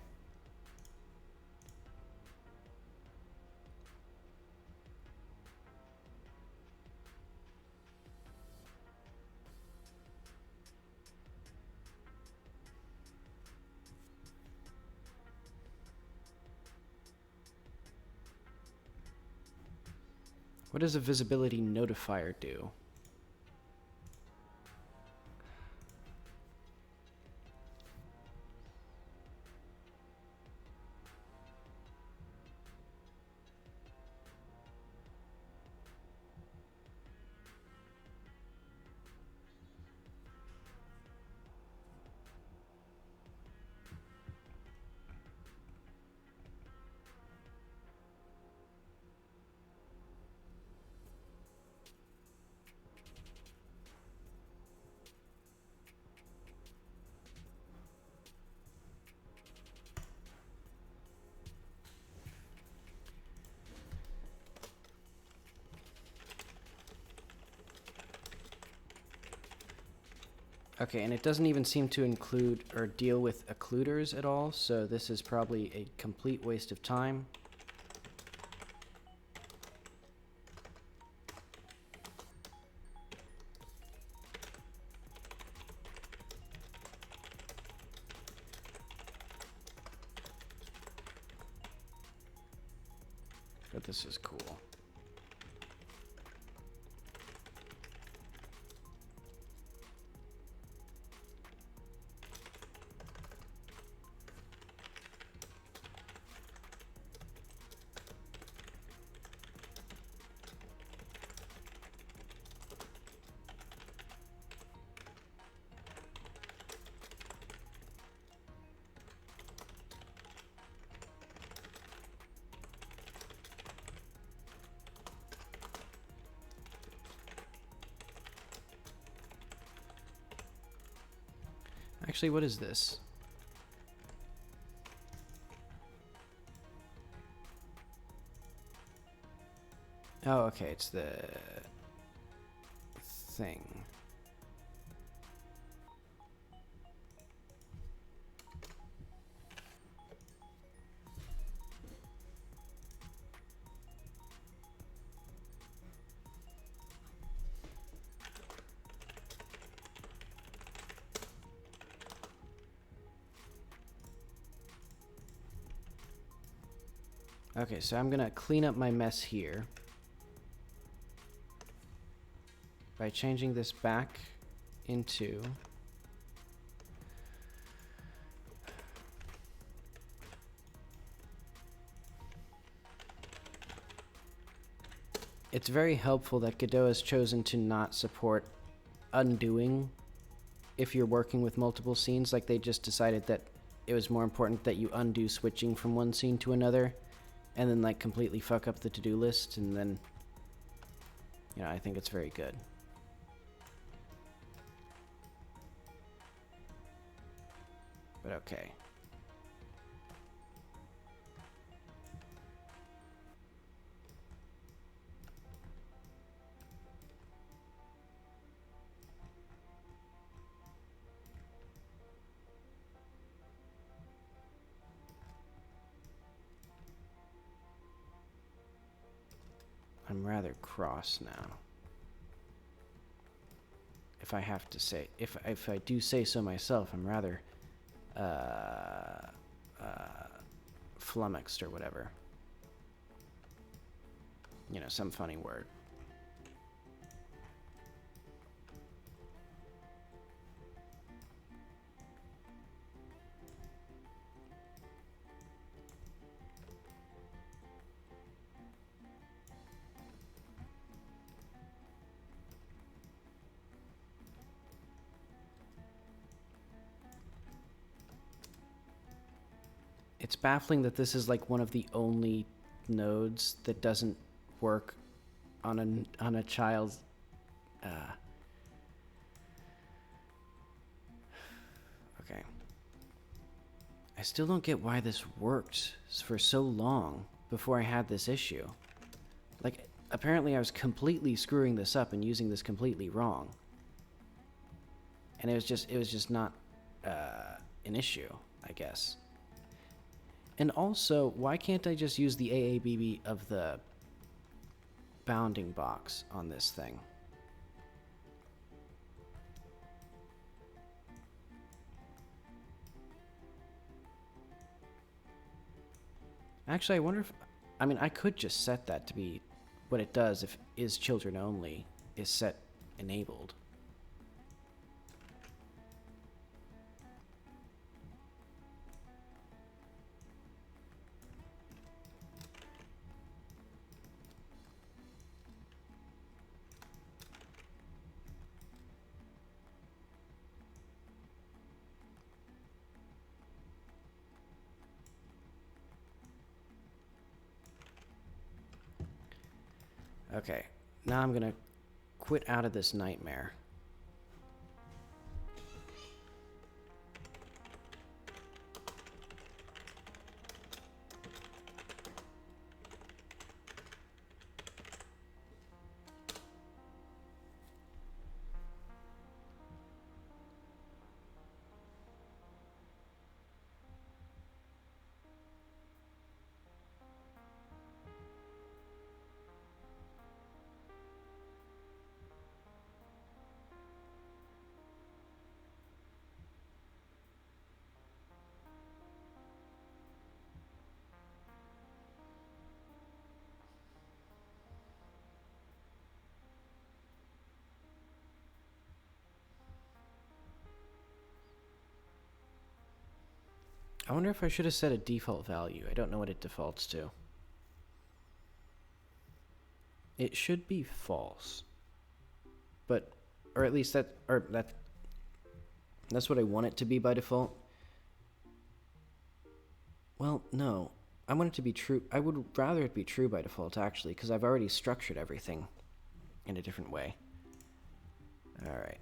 What does a visibility notifier do? Okay, and it doesn't even seem to include or deal with occluders at all, so this is probably a complete waste of time. But this is cool. Actually, what is this? Oh, okay, it's the thing. Okay, so I'm gonna clean up my mess here by changing this back into it's very helpful that Godot has chosen to not support undoing if you're working with multiple scenes. Like, they just decided that it was more important that you undo switching from one scene to another and then like completely fuck up the to-do list, and then, you know, I think it's very good. But okay. I'm rather cross now. If I have to say, if I do say so myself, I'm rather flummoxed or whatever. You know, some funny word. It's baffling that this is like one of the only nodes that doesn't work on a child's. Okay. I still don't get why this worked for so long before I had this issue. Like, apparently I was completely screwing this up and using this completely wrong. And it was just not an issue, I guess. And also, why can't I just use the AABB of the bounding box on this thing? Actually, I wonder if... I mean, I could just set that to be what it does if is children only is set enabled. Okay, now I'm gonna quit out of this nightmare. I wonder if I should have set a default value. I don't know what it defaults to. It should be false. But, or at least that's what I want it to be by default. Well, no. I want it to be true. I would rather it be true by default, actually, because I've already structured everything in a different way. Alright.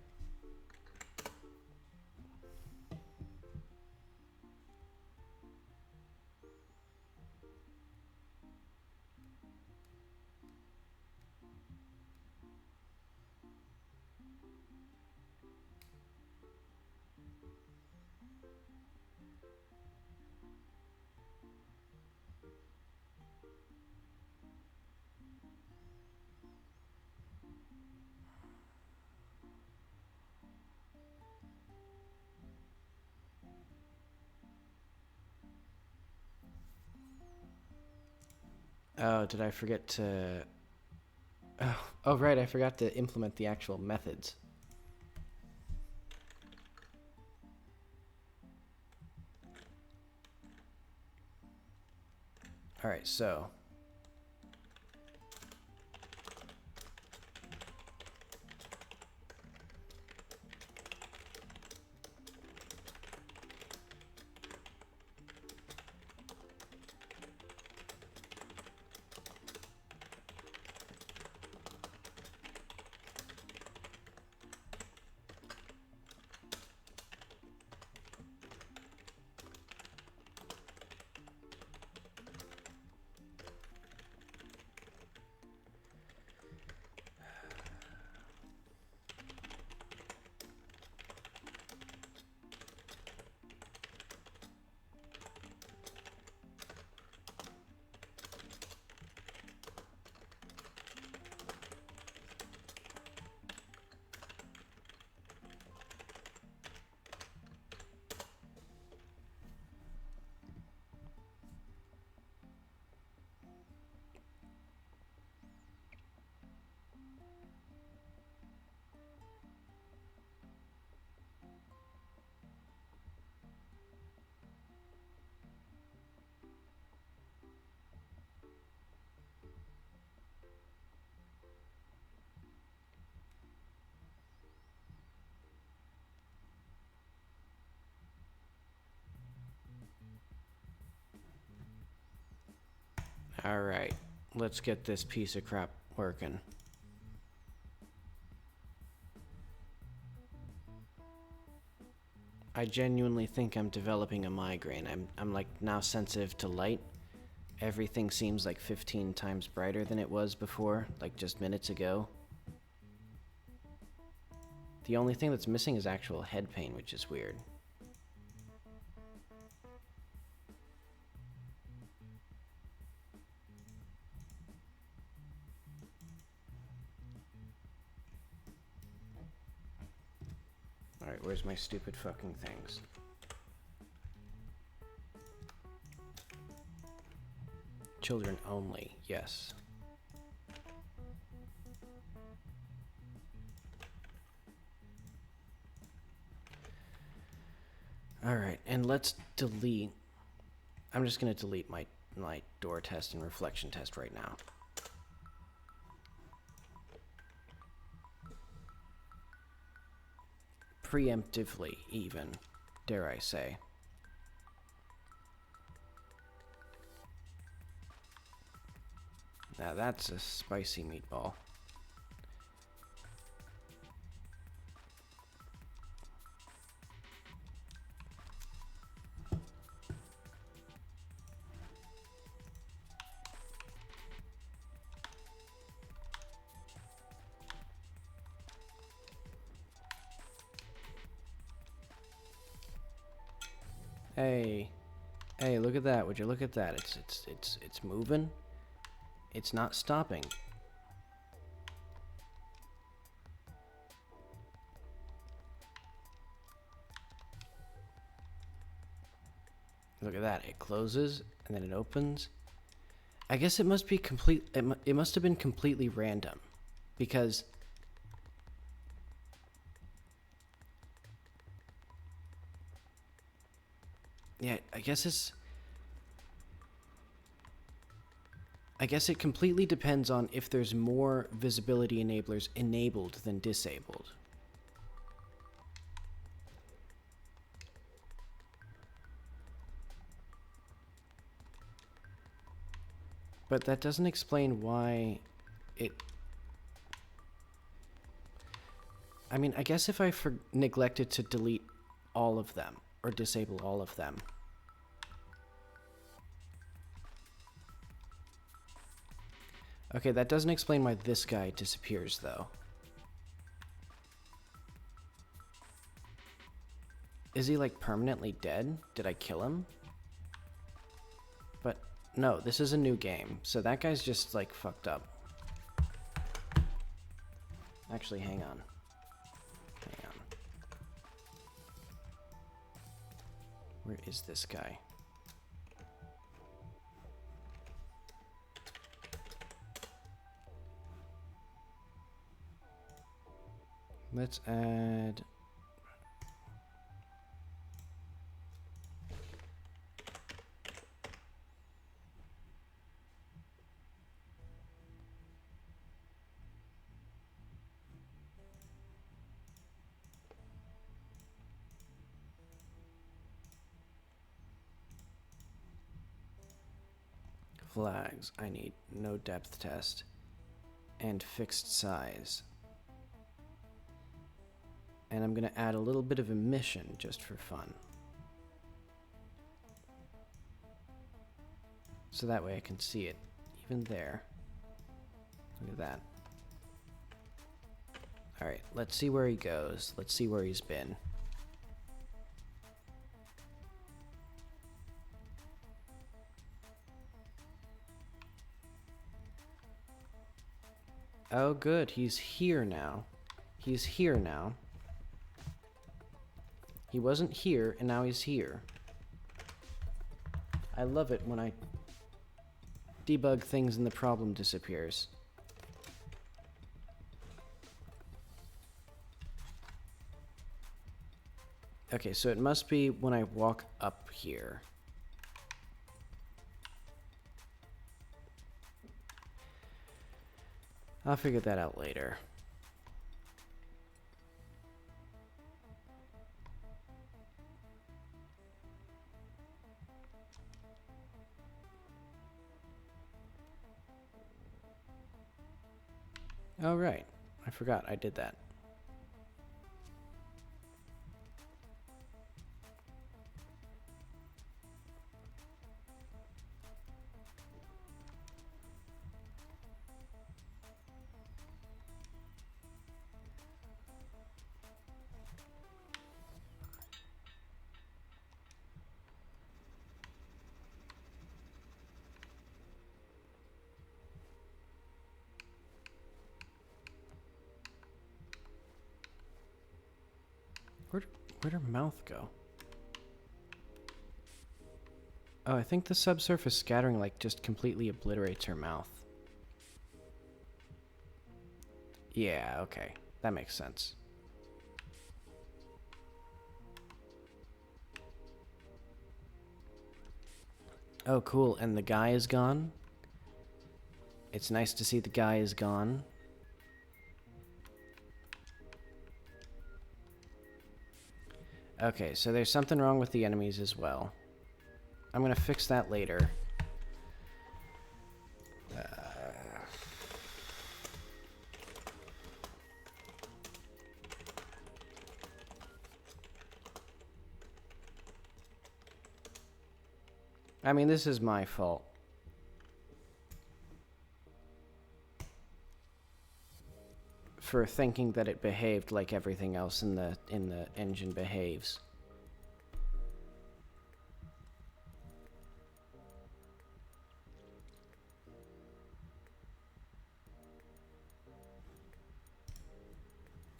Oh, did I forget to... Oh, right, I forgot to implement the actual methods. Alright, so... Alright, let's get this piece of crap working. I genuinely think I'm developing a migraine. I'm like now sensitive to light. Everything seems like 15 times brighter than it was before, like just minutes ago. The only thing that's missing is actual head pain, which is weird. Alright, where's my stupid fucking things? Children only, yes. Alright, and let's delete... I'm just gonna delete my door test and reflection test right now. Preemptively, even, dare I say. Now that's a spicy meatball. Hey, hey, look at that. Would you look at that? It's moving. It's not stopping. Look at that. It closes and then it opens. I guess it must be complete. It must have been completely random, because yeah, I guess it completely depends on if there's more visibility enablers enabled than disabled. But that doesn't explain why it... I mean, I guess if I neglected to delete all of them, or disable all of them. Okay, that doesn't explain why this guy disappears, though. Is he, like, permanently dead? Did I kill him? But, no, this is a new game, so that guy's just, like, fucked up. Actually, hang on. Hang on. Where is this guy? Let's add... flags. I need no depth test and fixed size. And I'm going to add a little bit of emission just for fun. So that way I can see it even there. Look at that. Alright, let's see where he goes. Let's see where he's been. Oh good, he's here now. He's here now. He wasn't here, and now he's here. I love it when I debug things and the problem disappears. Okay, so it must be when I walk up here. I'll figure that out later. Oh, right. I forgot I did that. Where'd her mouth go? Oh, I think the subsurface scattering like just completely obliterates her mouth. Yeah, okay. That makes sense. Oh, cool. And the guy is gone? It's nice to see the guy is gone. Okay, so there's something wrong with the enemies as well. I'm gonna fix that later. I mean, this is my fault. For thinking that it behaved like everything else in the engine behaves.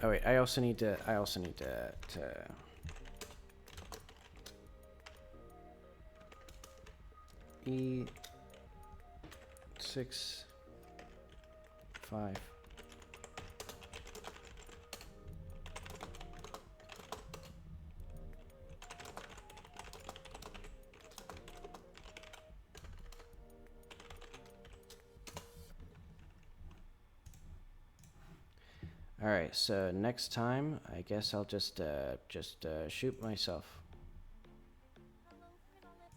Oh wait, I also need to E6 5. All right, so next time, I guess I'll just shoot myself.